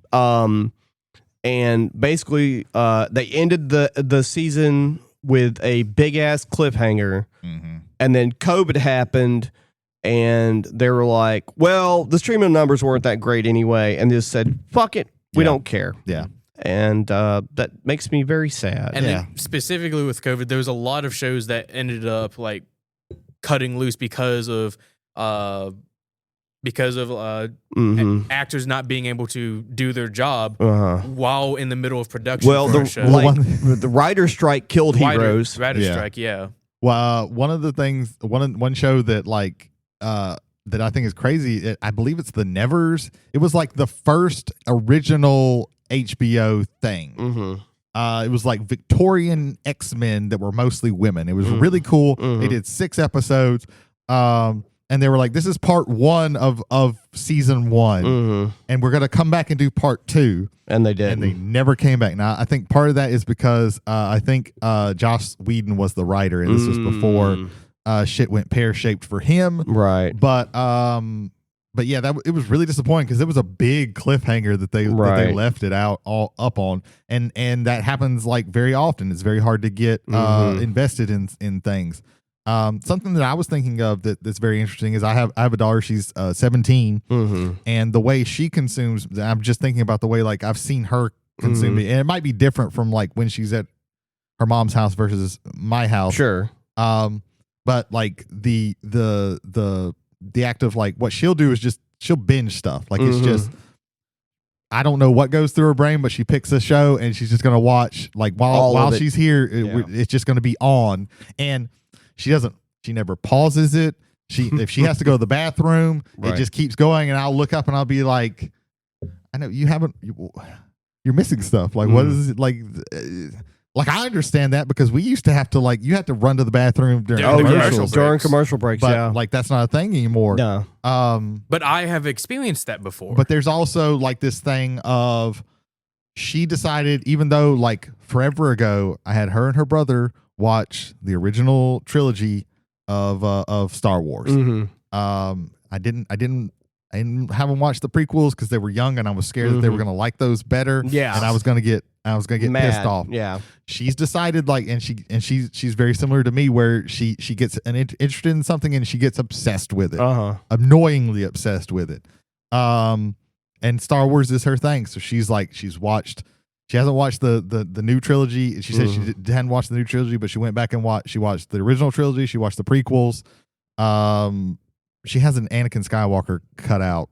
And basically, they ended the season with a big ass cliffhanger, and then COVID happened. And they were like, well, the streaming numbers weren't that great anyway. And just said, fuck it. We don't care. Yeah. And that makes me very sad. And then specifically with COVID, there was a lot of shows that ended up like cutting loose because of actors not being able to do their job while in the middle of production. Well, the writer's strike killed Heroes. Writer's strike, yeah. Well, one of the things, one show that like that I think is crazy, I believe it's The Nevers. It was like the first original HBO thing. It was like Victorian X-Men that were mostly women. It was really cool. They did 6 episodes. And they were like, this is part 1 of season 1. And we're going to come back and do part 2. And they did. And they never came back. Now, I think part of that is because I think Joss Whedon was the writer, and this was before shit went pear-shaped for him. Right. But yeah, it was really disappointing because it was a big cliffhanger that they left it out all up on. And that happens like very often. It's very hard to get invested in things. Something that I was thinking of that's very interesting is I have a daughter. She's 17, and the way she consumes, I'm just thinking about the way like I've seen her consume it, and it might be different from like when she's at her mom's house versus my house. Sure. But like the act of like what she'll do is just she'll binge stuff. Like it's just, I don't know what goes through her brain, but she picks a show and she's just gonna watch like while she's here. It's just gonna be on, and she never pauses it. If she has to go to the bathroom, it just keeps going, and I'll look up and I'll be like, I know you're missing stuff. Like what is it like? Like I understand that because we used to have to like you had to run to the bathroom during commercial breaks, but like that's not a thing anymore. No. But I have experienced that before. But there's also like this thing of she decided, even though like forever ago I had her and her brother watch the original trilogy of Star Wars. I didn't have them watch the prequels because they were young and I was scared that they were going to like those better. Yeah, and I was going to get mad. Pissed off. Yeah, she's decided like, and she's very similar to me where she gets interested in something and she gets obsessed with it, annoyingly obsessed with it. And Star Wars is her thing. So she's like, she hasn't watched the new trilogy. She said she hadn't watched the new trilogy, but she went back and watched the original trilogy. She watched the prequels. She has an Anakin Skywalker cutout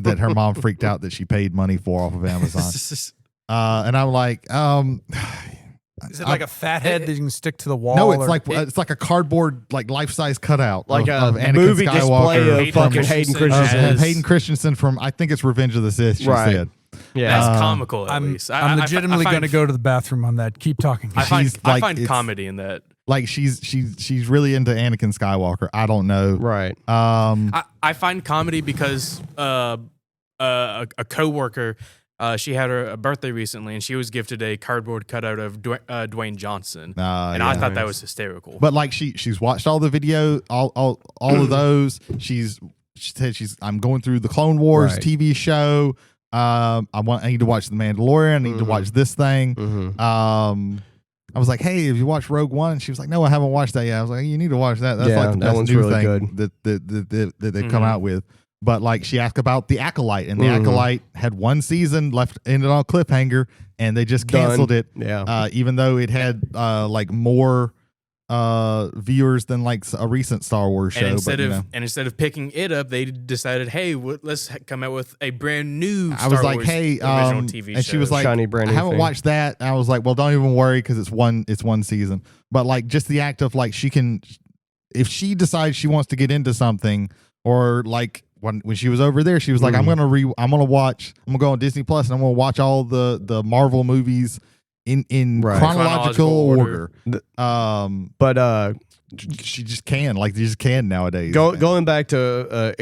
that her mom freaked out that she paid money for off of Amazon. And I'm like, is it like a fat head that you can stick to the wall? No, it's like a cardboard, like life-size cutout, like of a Anakin movie Skywalker display of fucking Hayden Christensen. Hayden Christensen from, I think it's Revenge of the Sith. She said. Yeah, that's comical. At least I'm legitimately going to go to the bathroom on that. Keep talking. I find comedy in that. Like she's really into Anakin Skywalker. I don't know. Right. I find comedy because a coworker, she had her birthday recently, and she was gifted a cardboard cutout of Dwayne Johnson, and I thought that was hysterical. But like she's watched all the video, all of those. She said I'm going through the Clone Wars TV show. I need to watch The Mandalorian. I need to watch this thing. I was like, hey, have you watched Rogue One? And she was like, no, I haven't watched that yet. I was like, you need to watch that. That's like the best new really thing that they've come out with. But like she asked about The Acolyte, and The Acolyte had 1 season left, ended on a cliffhanger, and they just canceled it. Yeah. Even though it had like more viewers than like a recent Star Wars show. And instead of picking it up, they decided, hey, let's come out with a brand new I was like, hey, original TV show. and she was like, Shiny brand I new haven't thing. watched that. I was like, well, don't even worry because it's one season. But like just the act of like she can, if she decides she wants to get into something, or like when she was over there, she was like, I'm gonna go on Disney Plus and I'm gonna watch all the Marvel movies in chronological order. But she just can, like, you just can nowadays. going back to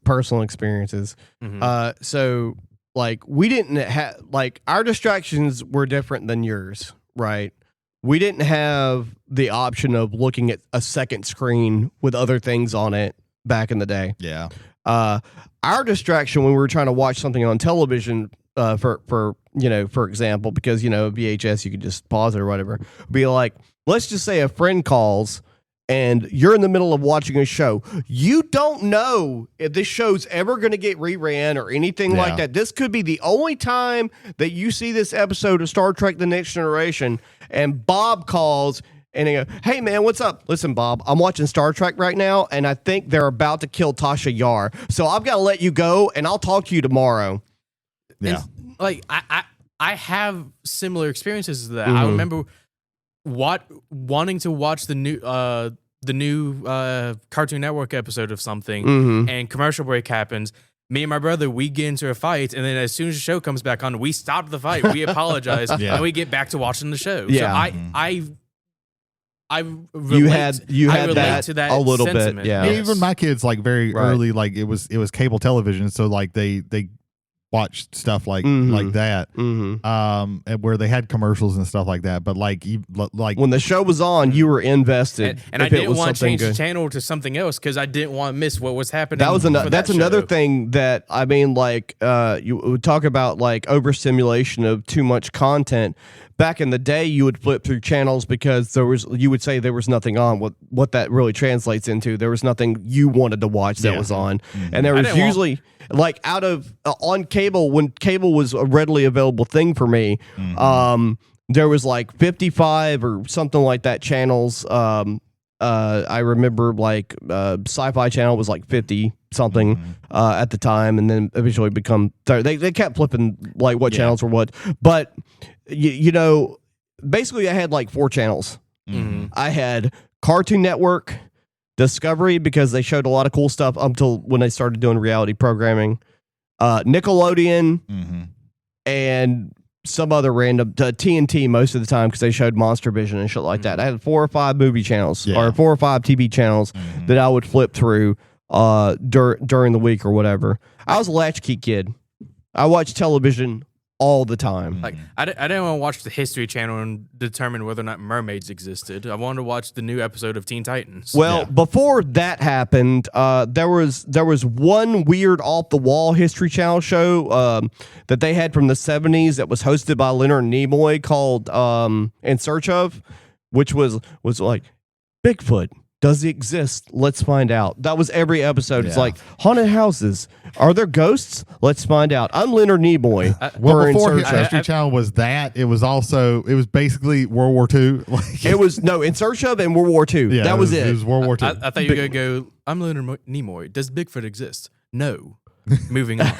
personal experiences. Mhm. So like we didn't have, like, our distractions were different than yours, right? We didn't have the option of looking at a second screen with other things on it back in the day. Yeah. Our distraction when we were trying to watch something on television, for example, because VHS, you could just pause it or whatever, be like, let's just say a friend calls and you're in the middle of watching a show. You don't know if this show's ever going to get reran or anything like that. This could be the only time that you see this episode of Star Trek The Next Generation, and Bob calls and he goes, hey, man, what's up? Listen, Bob, I'm watching Star Trek right now, and I think they're about to kill Tasha Yar. So I've got to let you go, and I'll talk to you tomorrow. Yeah. And, like, I have similar experiences to that. I remember wanting to watch the new Cartoon Network episode of something, and commercial break happens. Me and my brother, we get into a fight, and then as soon as the show comes back on, we stop the fight, we apologize, and we get back to watching the show. Yeah. So I relate, you I had relate that to that a little sentiment. bit, yeah. Yeah, Yes. even my kids, like, very Right. early, like it was cable television, so like they watched stuff like that, and where they had commercials and stuff like that. But like When the show was on, you were invested, and I if it didn't was want to something change the good. channel to something else because I didn't want to miss what was happening. That was that's another show. thing that, I mean, like, you would talk about, like, overstimulation of too much content. Back in the day, you would flip through channels because you would say there was nothing on. What that really translates into, there was nothing you wanted to watch that was on, and there was usually like out of on cable, when cable was a readily available thing for me. There was like 55 or something like that channels. I remember, like, Sci-Fi Channel was like 50 something at the time, and then eventually become 30. They kept flipping like what channels were what, but basically I had like 4 channels. I had Cartoon Network, Discovery, because they showed a lot of cool stuff up until when they started doing reality programming, Nickelodeon, and some other random TNT most of the time because they showed Monster Vision and shit like that. I had 4 or 5 movie channels or 4 or 5 TV channels that I would flip through during the week or whatever. I was a latchkey kid. I watched television all the time. Like, I didn't want to watch the History Channel and determine whether or not mermaids existed. I wanted to watch the new episode of Teen Titans. Well, before that happened, there was one weird off the wall History Channel show that they had from the 70s that was hosted by Leonard Nimoy called In Search Of, which was like, Bigfoot. Does he exist? Let's find out. That was every episode. It's like, haunted houses. Are there ghosts? Let's find out. I'm Leonard Nimoy. well, In before Search Of. History Channel was that, it was basically World War II. Like, It was In Search Of and World War II. yeah, that was it it. was World War II. I thought you were going to go, I'm Leonard Nimoy. Does Bigfoot exist? No. Moving on.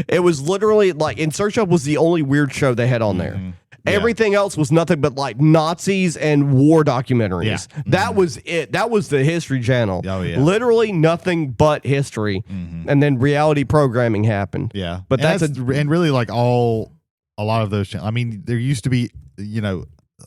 It was literally like In Search Of was the only weird show they had on there. Everything else was nothing but like Nazis and war documentaries. Yeah. That was it. That was the History Channel. Oh, yeah. Literally nothing but history. And then reality programming happened. Yeah, But and that's and really like a lot of those channels. I mean, there used to be,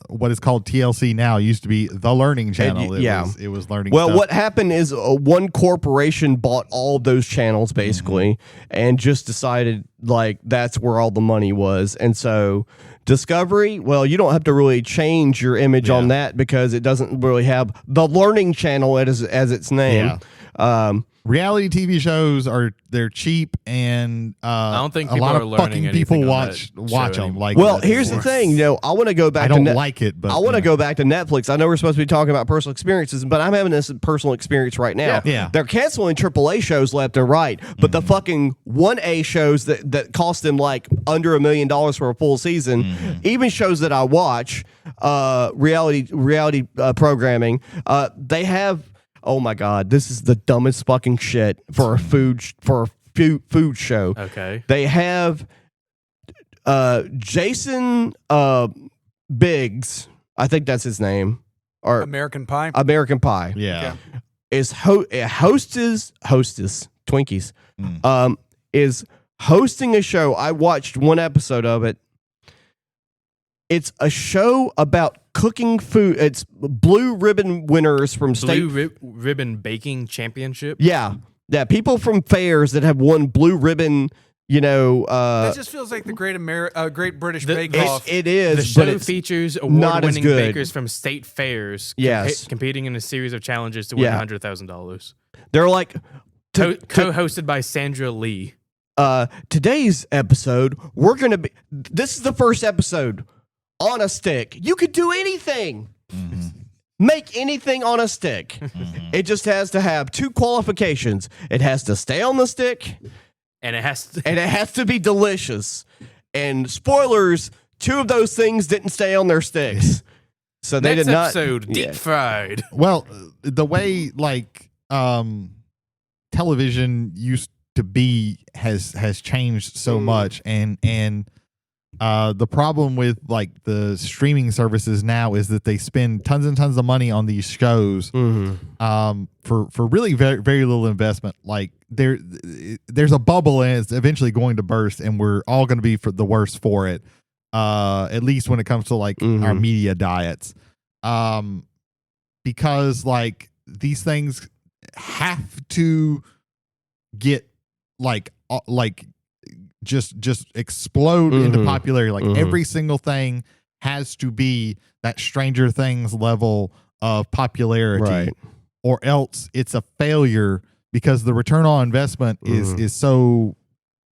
what is called TLC now used to be the Learning Channel. It was learning. Well, stuff. what happened is one corporation bought all of those channels basically and just decided like that's where all the money was. And so Discovery, well, you don't have to really change your image on that because it doesn't really have the Learning Channel as its name. reality TV shows they're cheap, and I don't think a people lot are of learning fucking people anything on watch that show them. anymore. Like, Well, here's the thing. I want to go back. I don't like it, but I want to go back to Netflix. I know we're supposed to be talking about personal experiences, but I'm having this personal experience right now. Yeah. They're canceling AAA shows left and right, but the fucking 1A shows that cost them like under $1 million for a full season, even shows that I watch, reality programming, they have. Oh my God, this is the dumbest fucking shit for a food show. Okay. They have Jason Biggs, I think that's his name, or American Pie. American Pie. Yeah. Is hostess Twinkies. Is hosting a show. I watched one episode of it. It's a show about cooking food. It's blue ribbon winners from state Ribbon Baking Championship. Yeah. People from fairs that have won blue ribbon. That just feels like the Great British Bake Off. It is. The show but it's featers not as award-winning good. bakers from state fairs. Yes. Competing in a series of challenges to win Yeah. $100,000. They're like Co-hosted by Sandra Lee. Today's episode. We're gonna be. This is the first episode on a stick. You could do anything. Make anything on a stick. It just has to have 2 qualifications. It has to stay on the stick, And it has to, and it has to be delicious. And spoilers, 2 of those things didn't stay on their sticks. So they next did not. episode, deep fried. Well, the way television used to be has changed so much, and the problem with like the streaming services now is that they spend tons and tons of money on these shows for really very very little investment. Like there's a bubble and it's eventually going to burst, and we're all going to be for the worse for it. At least when it comes to like our media diets, because like these things have to get just explode into popularity. Like every single thing has to be that Stranger Things level of popularity, Right. or else it's a failure, because the return on investment is so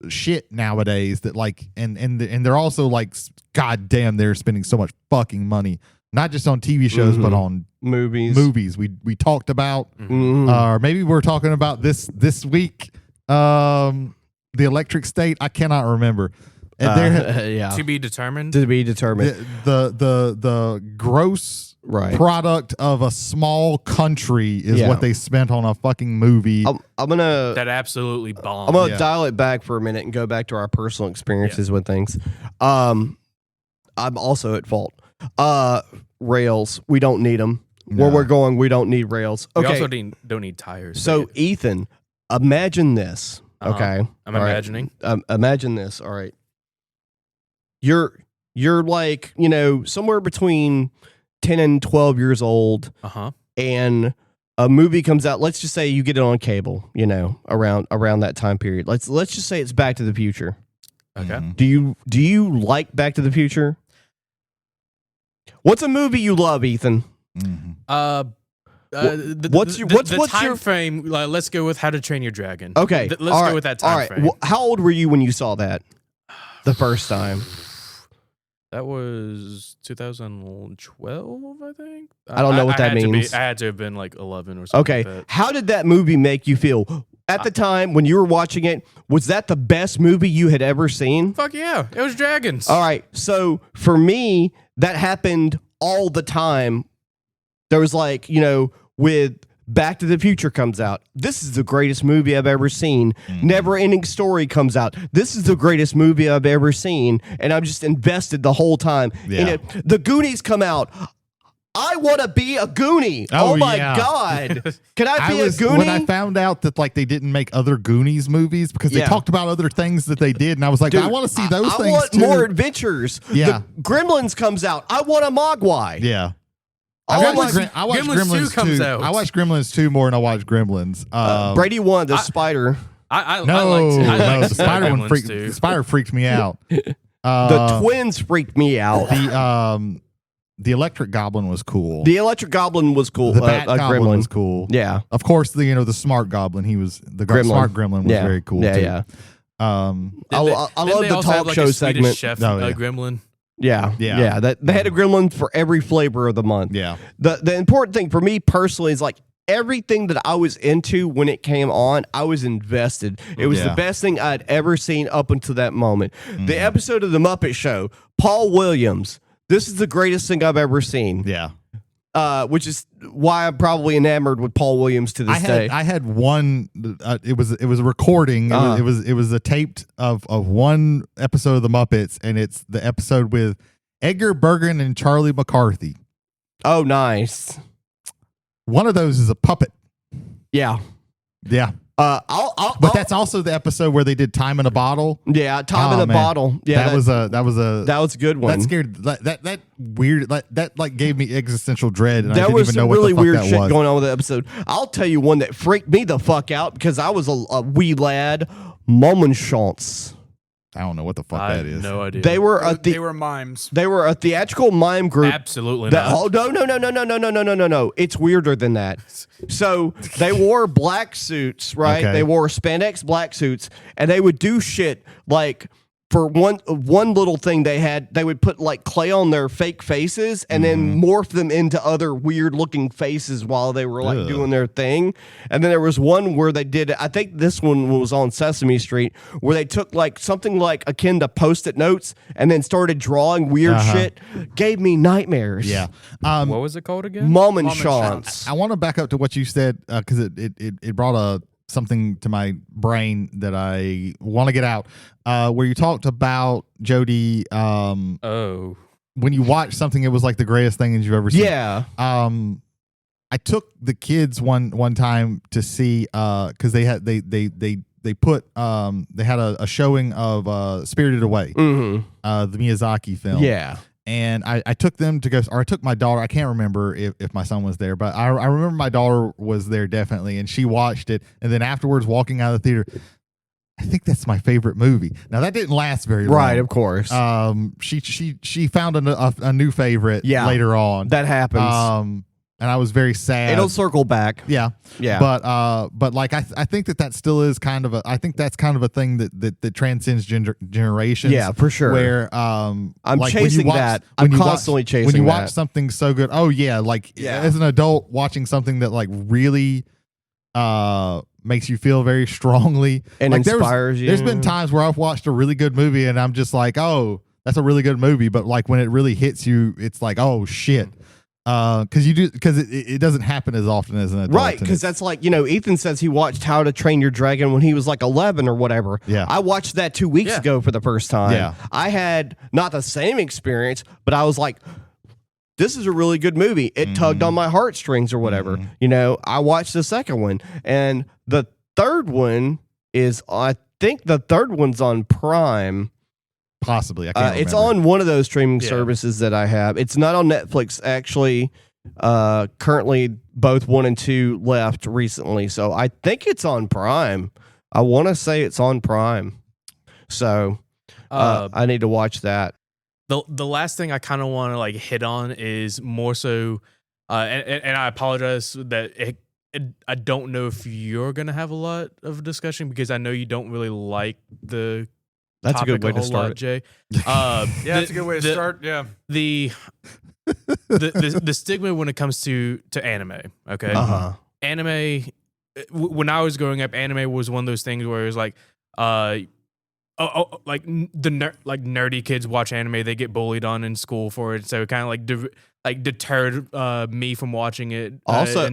shit nowadays that like and they're also like, god damn, they're spending so much fucking money, not just on TV shows but on movies. We talked about or maybe we're talking about this week, the Electric State. I cannot remember. And Yeah. To be determined. To be determined. the gross Right. product of a small country is what they spent on a fucking movie. I'm gonna That absolutely bombed. I'm gonna dial it back for a minute and go back to our personal experiences with things. I'm also at fault. Rails, we don't need them. No. Where we're going, we don't need rails. We Okay. also don't need tires. So Ethan, imagine this. Uh-huh. Okay. I'm All right. imagining. Imagine this. All right. You're like, somewhere between 10 and 12 years old, and a movie comes out. Let's just say you get it on cable, around that time period. Let's just say it's Back to the Future. Okay. Do you like Back to the Future? What's a movie you love, Ethan? What's your time frame? Let's go with How to Train Your Dragon. Okay. Let's go with that time frame. How old were you when you saw that the first time? That was 2012, I think. I don't know what that means. I had to have been like 11 or something. Okay. Like that. How did that movie make you feel? At the time when you were watching it, was that the best movie you had ever seen? Fuck yeah. It was dragons. All right. So for me, that happened all the time. There was like, with Back to the Future comes out. This is the greatest movie I've ever seen. Never Ending Story comes out. This is the greatest movie I've ever seen. And I'm just invested the whole time in it. The Goonies come out. I want to be a Goonie. Oh my God. Can I be a Goonie? When I found out that like they didn't make other Goonies movies because they talked about other things that they did, and I was like, Dude, I want to see those things I want too. more adventures. Yeah. The Gremlins comes out. I want a Mogwai. Yeah. I watched Gremlins 2 comes out. I watched Gremlins 2 more than I watched Gremlins. Brady won the spider. I No, liked the spider one Gremlins the spider freaked me out. The twins freaked me out. The Electric Goblin was cool. The Electric Goblin was cool. The Bat Goblin was cool. Yeah. Of course, the Smart Goblin. He was the Smart Gremlin was very cool. Yeah, too. yeah. I love They the also had, talk like, show a Swedish segment. chef, yeah. gremlin. Yeah. They had a gremlin for every flavor of the month. Yeah. The important thing for me personally is like everything that I was into when it came on, I was invested. It was the best thing I'd ever seen up until that moment. The episode of The Muppet Show, Paul Williams. This is the greatest thing I've ever seen. Yeah. Which is why I'm probably enamored with Paul Williams to this day. I had one. It was a recording. It was a taped of one episode of the Muppets, and it's the episode with Edgar Bergen and Charlie McCarthy. Oh, nice. One of those is a puppet. Yeah. Yeah. But that's also the episode where they did Time in a Bottle. Yeah, Time in a Bottle. Yeah, that was a good one. That scared that weird that like gave me existential dread. And there I didn't was even know some what really the fuck weird that shit was. going on with the episode. I'll tell you one that freaked me the fuck out because I was a wee lad. Momenchance. I don't know what the fuck I that have is. no idea. They were mimes. They were a theatrical mime group. Absolutely That, not. oh no. It's weirder than that. So they wore black suits, right? Okay. They wore spandex black suits, and they would do shit like for one little thing they would put like clay on their fake faces and then morph them into other weird looking faces while they were like doing their thing. And then there was one where they did, I think this one was on Sesame Street, where they took like something like akin to Post-it notes and then started drawing weird shit. Gave me nightmares. Yeah. What was it called again? Momenchance. I want to back up to what you said because it brought something to my brain that I want to get out. Where you talked about Jody. When you watch something, it was like the greatest thing that you've ever seen. Yeah. I took the kids one time to see because they had they put they had a showing of Spirited Away, the Miyazaki film. Yeah. And I took them to go, or I took my daughter. I can't remember if my son was there, but I remember my daughter was there definitely, and she watched it. And then afterwards, walking out of the theater, I think that's my favorite movie. Now that didn't last very long. Right, of course. She found a new favorite later on. That happens. And I was very sad. It'll circle back. Yeah. But like I think that still is kind of that's kind of a thing that transcends generations. Yeah, for sure. Where I'm like chasing that. I'm constantly chasing when you that. watch something so good. Oh yeah, like as an adult watching something that like really makes you feel very strongly and like inspires you. There's been times where I've watched a really good movie and I'm just like, oh, that's a really good movie, but like when it really hits you, it's like, oh shit. Because it doesn't happen as often as an adult. Right, because that's like, Ethan says he watched How to Train Your Dragon when he was like 11 or whatever. Yeah. I watched that 2 weeks ago for the first time. Yeah. I had not the same experience, but I was like, this is a really good movie. It tugged on my heartstrings or whatever. I watched the second one. And the third one is, I think the third one's on Prime. Possibly. I can't it's remember. on one of those streaming services that I have. It's not on Netflix, actually. Currently, both 1 and 2 left recently. So I think it's on Prime. I want to say it's on Prime. So I need to watch that. The last thing I kind of want to like hit on is more so, and I apologize that I don't know if you're gonna have a lot of discussion because I know you don't really like the. That's a good way to whole start. lot, Jay. That's a good way to start. Yeah. The stigma when it comes to anime. Okay. Anime. When I was growing up, anime was one of those things where it was like, like nerdy kids watch anime, they get bullied on in school for it, so it kind of like deterred me from watching it. Also,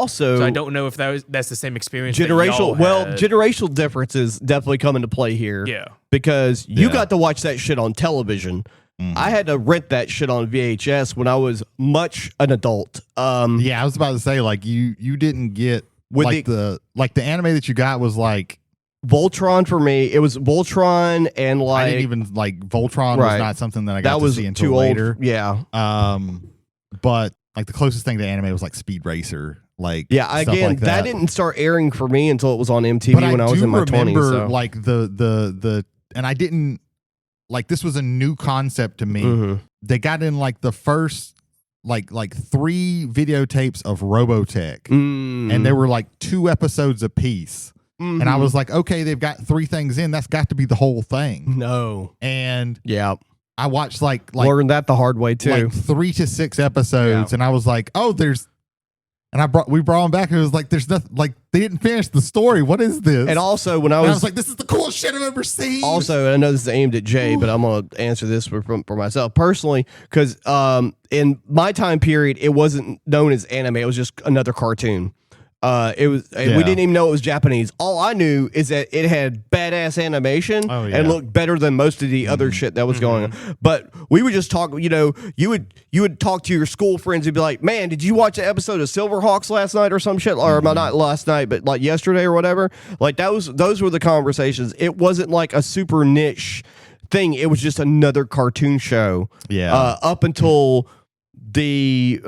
so I don't know if that's the same experience. Generational differences definitely come into play here. Yeah, because you got to watch that shit on television. I had to rent that shit on VHS when I was much an adult. I was about to say like you didn't get with the anime that you got was like. Voltron for me, it was Voltron and like I didn't even like Voltron was not something that I got to see until too later. Old. Yeah. But like the closest thing to anime was like Speed Racer. Like again, like that didn't start airing for me until it was on MTV when I was in my 20s. So. Like the and I didn't like this was a new concept to me. they got in like the first like 3 videotapes of Robotech, and there were like 2 episodes apiece. And I was like, okay, they've got 3 things in. That's got to be the whole thing. No. And yeah, I watched like learned that the hard way too. like 3 to 6 episodes, and I was like, oh, we brought them back, and it was like, there's nothing, like they didn't finish the story. What is this? And also, when I And I was was like, this is the coolest shit I've ever seen. also, I know this is aimed at Jay, but I'm gonna answer this for myself personally, because in my time period, it wasn't known as anime; it was just another cartoon. We didn't even know it was Japanese. All I knew is that it had badass animation and looked better than most of the other shit that was going on. But we would just talk, you would talk to your school friends and be like, man, did you watch an episode of Silverhawks last night or some shit? Or not last night, but like yesterday or whatever. Like those were the conversations. It wasn't like a super niche thing. It was just another cartoon show. Yeah. Up until the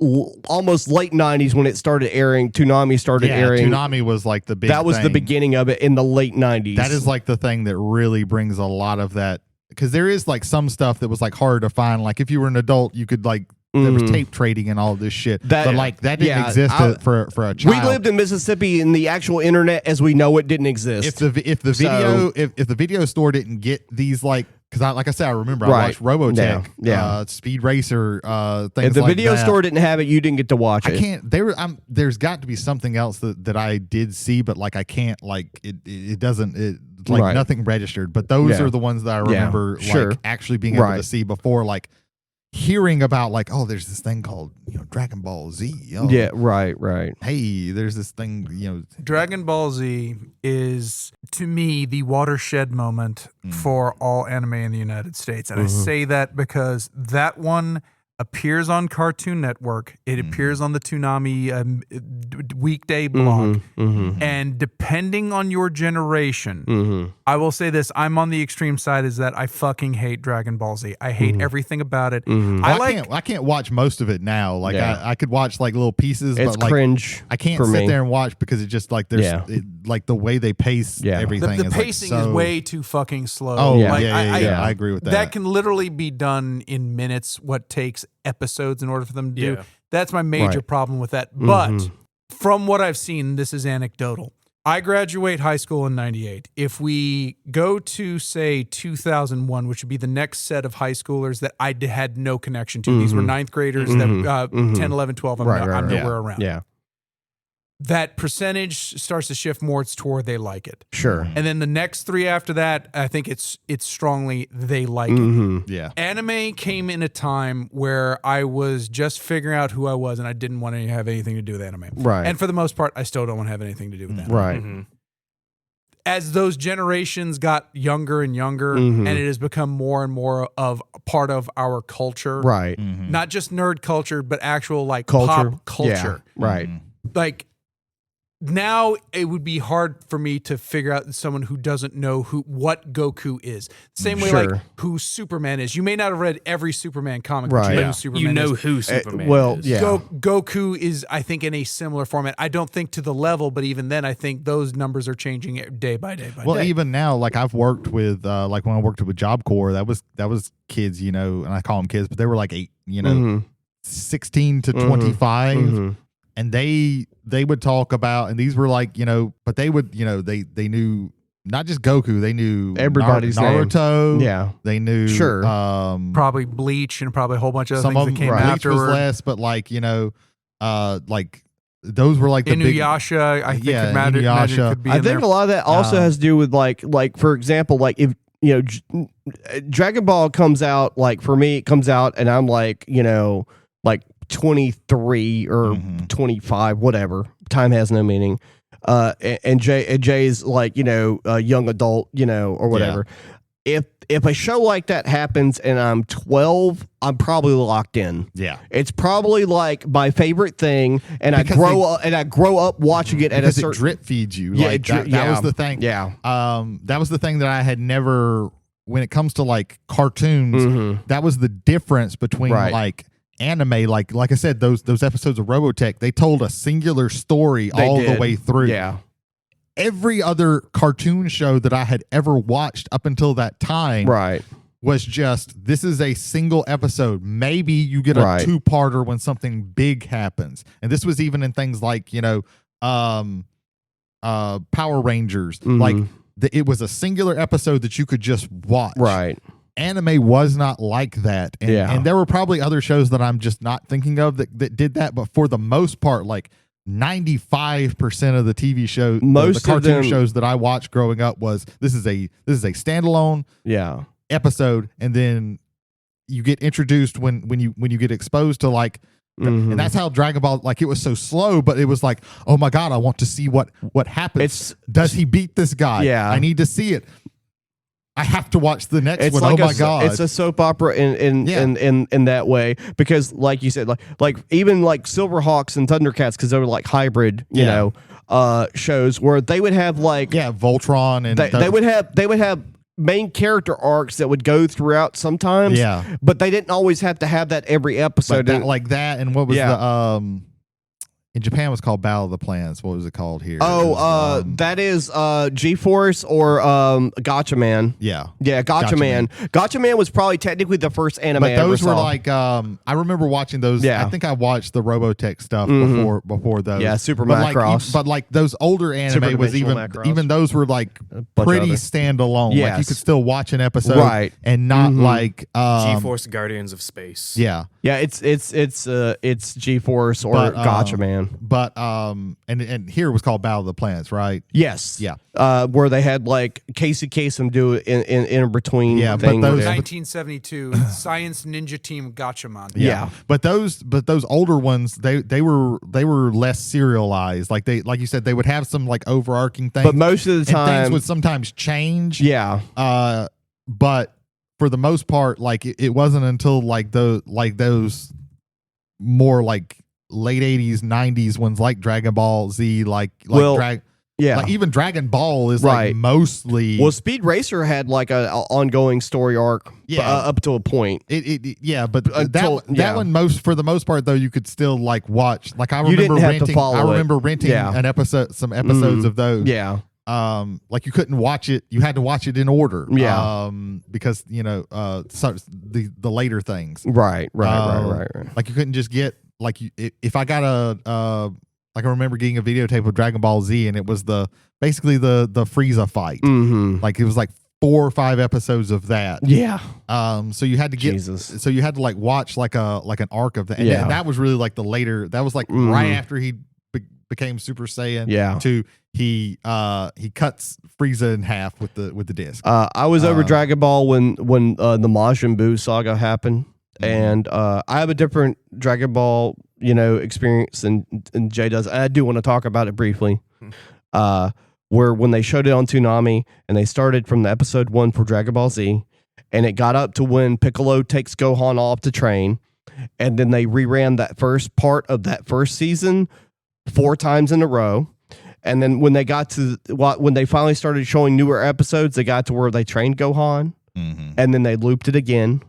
almost late 90s when it started airing. Toonami started airing. Toonami was like the big that was thing. the beginning of it in the late 90s. That is like the thing that really brings a lot of that, because there is like some stuff that was like hard to find. Like if you were an adult, you could like there was tape trading and all this shit. But like that didn't exist for a child. We lived in Mississippi, and the actual internet as we know it didn't exist. If the video store didn't get these like, because I remember I watched Robotech, Speed Racer, things if the like video that. store didn't have it, you didn't get to watch it. I can't. There's got to be something else that I did see, but like I can't. Like it doesn't. Nothing registered. But those are the ones that I remember like actually being able to see before, like hearing about like, oh, there's this thing called Dragon Ball Z. Oh, yeah, right. Hey, there's this thing. Dragon Ball Z is, to me, the watershed moment for all anime in the United States. And I say that because that one appears on Cartoon Network. It appears on the Toonami weekday blog. And depending on your generation, I will say this, I'm on the extreme side, is that I fucking hate Dragon Ball Z. I hate everything about it. I can't watch most of it now. Like I could watch like little pieces, it's but like cringe. I can't sit there and watch because it just like there's like the way they pace everything. The pacing is way too fucking slow. Oh I agree with that. That can literally be done in minutes. What takes episodes in order for them to do. That's my major problem with that. But from what I've seen, this is anecdotal. I graduate high school in 98. If we go to, say, 2001, which would be the next set of high schoolers that I had no connection to. These were 9th graders, that 10, 11, 12, I'm nowhere around. Yeah. That percentage starts to shift more toward they like it. Sure. And then the next 3 after that, I think it's strongly they like it. Yeah. Anime came in a time where I was just figuring out who I was, and I didn't want to have anything to do with anime. Right. And for the most part, I still don't want to have anything to do with anime. Right. As those generations got younger and younger, and it has become more and more of a part of our culture. Right. Not just nerd culture, but actual like Culture. pop culture. Yeah. Right. Like, now it would be hard for me to figure out someone who doesn't know what Goku is. Same way like who Superman is. You may not have read every Superman comic, but you know who Superman is. Who Superman is. Goku is, I think, in a similar format. I don't think to the level, but even then, I think those numbers are changing day by day. Well, even now, like I've worked with, like when I worked with Job Corps, that was kids, and I call them kids, but they were like 16 to 25. And they would talk about, and these were like, but they would, they knew not just Goku, they knew everybody's Naruto. Name. Yeah. They knew probably Bleach and probably a whole bunch of other things that came Bleach afterward. was less, but like, like those were like the Inuyasha, I think Inuyasha. could be I think a lot of that also has to do with like for example, like if Dragon Ball comes out, like for me it comes out and I'm like, like 23 or 25, whatever. Time has no meaning. And Jay's like, a young adult, or whatever. Yeah. If a show like that happens and I'm 12, I'm probably locked in. Yeah. It's probably like my favorite thing, and I grow up watching it at a certain, it drip feeds you. Yeah, like that was the thing. Yeah. That was the thing that I had never, when it comes to like cartoons, that was the difference between like anime, like I said, those episodes of Robotech, they told a singular story the way through. Yeah. Every other cartoon show that I had ever watched up until that time, was just, this is a single episode. Maybe you get a Right. two-parter when something big happens. And this was even in things like, Power Rangers. Mhm. Like it was a singular episode that you could just watch. Right. Anime was not like that. And, Yeah. and there were probably other shows that I'm just not thinking of that did that. But for the most part, like 95% of the TV shows, Most the of cartoon them- shows that I watched growing up was this is a standalone Yeah. episode, and then you get introduced when you get exposed to like Mhm. and that's how Dragon Ball, like, it was so slow, but it was like, oh my god, I want to see what happens. Does he beat this guy? Yeah. I need to see it. I have to watch the next one. Like Oh my god. it's a soap opera in that way, because like you said, like even like Silverhawks and Thundercats, because they were like hybrid, you know, shows where they would have like Voltron and they would have main character arcs that would go throughout sometimes, but they didn't always have to have that every episode. like that, and what was the in Japan it was called Battle of the Planets. What was it called here? That is G-Force or Gotcha Man. Yeah, Gotcha Man. Gotcha Man was probably technically the first anime. But those I ever were saw. like I remember watching those. Yeah. I think I watched the Robotech stuff before those. Yeah, Super but Macross. But like those older anime was even those were like pretty standalone. Yes. Like you could still watch an episode, Right. and not like G-Force Guardians of Space. Yeah. Yeah, it's G-Force or Gotcha Man. But and here it was called Battle of the Planets, right? Yes. Yeah. Where they had like Casey Kasem do it in between. Yeah, but things those- there. 1972 Science Ninja Team Gatchaman. Yeah. But those older ones, they were less serialized. Like you said, they would have some like overarching things. But most of the and time, things would sometimes change. yeah, But for the most part, like it wasn't until like those more like late 80s, 90s ones like Dragon Ball Z, like yeah. like even Dragon Ball is Right. like mostly Well, Speed Racer had like a ongoing story arc, up to a point. but Until- that one for the most part though, you could still like watch. Like I remember didn't have to renting. follow I it. remember renting Yeah. some episodes of those. Yeah, Like you couldn't watch it. You had to watch it in order. Yeah. Because so the later things. right. Like you couldn't just get like if I got like I remember getting a videotape of Dragon Ball Z, and it was basically the Frieza fight. Mm-hmm. Like it was like 4 or 5 episodes of that. Yeah. So you had to get Jesus. so you had to like watch like an arc of that. And Yeah. that was really like the later. That was like right after he became Super Saiyan. Yeah. He cuts Frieza in half with the disc. I was over Dragon Ball when the Majin Buu saga happened, and I have a different Dragon Ball experience than Jay does. I do want to talk about it briefly. Where when they showed it on Toonami and they started from the episode 1 for Dragon Ball Z, and it got up to when Piccolo takes Gohan off to train, and then they reran that first part of that first season 4 times in a row. And then when they got to when they finally started showing newer episodes, they got to where they trained Gohan, and then they looped it again,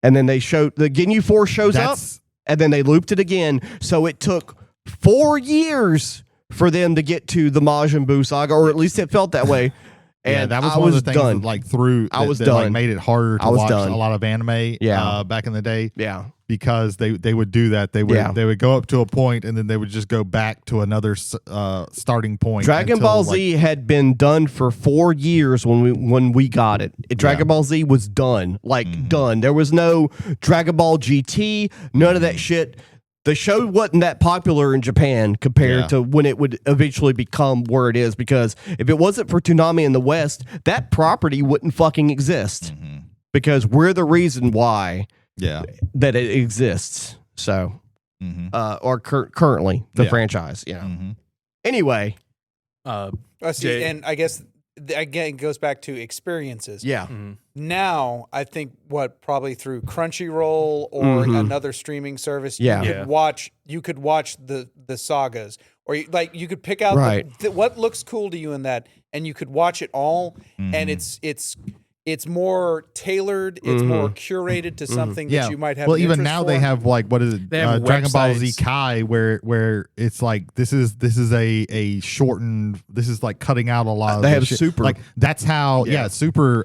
and then they showed the Ginyu Force shows up, and then they looped it again. So it took 4 years for them to get to the Majin Buu saga, or at least it felt that way. And that was I one was of the things done. that, like through I was that, done. Like made it harder to I was watch done. a lot of anime. Yeah. Back in the day. Yeah. Because they would do that. They would go up to a point, and then they would just go back to another starting point. Dragon Ball Z had been done for 4 years when we got it. Dragon Ball Z was done, done. There was no Dragon Ball GT, none of that shit. The show wasn't that popular in Japan compared to when it would eventually become where it is, because if it wasn't for Toonami in the West, that property wouldn't fucking exist, because we're the reason why that it exists. So, or currently the franchise, Anyway, See, and I guess again it goes back to experiences. yeah. Now I think probably through Crunchyroll or another streaming service, Yeah. you could watch the sagas, or you could pick out Right. what looks cool to you in that, and you could watch it all, and it's it's more tailored, it's more curated to something that you might have. Well, an even interest now for. they have like what is it? They have Dragon Ball Z websites. Kai, where it's like this is a shortened. This is like cutting out a lot. They of have the shit. Super. Like that's how. Yeah, Super.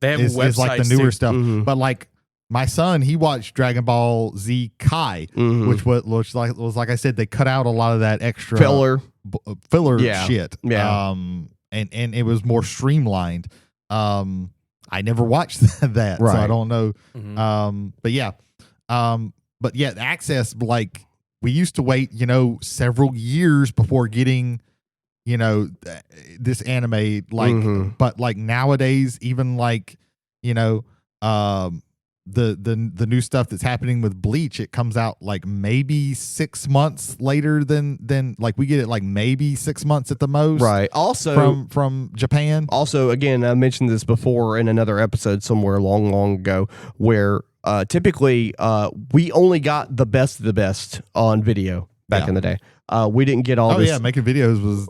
They have is like the websites, newer too. stuff. But like my son, he watched Dragon Ball Z Kai, which was like I said, they cut out a lot of that extra Filler. filler Yeah. shit. Yeah. And it was more streamlined. I never watched that, so I Right. don't know. But yeah, access, like we used to wait, several years before getting, this anime, like, but like nowadays, even like, the new stuff that's happening with Bleach, it comes out like maybe 6 months later than like we get it like maybe 6 months at the most, Right. Also, from Japan. Also, again, I mentioned this before in another episode somewhere long ago, where typically we only got the best of the best on video back in the day. We didn't get all this. Yeah, making videos was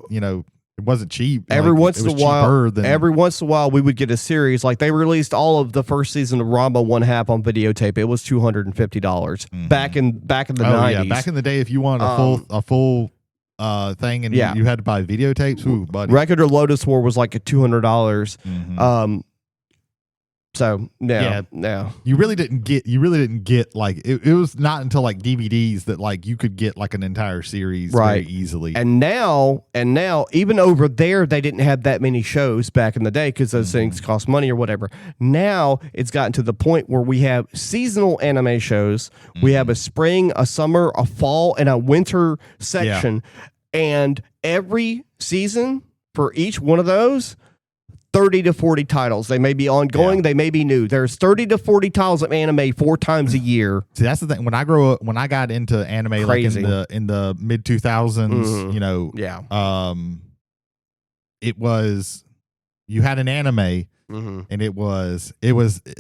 it wasn't cheap. Every Like, once it in a was while, cheaper than- every once in a while, we would get a series. Like they released all of the first season of Rama 1/2 on videotape. It was $250 back in the 90s. back in the day, if you wanted a full thing and you had to buy videotapes, ooh, buddy. Record of Lotus War was like a $200. So no. You really didn't get like it was not until like DVDs that like you could get like an entire series very easily. And now, even over there, they didn't have that many shows back in the day because those things cost money or whatever. Now it's gotten to the point where we have seasonal anime shows. We have a spring, a summer, a fall, and a winter section. And every season for each one of those, 30 to 40 titles. They may be ongoing. They may be new. There's 30 to 40 titles of anime 4 times a year. See, that's the thing. When I got into anime, Crazy. like in the mid 2000s, it was you had an anime, and it was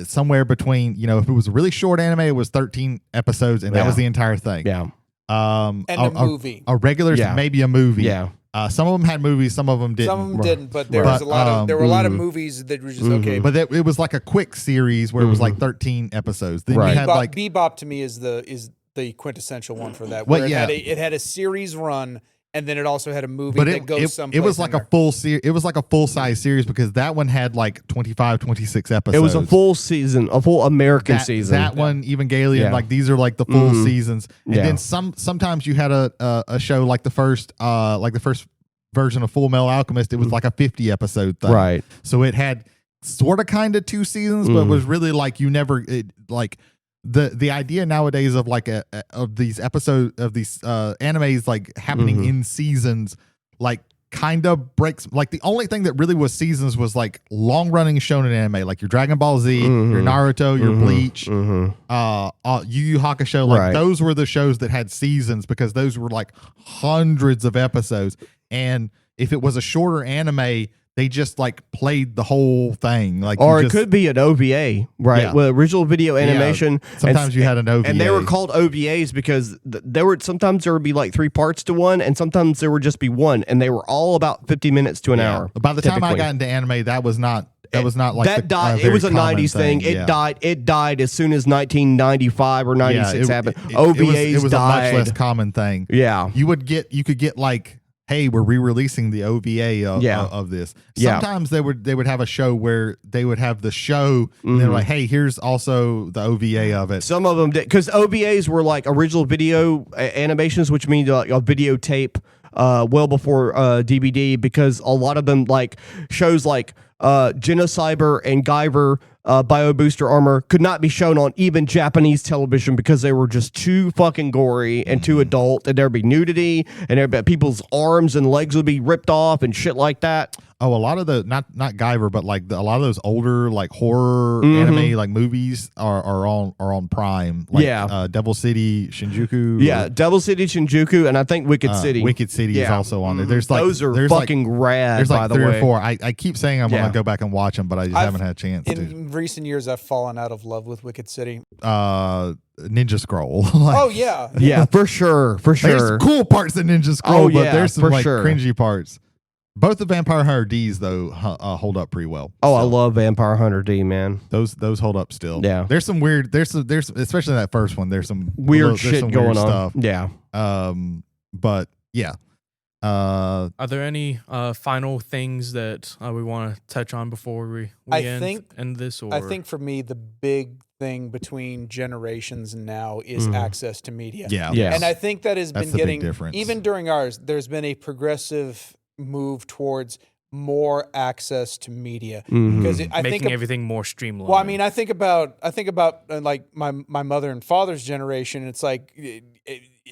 somewhere between if it was a really short anime, it was 13 episodes, and that was the entire thing. Yeah. And a movie. A regular, maybe a movie. Yeah. Some of them had movies, some of them didn't. Some of them didn't, but there was a lot of there were a lot of movies that were just okay. But it was like a quick series where it was like 13 episodes. Then you had like Bebop to me is the quintessential one for that. Well, Where it had a series run, and then it also had a movie but that goes someplace. it was like a full it was like a full size series because that one had like 25, 26 episodes. It was a full season, a full American season. That one, Evangelion, like these are like the full seasons. And then sometimes you had a show like the first version of Full Metal Alchemist. It was like a 50 episode thing. Right. So it had sort of kind of 2 seasons, but it was really like you never like the idea nowadays of like of these episodes of these animes like happening in seasons, like kind of breaks. Like the only thing that really was seasons was like long running shonen anime, like your Dragon Ball Z, your Naruto, your Bleach, Yu Yu Hakusho. Like those were the shows that had seasons because those were like hundreds of episodes. And if it was a shorter anime, they just like played the whole thing. Like, or it could be an OVA, right? Yeah. Well, original video animation. Sometimes you had an OVA, and they were called OVAs because sometimes there would be like 3 parts to one, and sometimes there would just be one, and they were all about 50 minutes to an hour. By the time I got into anime, that was not like that died. It was a 90s thing. It died. It died as soon as 1995 or 96 happened. OVAs it was died. a much less common thing. Yeah, you could get like, hey, we're re-releasing the OVA of this. Sometimes they would have a show where they would have the show and they're like, hey, here's also the OVA of it. Some of them did, because OVAs were like original video animations, which means like a videotape well before DVD, because a lot of them, like shows like Genocyber and Guyver Bio Booster Armor, could not be shown on even Japanese television because they were just too fucking gory and too adult, and there'd be nudity and people's arms and legs would be ripped off and shit like that. Oh, a lot of the not Guyver, but like a lot of those older like horror anime like movies are on Prime. Like, Devil City, Shinjuku. Yeah, Devil City, Shinjuku, and I think Wicked City. Wicked City is also on there. There's like those are fucking rad. There's like by the 3 way. or 4. I keep saying I'm gonna go back and watch them, but I just haven't had a chance. In recent years, I've fallen out of love with Wicked City. Ninja Scroll. Oh yeah, yeah, for sure. There's cool parts of Ninja Scroll, but there's some like cringy parts. Both the Vampire Hunter Ds though hold up pretty well. Oh, I love Vampire Hunter D, man. Those hold up still. Yeah. There's some weird. There's especially that first one. There's some Weird shit some going weird on. Stuff. Yeah. But yeah. Are there any final things that we want to touch on before we end this? Or? I think for me, the big thing between generations and now is access to media. Yeah. Yes. And I think that has That's been the big getting, difference. even during ours, there's been a progressive move towards more access to media. Because I making think everything more streamlined. Well, I mean, I think about like my mother and father's generation. It's like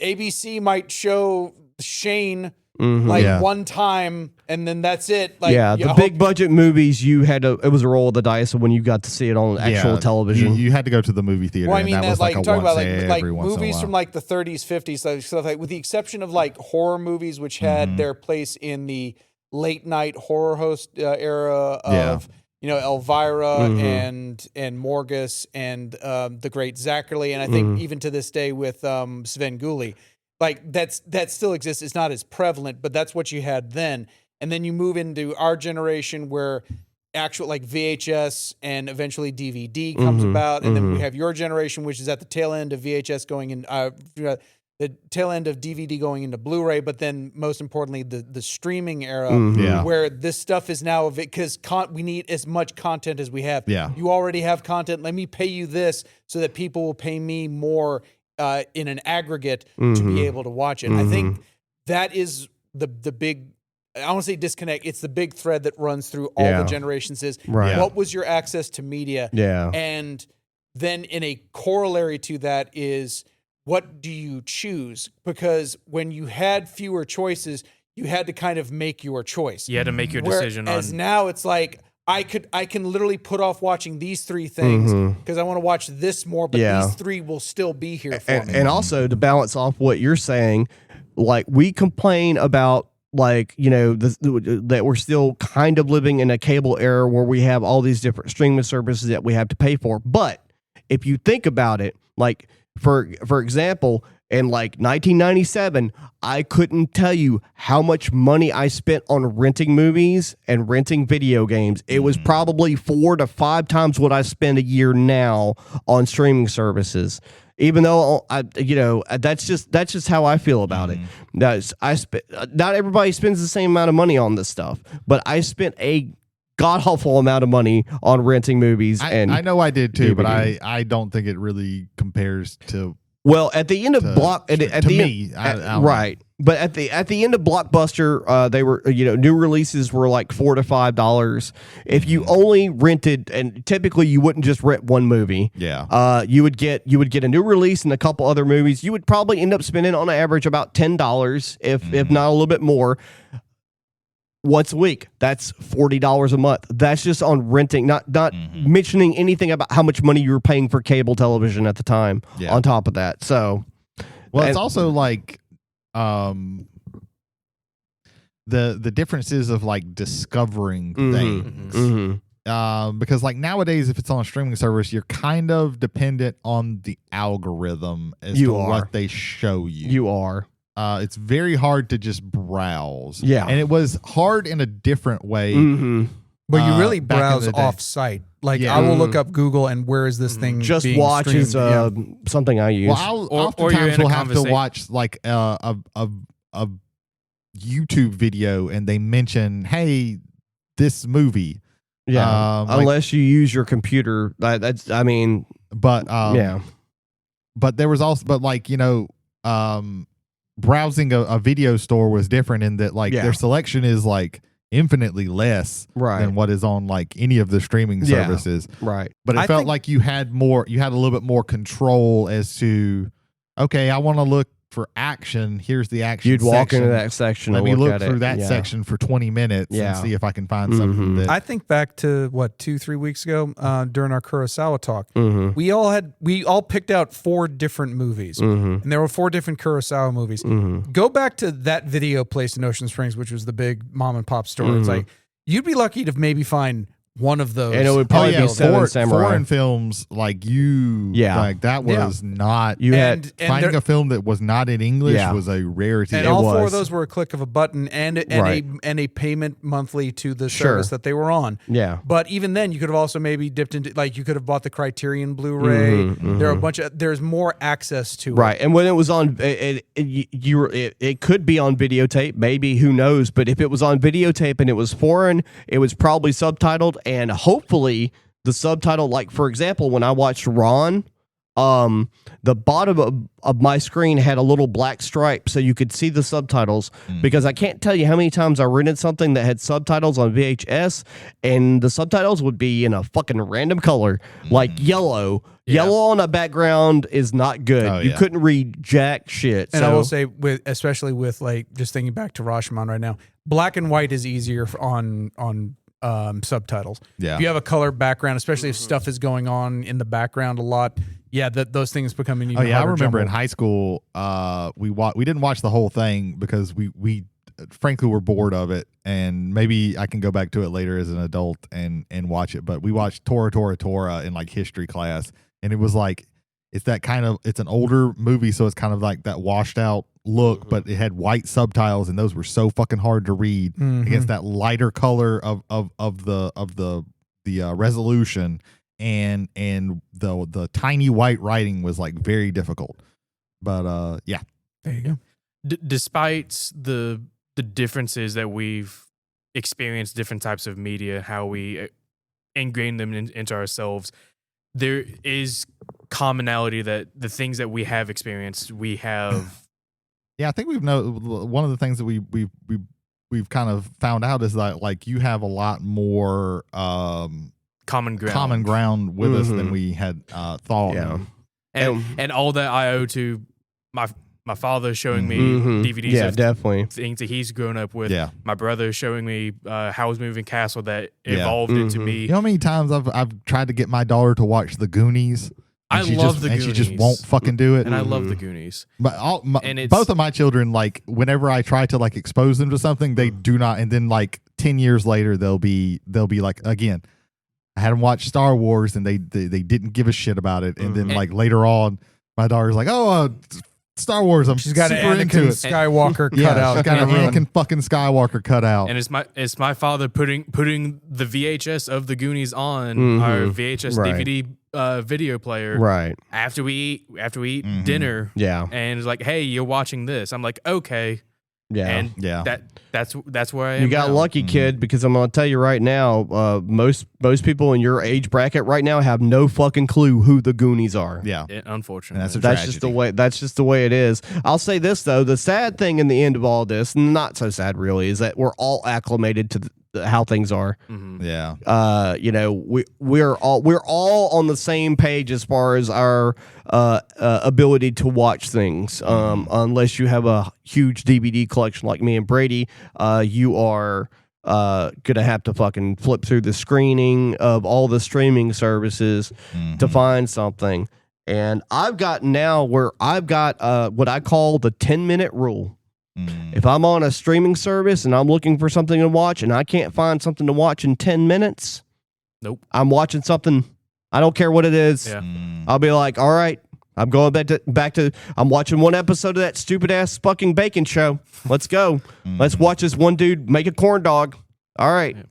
ABC might show Shane one time, and then that's it. Like, the big budget movies, it was a roll of the dice when you got to see it on actual television. You had to go to the movie theater. Well, I mean, and that was like a talking about once every once in a movies while. from like the 30s, 50s, like stuff like, with the exception of like horror movies, which had their place in the late night horror host era of Elvira and Morgus and the great Zachary, and I think even to this day with Sven Gulli. Like that still exists. It's not as prevalent, but that's what you had then. And then you move into our generation where actual like VHS and eventually DVD comes about, and then we have your generation, which is at the tail end of VHS going in, the tail end of DVD going into Blu-ray, but then most importantly the streaming era, where this stuff is now because we need as much content as we have. Yeah. You already have content. Let me pay you this so that people will pay me more in an aggregate to be able to watch it. I think that is the big, I don't want to say disconnect, it's the big thread that runs through all the generations is what was your access to media? Yeah. And then in a corollary to that is what do you choose? Because when you had fewer choices, you had to kind of make your choice. You had to make your decision Whereas now it's like, I can literally put off watching these three things because I want to watch this more, but these three will still be here for me. And also to balance off what you're saying, like we complain about like, that we're still kind of living in a cable era where we have all these different streaming services that we have to pay for. But if you think about it, like for example, in like 1997, I couldn't tell you how much money I spent on renting movies and renting video games. It was probably 4 to 5 times what I spend a year now on streaming services. Even though that's just how I feel about it. Not everybody spends the same amount of money on this stuff, but I spent a god awful amount of money on renting movies. I know I did too, DVD. but I don't think it really compares to. Well, at the end of But at the end of Blockbuster, they were new releases were like $4 to $5. If you only rented, and typically you wouldn't just rent one movie. Yeah. You would get a new release and a couple other movies. You would probably end up spending on average about $10, if not a little bit more. Once a week, that's $40 a month. That's just on renting, not mentioning anything about how much money you were paying for cable television at the time. Yeah. On top of that, so it's also like the differences of like discovering things. Because like nowadays, if it's on a streaming service, you're kind of dependent on the algorithm as to what they show you. You are. It's very hard to just browse. Yeah. And it was hard in a different way. But you really back in browse the day. off site. Like I will look up Google and where is this thing Just being watch is streamed? something I use. Well, Or oftentimes you're in a we'll have to conversation. watch like a YouTube video and they mention, hey, this movie. Yeah. Unless you use your computer. But yeah. But there was also browsing a video store was different in that their selection is like infinitely less than what is on like any of the streaming services. Right. But it felt like you had a little bit more control as to, okay, I want to look for action. Here's the action. You'd walk into that section. Let and me look at through it. that section for 20 minutes and see if I can find something that I think back to 2-3 weeks ago during our Kurosawa talk, we all picked out 4 different movies, and there were 4 different Kurosawa movies. Go back to that video place in Ocean Springs, which was the big mom and pop store. It's like you'd be lucky to maybe find one of those. And it would probably be Seven Samurai. Foreign films like that was not. You had finding a film that was not in English was a rarity. And all four of those were a click of a button and a payment monthly to the service that they were on. Yeah. But even then, you could have also maybe dipped into, like, you could have bought the Criterion Blu-ray. There are there's more access to it. Right. And when it was on, it could be on videotape, maybe, who knows? But if it was on videotape and it was foreign, it was probably subtitled, and hopefully the subtitle, like, for example, when I watched Ron, the bottom of my screen had a little black stripe so you could see the subtitles, because I can't tell you how many times I rented something that had subtitles on VHS and the subtitles would be in a fucking random color, like yellow. Yellow on a background is not good. You couldn't read jack shit. And I will say, especially with, like, just thinking back to Rashomon right now, black and white is easier on subtitles. Yeah. If you have a color background, especially if stuff is going on in the background a lot, those things become even harder. I remember in high school, we didn't watch the whole thing because we frankly were bored of it, and maybe I can go back to it later as an adult and watch it. But we watched Tora Tora Tora in, like, history class, and it was like it's an older movie, so it's kind of like that washed out look, but it had white subtitles, and those were so fucking hard to read against that lighter color of the resolution, and the tiny white writing was, like, very difficult. But there you go. Despite the differences that we've experienced, different types of media, how we ingrain them into ourselves, there is commonality that the things that we have experienced, we have. Yeah, I think one of the things that we've kind of found out is that, like, you have a lot more common ground with us than we had thought. Yeah. And all that I owe to my father showing me DVDs of definitely things that he's grown up with. Yeah. My brother showing me Howl's Moving Castle that evolved into me. You know how many times I've tried to get my daughter to watch The Goonies? I love The Goonies. And she just won't fucking do it. And I love The Goonies. But both of my children, like, whenever I try to, like, expose them to something, they do not. And then, like, 10 years later, they'll be like, again, I had them watch Star Wars and they didn't give a shit about it. And then, like, later on, my daughter's like, Star Wars, she's got an Anakin Skywalker cut out. She's got an Anakin fucking Skywalker cut out. And it's my father putting the VHS of The Goonies on our VHS DVD video player after we eat dinner. Yeah. And it's like, hey, you're watching this. I'm like, okay. Yeah. And that's where I am. You got lucky, kid, because I'm gonna tell you right now, most people in your age bracket right now have no fucking clue who the Goonies are. Yeah. Unfortunately. That's just the way it is. I'll say this though, the sad thing in the end of all this, not so sad really, is that we're all acclimated to how things are. Yeah. You know, we're all on the same page as far as our ability to watch things. Unless you have a huge DVD collection like me and Brady, you are gonna have to fucking flip through the screening of all the streaming services to find something. And I've got what I call the 10-minute rule. If I'm on a streaming service and I'm looking for something to watch and I can't find something to watch in 10 minutes, nope, I'm watching something. I don't care what it is. Yeah. I'll be like, all right, I'm going back to I'm watching one episode of that stupid ass fucking bacon show. Let's go. Let's watch this one dude make a corn dog. All right. Yeah.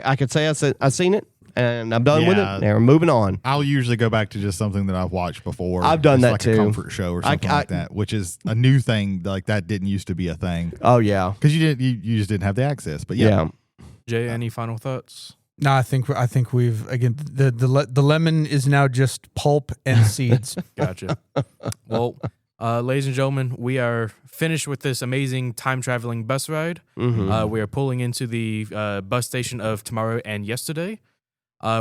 I could say I've seen it. And I'm done with it. And we're moving on. I'll usually go back to just something that I've watched before. I've done that like too. A comfort show or something like that, which is a new thing. Like that didn't used to be a thing. Oh yeah, because you just didn't have the access. But yeah. Jay, any final thoughts? No, I think we've again the lemon is now just pulp and seeds. Gotcha. Well, ladies and gentlemen, we are finished with this amazing time traveling bus ride. We are pulling into the bus station of tomorrow and yesterday.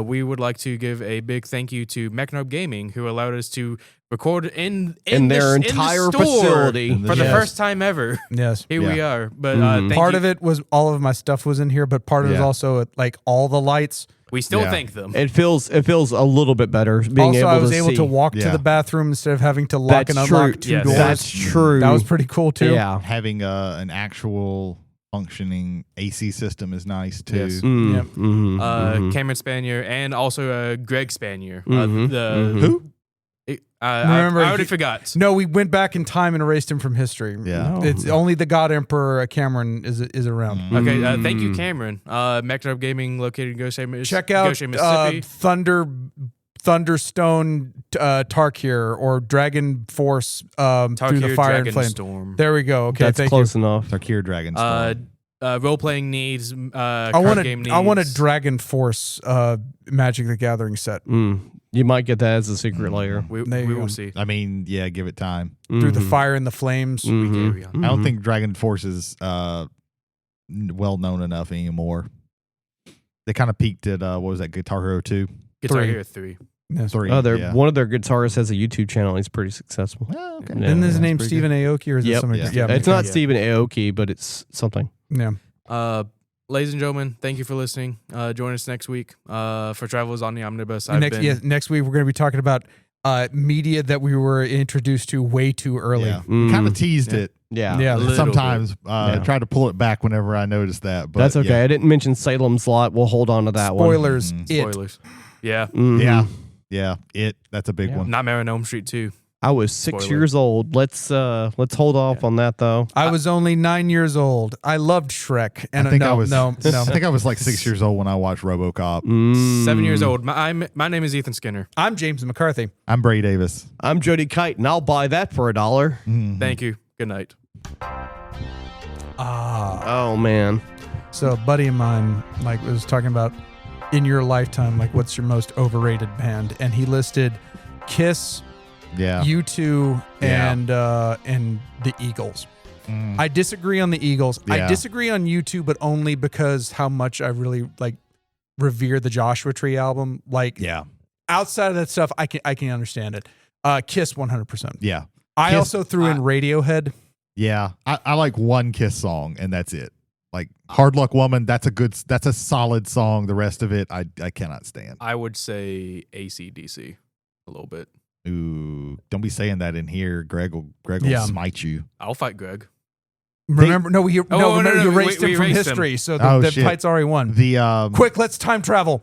We would like to give a big thank you to Mechnarb Gaming, who allowed us to record in their entire facility for the first time ever. Yes, here we are. But part of it was all of my stuff was in here, but part of it was also like all the lights. We still thank them. It feels a little bit better being also, able to see. I was able to walk to the bathroom instead of having to lock and unlock two doors. That's true. That was pretty cool too. Yeah, having an actual functioning AC system is nice too. Yes. Yep. Cameron Spanier and also Greg Spanier. Who? Remember, I already forgot. No, we went back in time and erased him from history. Yeah. It's only the God Emperor Cameron is around. Okay, thank you, Cameron. Mechanic Gaming, located in Goshen, Check out Mississippi. Thunderstone Tarkir or Dragon Force through the fire and flame. Storm. There we go. Okay, That's thank close you. enough. Tarkir Dragon. Role playing needs. I want a Dragon Force Magic the Gathering set You might get that as a secret layer. We There you will go. see. I mean, yeah, give it time. through the fire and the flames. I don't think Dragon Force is well known enough anymore. They kind of peaked at what was that, Guitar Hero 2? Guitar 3. Hero 3. Yes. 3. Oh, yeah. one of their guitarists has a YouTube channel. He's pretty successful. Oh, okay. Yeah. Isn't his That's name pretty Stephen Aoki or is it Yep. something? Yeah. It's not Yeah. Stephen Aoki, but it's something. Yeah. Ladies and gentlemen, thank you for listening. Join us next week for Travelers on the Omnibus. Next week we're going to be talking about media that we were introduced to way too early. Yeah. Kind of teased it. Yeah. Yeah. Little Sometimes try to pull it back whenever I notice that. But That's okay. Yeah. I didn't mention Salem's Lot. We'll hold on to that Spoilers. Mhm. It. Spoilers. Yeah. one. Yeah. Yeah. That's a big Yeah. one. Nightmare on Elm Street 2. I was 6 Spoiler. years old. Let's hold off on that though. I was only 9 years old. I loved Shrek. And I think no, I was no. I think I was like 6 years old when I watched RoboCop. 7 years old. My name is Ethan Skinner. I'm James McCarthy. I'm Brady Davis. I'm Jody Kite, and I'll buy that for $1. Thank you. Good night. Oh man. So a buddy of mine was talking about in your lifetime, what's your most overrated band? And he listed Kiss, Yeah. U2, Yeah. and the Eagles. I disagree on the Eagles. I Yeah. disagree on U2, but only because how much I really revere the Joshua Tree album. Yeah. Outside of that stuff, I can understand it. Kiss 100%. Yeah. I Kiss- also threw in Radiohead. Yeah. I like one Kiss song and that's it. Like Hard Luck Woman, that's a solid song. The rest of it, I cannot stand. I would say AC/DC a little bit. Ooh, don't be saying that in here. Greg will Yeah. smite you. I'll fight Greg. Remember? No, you no, erased we him from erased him. history, so Oh, the shit. fight's already won. The Quick, let's time travel.